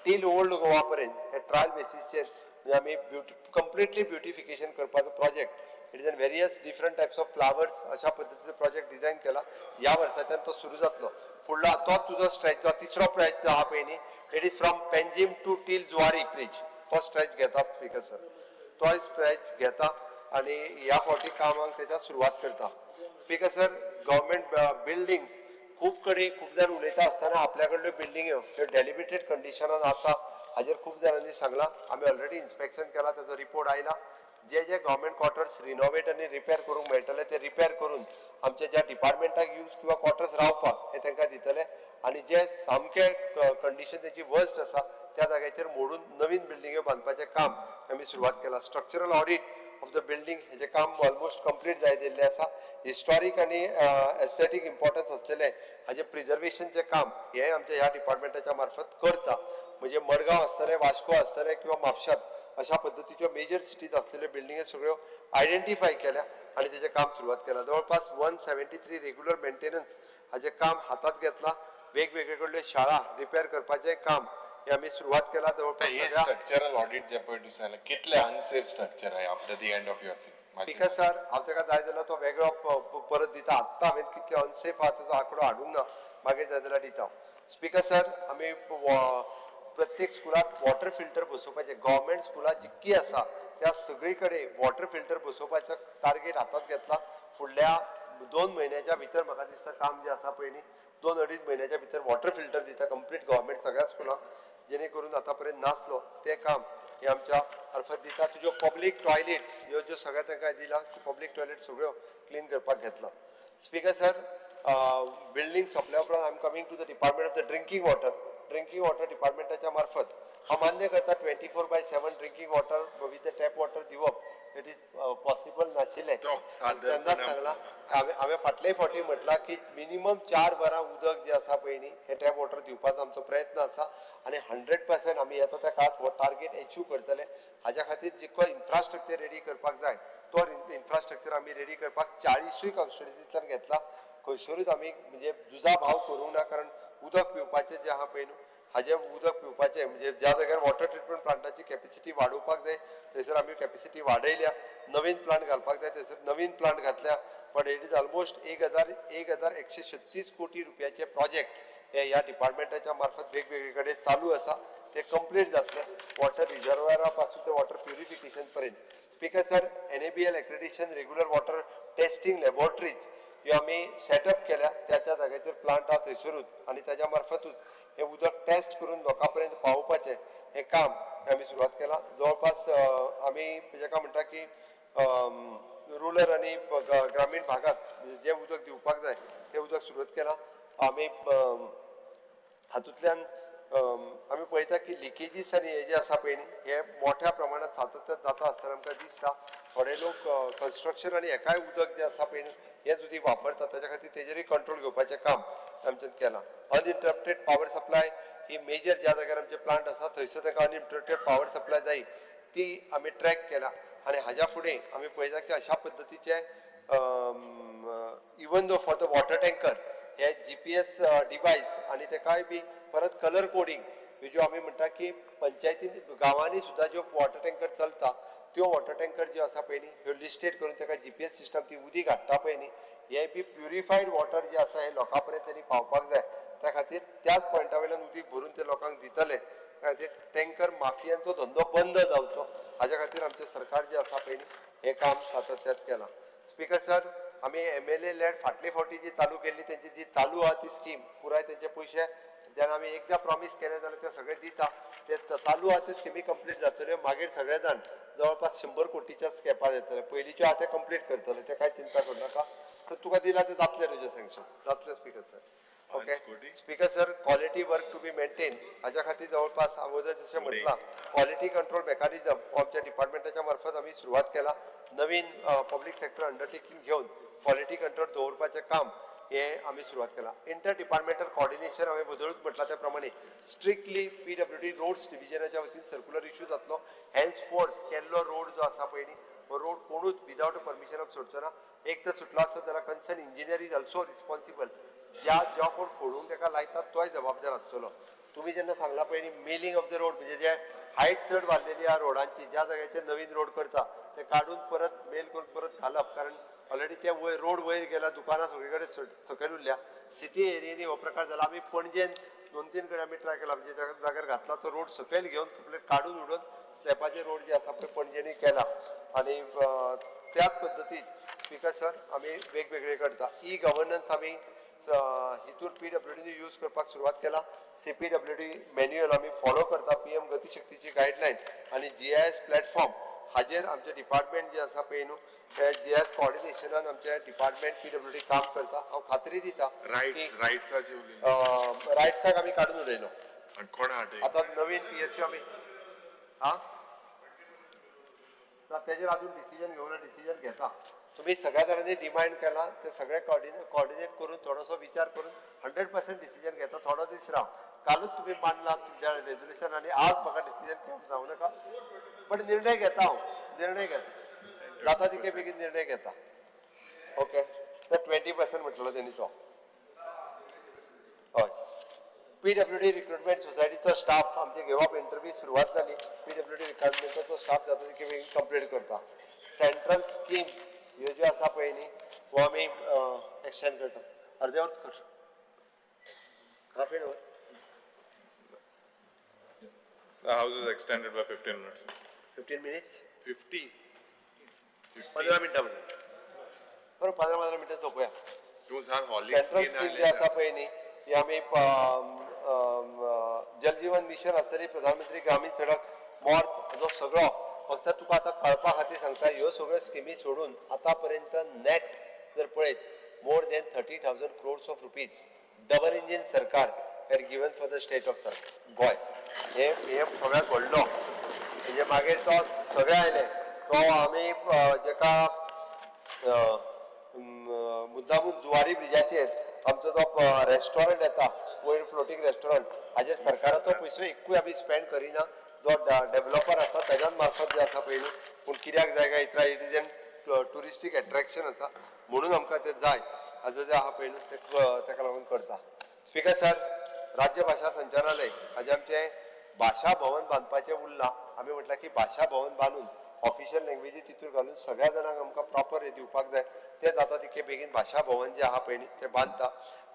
टील ओल्ड गोवा पर्यंत हे ट्रायल बेसिसचेर म्हणजे आमी कंप्लिटली ब्युटिफिकेशन करपाचो project it is in various different types of flowers अशा पद्दतीचो प्रोजेक्ट डिझायन केला ह्या वर्साच्यान तो सुरू जातलो फुडलो तो तुजो स्ट्रेच जो तिसरो स्ट्रेच जो आहा पळय न्ही it is from Panjim to till Zuari bridge तो स्ट्रेच घेता स्पीकर सर तो स्ट्रेच घेता आनी ह्या फावटी कामाक तेच्या सुरवात करता स्पीकर सर गव्हर्मेंट बिल्डिंग्स खूब कडेन खूब जाण उलयता आसतना आपल्या कडल्यो बिल्डिंग्यो ह्यो डेलिमिटेड कंडिशनान आसा हाजेर खूब जाणांनी सांगलां आमी ऑलरेडी इन्स्पेक्शन केला तेजो रिपोर्ट आयला जे गव्हर्मेंट क्वार्टर्स रिनोवेट आनी रिपेर करूंक मेळटले ते रिपेर करून आमच्या ज्या डिपार्टमेंटाक यूज किंवा क्वार्टर्स रावपाक हे तांकां दितले आनी जे सामके कंडिशन तेची वर्स्ट आसा त्या जाग्याचेर मोडून नवीन बिल्डिंग्यो बांदपाचें काम आमी सुरवात केला. Structural audit of the building हेजें काम ऑलमोस्ट कंप्लीट जाय दिल्लें आसा. हिस्टॉरीक आनी एस्थेटीक इम्पॉर्टन्स आसलेलें हाजें प्रिजर्वेशनचें काम हें आमच्या ह्या डिपार्टमेंटाच्या मार्फत करता. म्हणजे मडगांव आसतलें, वास्को आसतलें किंवा म्हापशात अशा पद्दतीच्यो मेजर सिटीज आसलेल्यो बिल्डिंगे सगळ्यो आयडेंटिफाय केल्या आनी तेजें काम सुरवात केलां. जवळपास 173 रेग्युलर मेंटेनन्स हाजें काम हातात घेतलां. वेगवेगळे कडल्यो शाळा रिपेर करपाचें काम हे आमी सुरवात केला. जवळपास हे सगळ्या स्ट्रक्चरल ऑडिट जे पळय तूं सांगलें कितले अनसेफ स्ट्रक्चर आहे after the end of your thing. पिकस सर हांव ताका जाय जाल्यार तो वेगळो परत दिता. आत्तां हांवें कितले अनसेफ आहा ताचो आंकडो हाडूंक ना, मागीर जाय जाल्यार दिता. स्पीकर सर आमी प्रत्येक स्कुलाक वॉटर फिल्टर बसोवपाचे गव्हर्मेंट स्कुलां जितकी आसा त्या सगळी कडेन वॉटर फिल्टर बसोवपाचो टार्गेट हातात घेतला. फुडल्या 2 म्हयन्याच्या भितर म्हाका दिसता काम जे आसा पळय न्ही 2-2.5 म्हयन्याच्या भितर वॉटर फिल्टर दिता कंप्लीट गव्हर्मेंट सगळ्या स्कुलांक, जेणे करून आतां पर्यंत नासलो तें काम हे आमच्या मार्फत दिता. तुज्यो पब्लीक टॉयलेट्स ह्यो ज्यो सगळ्या तांकां दिला पब्लीक टॉयलेट सगळ्यो क्लीन करपाक घेतला. स्पीकर सर बिल्डिंग सोंपल्या उपरांत I am coming to the department of the drinking water डिपार्टमेंटाच्या मार्फत हांव मान्य करता 24/7 drinking water with the tap water दिवप इट इज पॉसिबल नाशिल्लें. तेन्नाच सांगलां हांवें फाटलेय फावटी म्हटलां की मिनिमम 4 वरां उदक जें आसा पळय न्ही हें टॅप वॉटर दिवपाचो आमचो प्रयत्न आसा आनी 100% आमी येता त्या काळात हो टार्गेट अचीव करतले. हाज्या खातीर जितको इन्फ्रास्ट्रक्चर रेडी करपाक जाय तो इन्फ्रास्ट्रक्चर आमी रेडी करपाक 40 कॉन्स्टिट्युन्सींतल्यान घेतला. खंयसरूच आमी म्हणजे जुजाभाव करूंक ना, कारण उदक पिवपाचें जें आहा पळय न्हू हाजें उदक पिवपाचें म्हणजे ज्या जाग्यार वॉटर ट्रिटमेंट प्लांटाची कॅपॅसिटी वाडोवपाक जाय थंयसर आमी कॅपॅसिटी वाडयल्या. नवीन प्लांट घालपाक जाय थंयसर नवीन प्लांट घातल्या. पण इट इज ऑलमोस्ट 1,136 कोटी रुपयाचे प्रोजेक्ट हे ह्या डिपार्टमेंटाच्या मार्फत वेगवेगळे कडेन चालू आसा. ते कंप्लीट जातले वॉटर रिजर्वरा पासून ते वॉटर प्युरिफिकेशन पर्यंत. Speaker sir NABL accreditation regular water testing laboratories ह्यो आमी सेटअप केल्या. त्या जाग्याचेर प्लांट आहा थंयसरूच आनी ताच्या मार्फतूच हे उदक टेस्ट करून लोकां पर्यंत पावोवपाचें हें काम आमी सुरवात केलां. जवळपास आमी जेका म्हणटा की रुरल आनी ग्रामीण भागात जें उदक दिवपाक जाय तें उदक सुरवात केलां. आमी हातूंतल्यान आमी पळयता की लिकेजीस आनी हे जे आसा पळय न्ही हे मोठ्या प्रमाणात सातत्यान जाता आसतना आमकां दिसता. थोडे लोक कन्स्ट्रक्शन आनी हेकाय उदक जें आसा पळय न्ही हें उदीक वापरता ताच्या खातीर तेजेरूय कंट्रोल घेवपाचें काम आमच्यान केलां. अनइंटरप्टेड पावर सप्लाय ही मेजर ज्या जाग्यार आमचे प्लांट आसा थंयसर ताका अनइंटरप्टेड पावर सप्लाय जाय ती आमी ट्रॅक केला. आनी हाज्या फुडें आमी पळयता की अशा पद्दतीचे even though for the water tanker हे GPS डिवायस आनी तेकाय बी परत कलर कोडिंग ह्यो ज्यो आमी म्हणटा की पंचायतीन गांवांनी सुद्दां ज्यो वॉटर टँकर चलता त्यो वॉटर टँकर ज्यो आसा पळय न्ही ह्यो लिस्टेड करून ताका GPS सिस्टम ती उदीक हाडटा पळय न्ही हे बी प्युरिफायड वॉटर जे आसा हे लोकां पर्यंत तेणी पावपाक जाय. त्या खातीर त्याच पॉयंटा वयल्यान उदीक भरून ते लोकांक दितले. त्या खातीर टँकर माफियांचो धंदो बंद जावचो हाज्या खातीर आमचें सरकार जें आसा पळय न्ही हें काम सातत्यान केलां. स्पीकर सर आमी MLA लॅड फाटले फावटी जी चालू केल्ली तेंची जी चालू आहा ती स्कीम पुराय तेंचे पयशे जेन्ना आमी एकदा प्रॉमिस केले जाल्यार ते सगळे दिता. ते चालू आहा त्यो स्किमी कंप्लीट जातल्यो. मागीर सगळे जाण जवळपास 100 कोटीच्या स्कॅपार येतले. पयलींच्यो आहा ते कंप्लीट करतले ते कांय चिंता करूं नाका. तर तुका दिला ते जातले तुजें सँक्शन जातलें speaker sir. Okay speaker sir quality work to be maintain हाज्या खातीर जवळपास अगोदर जशें म्हटलां क्वालिटी कंट्रोल मेकॅनिझम आमच्या डिपार्टमेंटाच्या मार्फत आमी सुरवात केला. नवीन पब्लीक सेक्टर अंडरटेकिंग घेवन क्वालिटी कंट्रोल दवरपाचें काम हे आमी सुरवात केला. इंटर डिपार्टमेंटल कॉर्डिनेशन हांवें बदलूच म्हटलां त्या प्रमाणे स्ट्रिक्टली PWD रोड्स डिव्हिजनाच्या वतीन सर्क्युलर इश्यू जातलो. हेन्सफोर्थ केल्लो रोड जो आसा पळय न्ही हो रोड कोणूच विदावट परमिशन सोडचो ना. एक तर सुटलो आसता जाल्यार concern engineer is also responsible. जो कोण फोडून ताका लायतात तोय जबाबदार आसतलो. तुम्ही जेन्ना सांगला पळय न्ही मेलिंग ऑफ द रोड म्हणजे जे हायट चड वाडलेली आहा रोडांची ज्या जाग्याचेर नवीन रोड करता ते काडून परत मेल करून परत घालप. कारण ऑलरेडी ते रोड वयर गेला दुकानां सगळे कडेन सकयल उरल्या. सिटी एरियेनी हो प्रकार जाला. आमी पणजेन 2-3 कडेन आमी ट्राय केला म्हणजे ज्या जाग्यार घातला तो रोड सकयल घेवन कंप्लीट काडून उडोवन स्लॅबाचे रोड जे आसा पळय पणजेनी केला. आणि त्याच पद्दतीन स्पीकर सर आमी वेगवेगळे करता. गव्हर्नन्स आमी हितूर PWD यूज करपाक सुरवात केला. CPWD मॅन्युअल आमी फॉलो करता. PM गतीशक्तीची गायडलायन आणि GIS प्लॅटफॉर्म हाजेर आमचे डिपार्टमेंट जे आसा पळय न्हू GS कोऑर्डिनेशनान आमचे डिपार्टमेंट PWD काम करता हांव खात्री दिता राईट्साची उलयली रायट्साक आमी काडून उडयलो आनी कोणा हाडली आतां नवीन PSU आमी हा ना तेजेर अजून डिसिजन घेवना डिसिजन घेता तुम्ही सगळ्या जाणांनी डिमांड केला ते सगळे कोऑर्डिनेट करून थोडोसो विचार करून 100% डिसिजन घेता थोडो दीस राव कालूच तुम्ही मांडला तुमच्या रेझोल्युशन आणि आज म्हाका डिसिजन घेवंक जावं नाका पण निर्णय घेता हांव निर्णय घेता जाता तितके बेगीन निर्णय घेता ओके तर 20% म्हटलो तेणी तो हय PWD रिक्रुटमेंट सोसायटीचो स्टाफ आमचे घेवप इंटरव्यू सुरवात जाली PWD रिक्रुटमेंटाचो स्टाफ जाता तितके बेगीन कंप्लीट करता सेंट्रल स्किम्स ह्यो ज्यो आसा पळय न्ही हो आमी एक्सटेंड करता अर्देवट कर half an our The house is extended by 15 minutes. 15 minutes 50 15 मिनटां म्हणून बरं 15 मिनटां झोपूया तूं सांग हॉली सेंट्रल स्कीम जी आसा पळय न्ही ही आमी जल जीवन मिशन आसतली प्रधानमंत्री ग्रामीण सडक मोर्त जो सगळो फक्त तुका आतां कळपा खातीर सांगता ह्यो सगळ्यो स्किमी सोडून आतां पर्यंत नेट जर पळयत more than 30,000 crores of rupees double engine सरकार had given for the state of गोय हे सगळ्यात व्हडलो म्हणजे मागीर तो सगळे आयले तो आमी जेका मुद्दामून जुवारी ब्रिजाचेर आमचो जो रेस्टॉरंट येता वयर फ्लोटींग रेस्टॉरंट हाजेर सरकाराचो पयसो एकूय आमी स्पेंड करिना जो डेव्हलपर आसा तेज्या मार्फत जे आसा पळय पूण कित्याक जाय इतरा इट इज एन टुरिस्टीक एट्रॅक्शन आसा म्हणून आमकां ते जाय हाजो जे आहा पळय तेका लागून करता स्पीकर सर राज्य भाषा संचालनालय हाजे आमचे भाषा भवन बांदपाचें उरलां आमी म्हटलां की भाषा भवन बांदून ऑफिशियल लँग्वेजी तितूर घालून सगळ्या जाणांक आमकां प्रॉपर हे दिवपाक जाय ते जाता तितके बेगीन भाषा भवन जे आहा पळय न्ही ते बांदता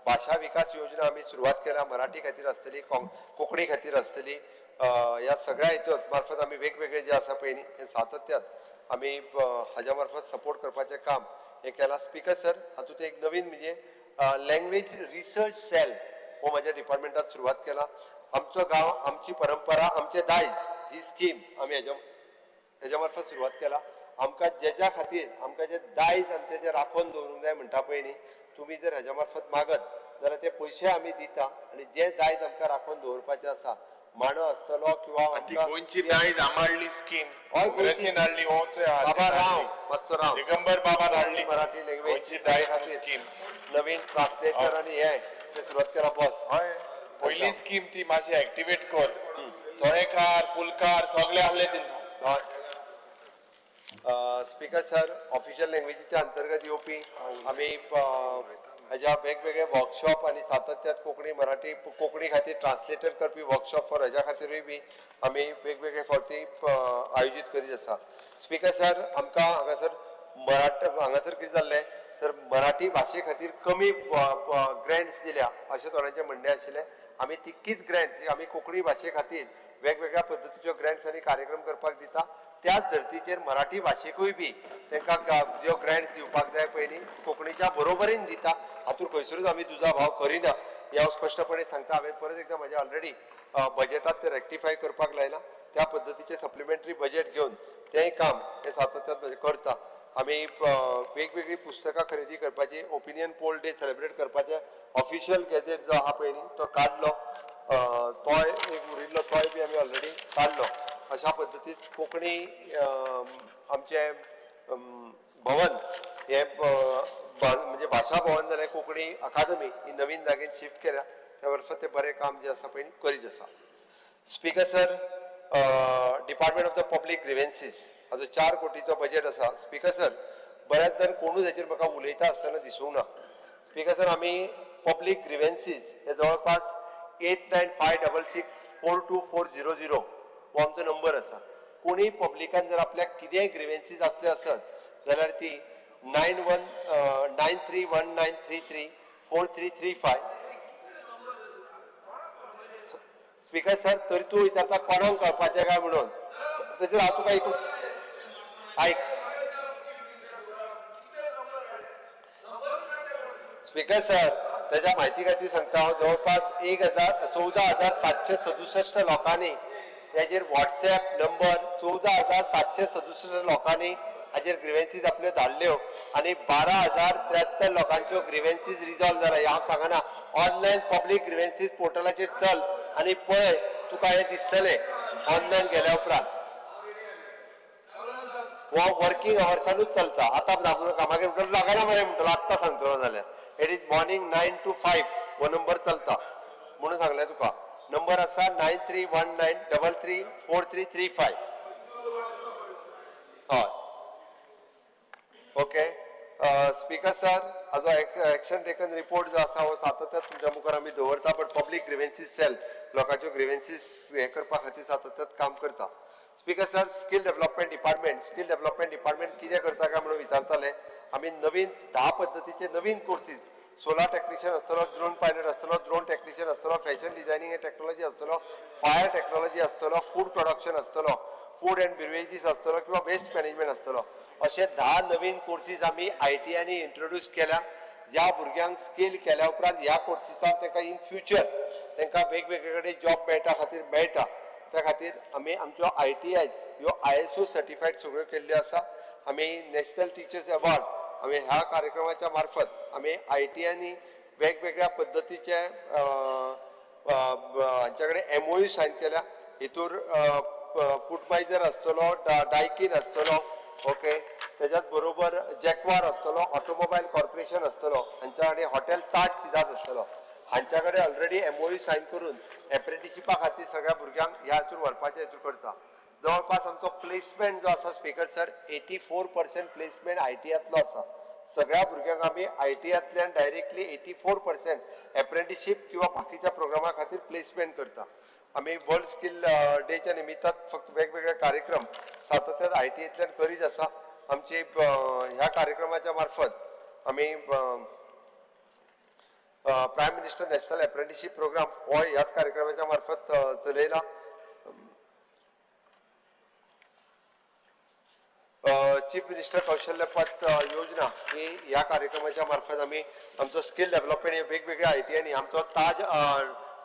भाषा विकास योजना आमी सुरवात केल्या मराठी खातीर आसतली कोंकणी खातीर आसतली ह्या सगळ्या हितूंत मार्फत आमी वेगवेगळे जे आसा पळय न्ही हे सातत्यान आमी हाज्या मार्फत सपोर्ट करपाचें काम हे केलां स्पीकर सर हातूंत एक नवीन म्हणजे लँग्वेज रिसर्च सेल हो म्हाज्या डिपार्टमेंटात सुरवात केला आमचो गांव आमची परंपरा आमचे दायज ही स्कीम आमी हेज्या मार्फत सुरवात केला आमकां जेज्या खातीर आमकां जे दायज आमचे जे राखून दवरूंक जाय म्हणटा पळय न्ही तुमी जर हेज्या मार्फत मागत जाल्यार ते पयशे आमी दिता आनी जे दायज आमकां राखून दवरपाचे आसा मांडो आसतलो किंवा ती गोंयची दायज आमाडली स्कीम हय, काँग्रेसीन हाडली बाबा राव मातसो राव दिगंबर बाबा हाडली मराठी लँग्वेज गोंयची दायज खातीर स्कीम नवीन ट्रान्सलेटर आनी हे ते सुरवात केला बस हय पयली स्कीम ती मातशी एक्टिवेट कर चोळेकार फुलकार सगळे आहले तितून स्पीकर सर ऑफिशियल लँग्वेजीच्या अंतर्गत येवपी आमी हाज्या वेगवेगळे वर्कशॉप आनी सातत्यात कोंकणी मराठी कोंकणी खातीर ट्रान्सलेटर करपी वर्कशॉप फॉर हेज्या खातीरूय बी आमी वेगवेगळे फावटी आयोजीत करीत आसा स्पीकर सर आमकां हांगासर हांगासर कितें जाल्लें तर मराठी भाशे खातीर कमी ग्रँट्स दिल्या अशें थोड्यांचें म्हणणें आशिल्लें आमी तितकीच ग्रँट्स आमी कोंकणी भाशे खातीर वेगवेगळ्या पद्दतीच्यो ग्रँट्स आनी कार्यक्रम करपाक दिता त्याच धर्तीचेर मराठी भाशेकूय बी तांकां ज्यो ग्रँट्स दिवपाक जाय पळय न्ही कोंकणीच्या बरोबरीन दिता हातूंत खंयसरूच आमी दुजाभाव करिना हे हांव स्पश्टपणे सांगता हांवें परत एकदां म्हाज्या ऑलरेडी बजेटांत ते रेक्टिफाय करपाक लायला त्या पद्दतीचें सप्लिमेंटरी बजेट घेवन तेंय काम हे सातत्यान करता आमी वेगवेगळी पुस्तकां खरेदी करपाची ओपिनियन पोल डे सेलिब्रेट करपाचे ऑफिशियल गॅजेट जो आहा पळय न्ही तो काडलो तोय एक उरिल्लो तोय बी आमी ऑलरेडी काडलो अशा पद्दतीन कोंकणी आमचे भवन हे म्हणजे भाशा भवन जाल्यार कोंकणी अकादमी ही नवीन जागेत शिफ्ट केल्या त्या वर्सा ते बरें काम जे आसा पळय करीत आसा speaker sir department of the public grievances हाजो 4 कोटीचो बजेट आसा स्पीकर सर बऱ्याच जण कोणूच हेचेर म्हाका उलयता आसतना दिसूंक ना स्पीकर सर आमी पब्लीक ग्रिव्हन्सीस हे जवळपास 8956642400 हो आमचो नंबर आसा कोणीय पब्लिकान जर आपल्याक कितेंय ग्रिव्हन्सीस असले आसत जाल्यार ती 9319334335 स्पीकर सर तरी तूं विचारता कोणाक कळपाचें काय म्हणून तेजेर हांव तुका एकूच आयक स्पीकर सर त्याच्या म्हायती खातीर सांगता हांव जवळपास 14,767 लोकांनी त्याचेर व्हॉट्सॅप नंबर 14,767 लोकांनी हाचेर ग्रिव्हन्सीस आपल्यो धाडल्यो आणि 12,073 लोकांच्यो ग्रिव्हन्सीस रिजॉल्व जाला. हांव सांगना ऑनलायन पब्लीक ग्रिव्हन्सीस पोर्टलाचेर चल आणि पळय तुका हें दिसतलें ऑनलायन गेल्या उपरांत. हो वर्किंग अवर्सानूच चलता. आतां धांवू नाका मागीर म्हणटलो लागना मरे म्हणटलो आत्तां सांगतलो जाल्यार. इट इज मॉर्निंग 9 to 5 हो नंबर चलता म्हणून सांगलें तुका. नंबर आसा 9319334335. हय ओके. स्पीकर सर हाजो एक्शन टेकन रिपोर्ट जो आसा हो सातत्यान तुमच्या मुखार आमी दवरता. बट पब्लीक ग्रिव्हन्सीस सेल लोकांच्यो ग्रिव्हन्सीस हे करपा खातीर सातत्यान काम करता. Speaker sir skill development department कितें करता काय म्हणून विचारताले. आमी नवीन 10 पद्दतीचे नवीन कोर्सीस सोलार टेक्निशियन आसतलो, ड्रोन पायलट आसतलो, ड्रोन टेक्निशियन आसतलो, फॅशन डिझायनिंग एंड टेक्नॉलॉजी आसतलो, फायर टेक्नॉलॉजी आसतलो, फूड प्रोडक्शन आसतलो, फूड एंड बिवरेजीस आसतलो किंवा वेस्ट मॅनेजमेंट आसतलो. अशे 10 नवीन कोर्सीस आमी ITआनी इंट्रोड्यूस केल्या. ज्या भुरग्यांक स्कील केल्या उपरांत ह्या कोर्सीसान तांकां इन फ्युचर तांकां वेगवेगळे कडेन जॉब मेळटा खातीर मेळटा. त्या खातीर आमी आमच्यो ITIs ह्यो ISO सर्टिफायड सगळ्यो केल्ल्यो आसा. आमी नॅशनल टिचर्स अवॉर्ड आमी ह्या कार्यक्रमाच्या मार्फत आमी ITआनी वेगवेगळ्या पद्दतीचे हांच्या कडेन MOU सायन केल्या. हितूर पुटमायझर आसतलो, डायकीन आसतलो, ओके. त्याच्याच बरोबर जॅक्वार आसतलो, ऑटोमोबाईल कॉर्पोरेशन आसतलो, हांच्या कडेन हॉटेल ताज सिद्धार्थ आसतलो. हांच्या कडेन ऑलरेडी MOU सायन करून एप्रेंटिशिपा खातीर सगळ्या भुरग्यांक ह्या हातूर व्हरपाचे हातूर करता. जवळपास आमचो प्लेसमेंट जो आसा स्पीकर सर 84% प्लेसमेंट ITआंतलो आसा. सगळ्या भुरग्यांक आमी ITआंतल्यान डायरेक्टली 84% एप्रेंटिशीप किंवा बाकीच्या प्रोग्रामा खातीर प्लेसमेंट करता. आमी वर्ल्ड स्किल डेच्या निमित्तान फक्त वेगवेगळे कार्यक्रम सातत्यान ITआंतल्यान करीत आसा. आमची ह्या कार्यक्रमाच्या मार्फत आमी prime minister national apprenticeship programme हो ह्याच कार्यक्रमाच्या मार्फत चलयला. चीफ मिनिस्टर कौशल्य पथ योजना ही ह्या कार्यक्रमाच्या मार्फत आमी आमचो स्किल डेव्हलपमेंट हे वेगवेगळ्या ITआनी आमचो ताज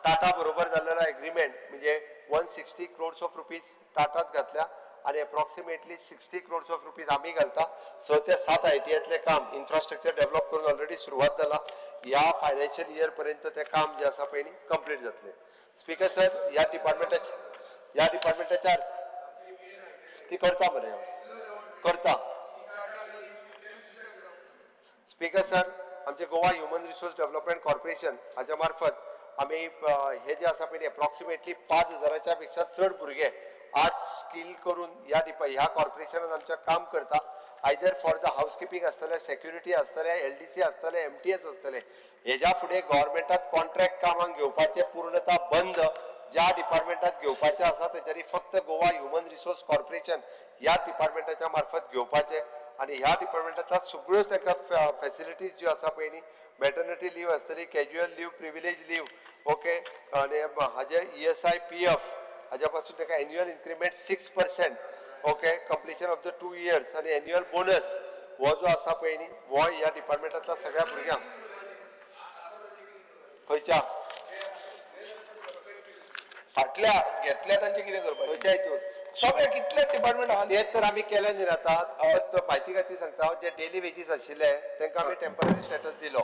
टाटा बरोबर जाल्लेलो एग्रीमेंट म्हणजे 160 crores of rupees टाटात घातल्या आणि अप्रॉक्सिमेटली 60 crores of rupees आम्ही घालता. 6 ते 7 ITआतले काम इन्फ्रास्ट्रक्चर डेव्हलप करून ऑलरेडी सुरुवात जाला. ह्या फायनान्शियल इयर पर्यंत ते काम जे आसा पळय न्ही कंप्लीट जातले. स्पीकर सर ह्या डिपार्टमेंटाच्या ती करता मरे करता. स्पीकर सर आमचे Goa human resource development corporation हाच्या मार्फत आमी हे जे आसा पळय अप्रॉक्सिमेटली 5,000च्या पेक्षा चड भुरगे आज स्किल करून ह्या कॉर्पोरेशनान आमच्या काम करता. आयदर फॉर द हाऊसकीपिंग आसतले, सेक्युरिटी आसतले, LDC आसतले, MTS आसतले. हेज्या फुडें गव्हर्मेंटात कॉन्ट्रॅक्ट कामांक घेवपाचे पूर्णता बंद ज्या डिपार्टमेंटात घेवपाचे आसा तेच्यानी फक्त गोवा ह्युमन रिसोर्स कॉर्पोरेशन ह्या डिपार्टमेंटाच्या मार्फत घेवपाचे. आणि ह्या डिपार्टमेंटांतल्या सगळ्यो तांकां फॅसिलिटीज ज्यो आसा पळय न्ही मॅटर्निटी लीव आसतली, casual leave, privilege leave, okay. आणि हाजे ESI PF हाज्या पासून ताका annual increment 6%, okay. Completion of the 2 years आणि एन्युअल बोनस हो जो आसा पळय न्ही हो ह्या डिपार्टमेंटांतल्या सगळ्या भुरग्यांक खंयच्या फाटल्या घेतल्या तांचे कितें करपाचें खंयच्या हितून सगळे कितले डिपार्टमेंट आहा तेच तर आमी केले न्ही आता. म्हायती खातीर सांगता जे डेली वेजीस आशिल्ले तांकां आमी टेम्पररी स्टेटस दिलो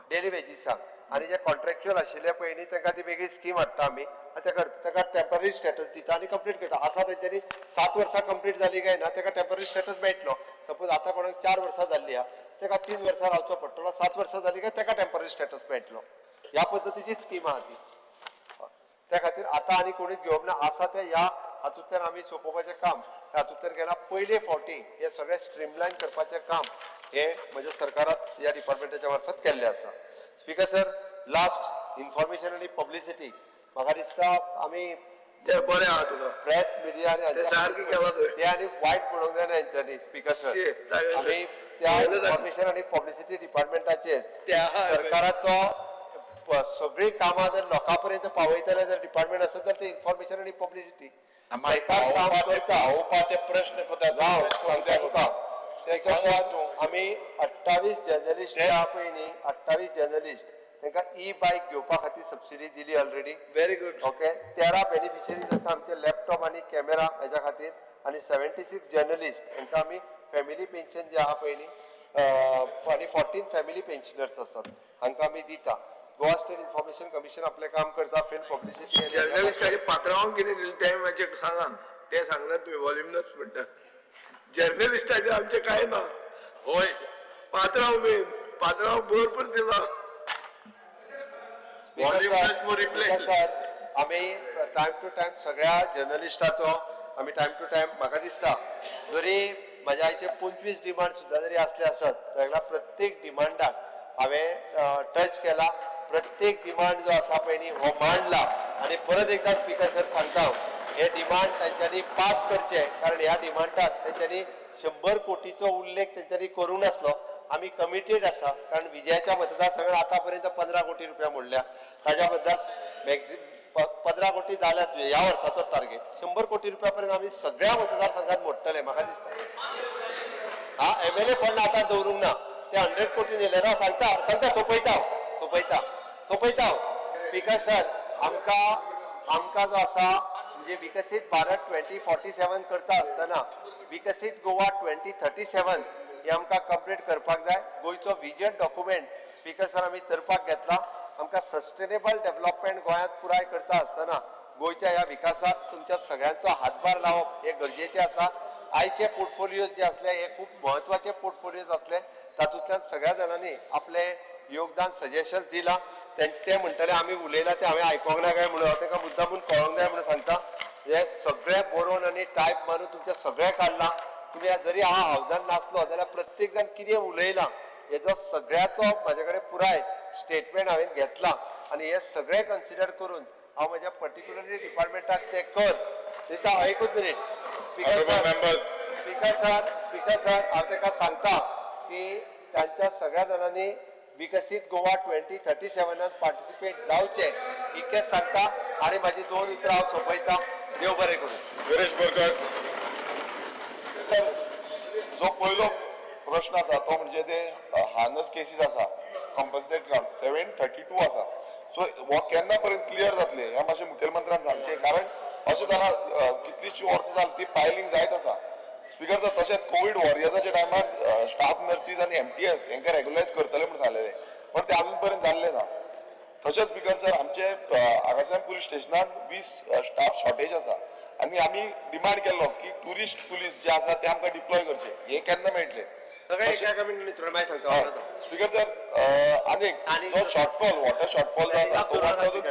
डेली वेजीसाक. आणि जे कॉन्ट्रॅक्च्युअल आशिल्ले पळय न्ही तांकां ती वेगळी स्कीम हाडटा आमी आनी ताका टेम्पररी स्टेटस दिता आनी कंप्लीट करता. आसा तेंच्यांनी 7 वर्सां कंप्लीट जाली काय ना ताका टेम्पररी स्टेटस मेळटलो. सपोज आतां कोणाक 4 वर्सां जाल्ली आहा ताका 3 वर्सां रावचो पडटलो. 7 वर्सां जाली काय ताका टेम्पररी स्टेटस मेळटलो. ह्या पद्दतीची स्कीम आहा ती. त्या खातीर आतां आनी कोणीच घेवप ना. आसा ते ह्या हातूंतल्यान आमी सोंपोवपाचें काम हातूंतल्यान केलां. पयले फावटी हे सगळें स्ट्रीमलायन करपाचें काम हे म्हज्या सरकारात ह्या डिपार्टमेंटाच्या मार्फत केल्लें आसा. स्पीकर सर लास्ट इन्फॉर्मेशन आनी पब्लिसिटी म्हाका दिसता आमी ते बरें आहा तुका प्रेस मिडिया सारकी केला ते आनी वायट म्हणूंक जायना हेंच्यांनी. स्पीकर सर आमी त्या इन्फॉर्मेशन आनी पब्लिसिटी डिपार्टमेंटाचेर सरकाराचो सगळी कामां जर लोकां पर्यंत पावयतले जर डिपार्टमेंट आसत जाल्यार ते इन्फॉर्मेशन आनी पब्लिसिटी ते प्रश्न सांगता तुका. आमी 28 जर्नलिस्ट जे आहा पळय न्ही 28 जर्नलिस्ट तांकां ई बायक घेवपा खातीर सबसिडी दिली already. Very good. Okay 13 beneficiaries आसा आमचे लॅपटॉप आनी कॅमेरा हेच्या खातीर आनी 76 जर्नलिस्ट हांकां आमी फॅमिली पेन्शन जे आहा पळय आनी 14 फॅमिली पेन्शनर्स आसात हांकां आमी दिता. गोवा स्टेट इन्फॉर्मेशन कमिशन आपलें काम करता. फिल्म पब्लिसिटी जर्नलिस्टाचे पात्रांवाक कितें दिलें तें मातशें सांगा. ते सांगनात तुमी वॉल्युमिनस म्हणटा. जर्नलिस्टाचे आमचे कांय ना. होय. पात्रांव बीन पात्रांव भरपूर दिला. सर आमी टायम टू टायम सगळ्या जर्नलिस्टाचो आमी टायम टू टायम म्हाका दिसता जरी म्हाज्या आयचे 25 डिमांड सुद्दां जरी असले आसत जाल्यार प्रत्येक डिमांडाक हांवें टच केला. प्रत्येक डिमांड जो आसा पळय न्ही हो मांडला आनी परत एकदा स्पीकर सर सांगता हे डिमांड तांच्यांनी पास करचे कारण ह्या डिमांडात तांच्यांनी 100 कोटीचो उल्लेख तांच्यांनी करूं नासलो. आमी कमिटेड आसा कारण विजयाच्या मतदारसंघात आतापर्यंत 15 कोटी रुपया मोडल्या. ताज्या बद्दल 15 कोटी जाल्यात ह्या वर्साचो टार्गेट 100 कोटी रुपया पर्यंत आमी सगळ्या मतदारसंघात मोडटले म्हाका दिसता. हा MLA फंड आतां दवरूंक ना ते 100 कोटी दिले ना सांगता सोपयता. स्पीकर सर आमकां जो आसा म्हणजे विकसीत भारत 2047 करता आसतना विकसीत गोवा 2037 हे आमकां कंप्लीट करपाक जाय. गोंयचो विजन डॉक्युमेंट स्पीकर सर आमी करपाक घेतला. आमकां सस्टेनेबल डेव्हलपमेंट गोंयांत पुराय करता आसतना गोंयच्या ह्या विकासात तुमच्या सगळ्यांचो हातभार लावप हे गरजेचे आसा. आयचे पोर्टफोलियोज जे असले हे खूब म्हत्वाचे पोर्टफोलियोज असले तातूंतल्यान सगळ्या जाणांनी आपले योगदान सजेशन्स दिला. ते म्हणटले आमी उलयला ते हांवें आयकोंक ना काय म्हणून हांव तांकां मुद्दामून कळोंक जाय म्हणून सांगता. हे सगळे बरोवन आनी टायप मारून तुमचे सगळें काडलां. तुम्ही जरी हांव हावजान नासलो जाल्यार प्रत्येक जाण कितें उलयलां हेजो सगळ्याचो म्हाजे कडेन पुराय स्टेटमेंट हांवें घेतला आनी हे सगळें कन्सिडर करून हांव म्हज्या पर्टिक्युलरली डिपार्टमेंटाक ते कर दिता. एकूच मिनीट स्पीकर सर हांव ताका सांगता की तांच्या सगळ्या जाणांनी विकसीत गोवा 2037 पार्टिसिपेट जावचे इतकेंच सांगता आनी म्हाजी 2 उतरां हांव सोंपयता. देव बरें करूं. गिरीश बोरकर. जो पयलो प्रश्न आसा तो म्हणजे ते हार्नस केसीस आसा कॉम्पन्सेट ग्राउंड 732 आसा. सो हो केन्ना पर्यंत क्लियर जातले हे मातशें मुखेलमंत्र्यान सांगचें कारण अशें जालां कितलींशीं वर्सां जालीं ती पायलिंग जायत आसा. स्पीकर सर तशेंच कोवीड वॉरियर्साच्या टायमार स्टाफ नर्सीस आनी MTS हांकां रेग्युलायज करतले म्हूण सांगलेलें पण ते अजून पर्यंत जाल्लें ना. तशेंच स्पीकर सर आमचे हांगासर पुलीस स्टेशनान 20 स्टाफ शॉर्टेज आसा आनी आमी डिमांड केल्लो की टुरिस्ट पुलीस जे आसा ते आमकां डिप्लॉय करचे. हे केन्ना मेळटले? स्पीकर सर आनी जो शॉर्टफॉल वॉटर शॉर्टफॉल जो आसा तो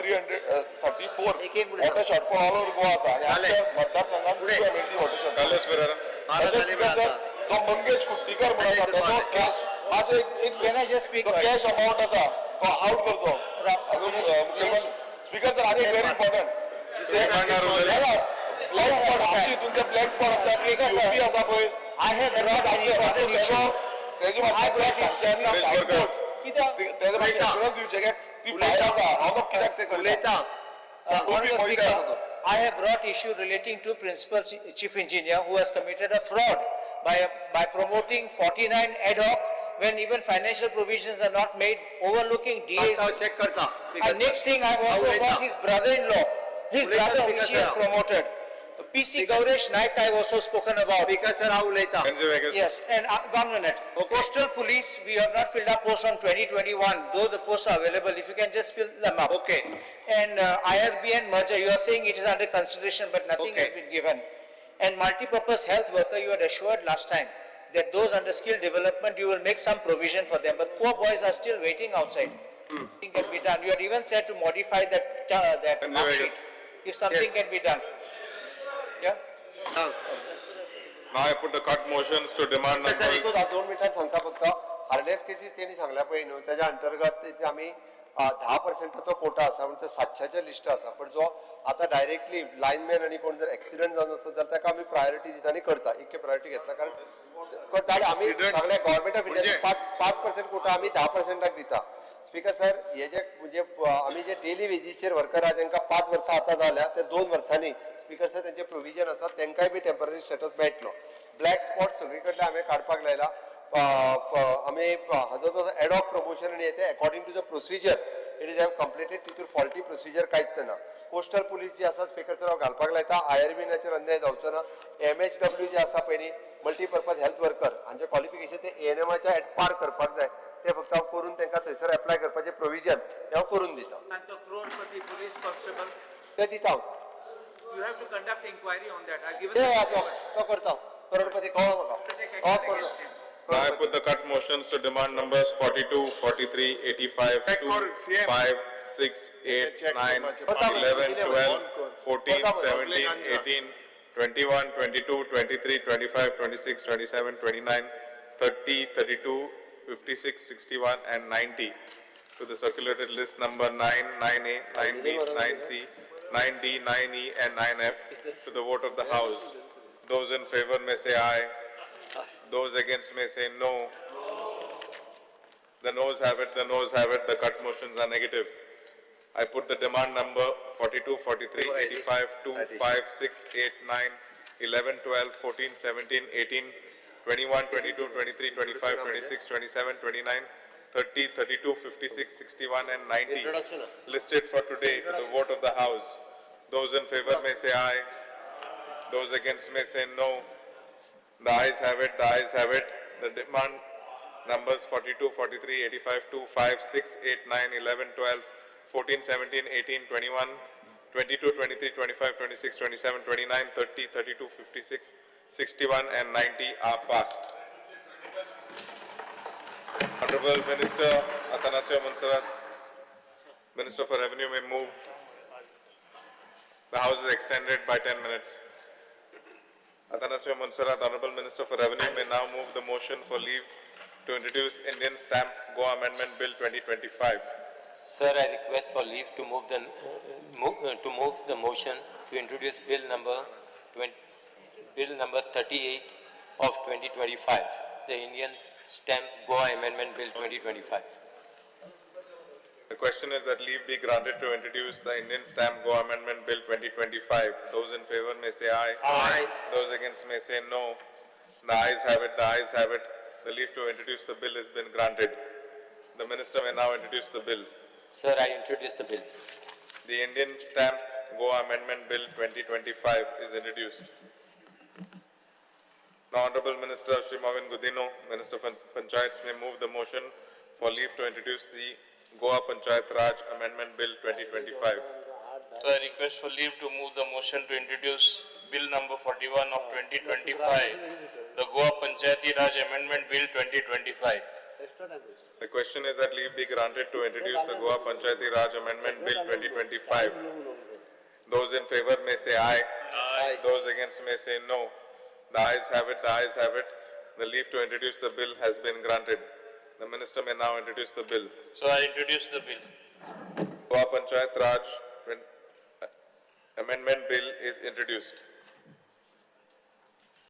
1334 water shortfall all over Goa आसा आनी आमच्या मतदारसंघात MLD water shortfall. Speaker sir तो मंगेश कुट्टीकर म्हणून आसा ताचो कॅश माझे एक कॅश अमाउंट आसा तो आउट करचो. स्पीकर सर आनी व्हेरी इम्पॉर्टंट ब्लॅक स्पॉट आमच्या हितून ते ब्लॅक स्पॉट आसा UP आसा पळय I have brought any other issue. तेजे मातशें ब्लॅक सांगचे आनी सायडबोर्ड्स तेजे मातशें एश्युरन्स दिवचे की ती फायल आसा हांव कित्याक ते करता. I have brought issue relating to principal chief engineer who has committed a fraud by promoting 49 ad hoc when even financial provisions are not made, overlooking DAs. check karta. And next thing I have also got his brother-in-law, his brother which he has promoted. PC Gauresh Naik I have also spoken about. Speaker sir, how later? Yes, and 1 minute. Coastal Police, we have not filled up posts on 2021, though the posts are available. If you can just fill them up. Okay. And IRBN merger, you are saying it is under consideration, but nothing has been given. And multi-purpose health worker, you had assured last time that those under skill development, you will make some provision for them. But poor boys are still waiting outside. Nothing can be done. You had even said to modify that mark sheet. If something can be done. Yeah. Now I put the cut motions to demand sir numbers. एकूच 2 मिनिटांत सांगता फक्त harness cases तेणी सांगल्या पळय न्हू त्याच्या अंतर्गत आमी 10% कोटा आसा म्हणजे 700चे लिस्ट आसा पण जो आता डायरेक्टली लायनमॅन आनी कोण जर एक्सिडेंट जावन वचत जाल्यार ताका आमी प्रायोरिटी दिता आनी करता इतके प्रायोरिटी घेतला कारण आमी सांगले गव्हर्नमेंट ऑफ इंडिया 5% कोटा आमी 10%क दिता. स्पीकर सर हे जे म्हणजे आमी जे डेली वेजीसचेर वर्कर आहा तांकां 5 वर्सां आतां जाल्या ते 2 वर्सांनी स्पीकर सर त्यांचे प्रोविजन आसा तांकांय बी टेम्पररी स्टेटस मेळटलो. ब्लॅक स्पॉट सगळी कडले हांवें काडपाक लायला. आमी हाजो जो एडॉक प्रमोशन आनी ते according to the procedure it is have completed तितूर फॉल्टी प्रोसिजर कांयच ना कोस्टल पुलीस जी आसा स्पीकर घालपाक लायता IRB-नाचेर अन्याय जावचो ना MHW जे आसा पयलीं मल्टीपर्पज हेल्थ वर्कर हांचे क्वॉलिफिकेशन ते ANM-च्या एटपार करपाक जाय ते फक्त हांव करून तांकां थंयसर एप्लाय करपाचें प्रोविजन हें हांव करून दिता And the crorepati police constable, ते दिता हांव you have to conduct inquiry on that. I've given ते the तो reports. तो करता हांव. करोडपती कळ्ळो म्हाका Take हो action करता against him. Now I put the cut motions to demand numbers 42, 43, 85, Check 2, for CM. 5, 6, 8, Check 9, for 11, 12, 14, Pata- 17, 18, 21, 22, 23, 25, 26, 27, 29, 30, 32, 56, 61 and 90 to the circulated list number 9, 9A, 9B, 9C, 9D, 9E and 9F to the vote of the House. Those in favor may say aye. Those against may say no. The noes have it, the noes have it, the cut motions are negative. I put the demand number 42, 43, 85, 2, 5, 6, 8, 9, 11, 12, 14, 17, 18, 21, 22, 23, 25, 26, 27, 29, 30, 32, 56, 61 and 90 listed for today to the vote of the House. Those in favor may say aye. Those against may say no. The ayes have it, the ayes have it. The demand numbers 42, 43, 85, 2, 5, 6, 8, 9, 11, 12, 14, 17, 18, 21, 22, 23, 25, 26, 27, 29, 30, 32, 56, 61 and 90 are passed. Honorable Minister Atanasio Monserrat, Minister for Revenue may move. The House is extended by 10 minutes. Atanasio Monserrat, Honorable Minister for Revenue, may now move the motion for leave to introduce Indian Stamp Go Amendment Bill 2025. Sir, I request for leave to move the motion to introduce bill number 38 of 2025, the Indian Stamp Goa Amendment Bill 2025. The question is that leave be granted to introduce the Indian Stamp Go Amendment Bill 2025. Those in favor may say aye. Aye. Those against may say no. The ayes have it, the ayes have it. The leave to introduce the bill has been granted. The Minister may now introduce the bill. Sir, I introduce the bill. The Indian Stamp Go Amendment Bill 2025 is introduced. Now Honorable Minister Shri Mavin Gudino, Minister for Panchayats, may move the motion for leave to introduce the Goa Panchayat Raj Amendment Bill 2025. So I request for leave to move the motion to introduce bill number 41 of 2025, the Goa Panchayati Raj Amendment Bill 2025. The question is that leave be granted to introduce the Goa Panchayati Raj Amendment Bill 2025. Those in favor may say aye. Aye. Those against may say no. The ayes have it, the ayes have it. The leave to introduce the bill has been granted. The Minister may now introduce the bill. So I introduce the bill. Goa Panchayat Raj Amendment Bill is introduced.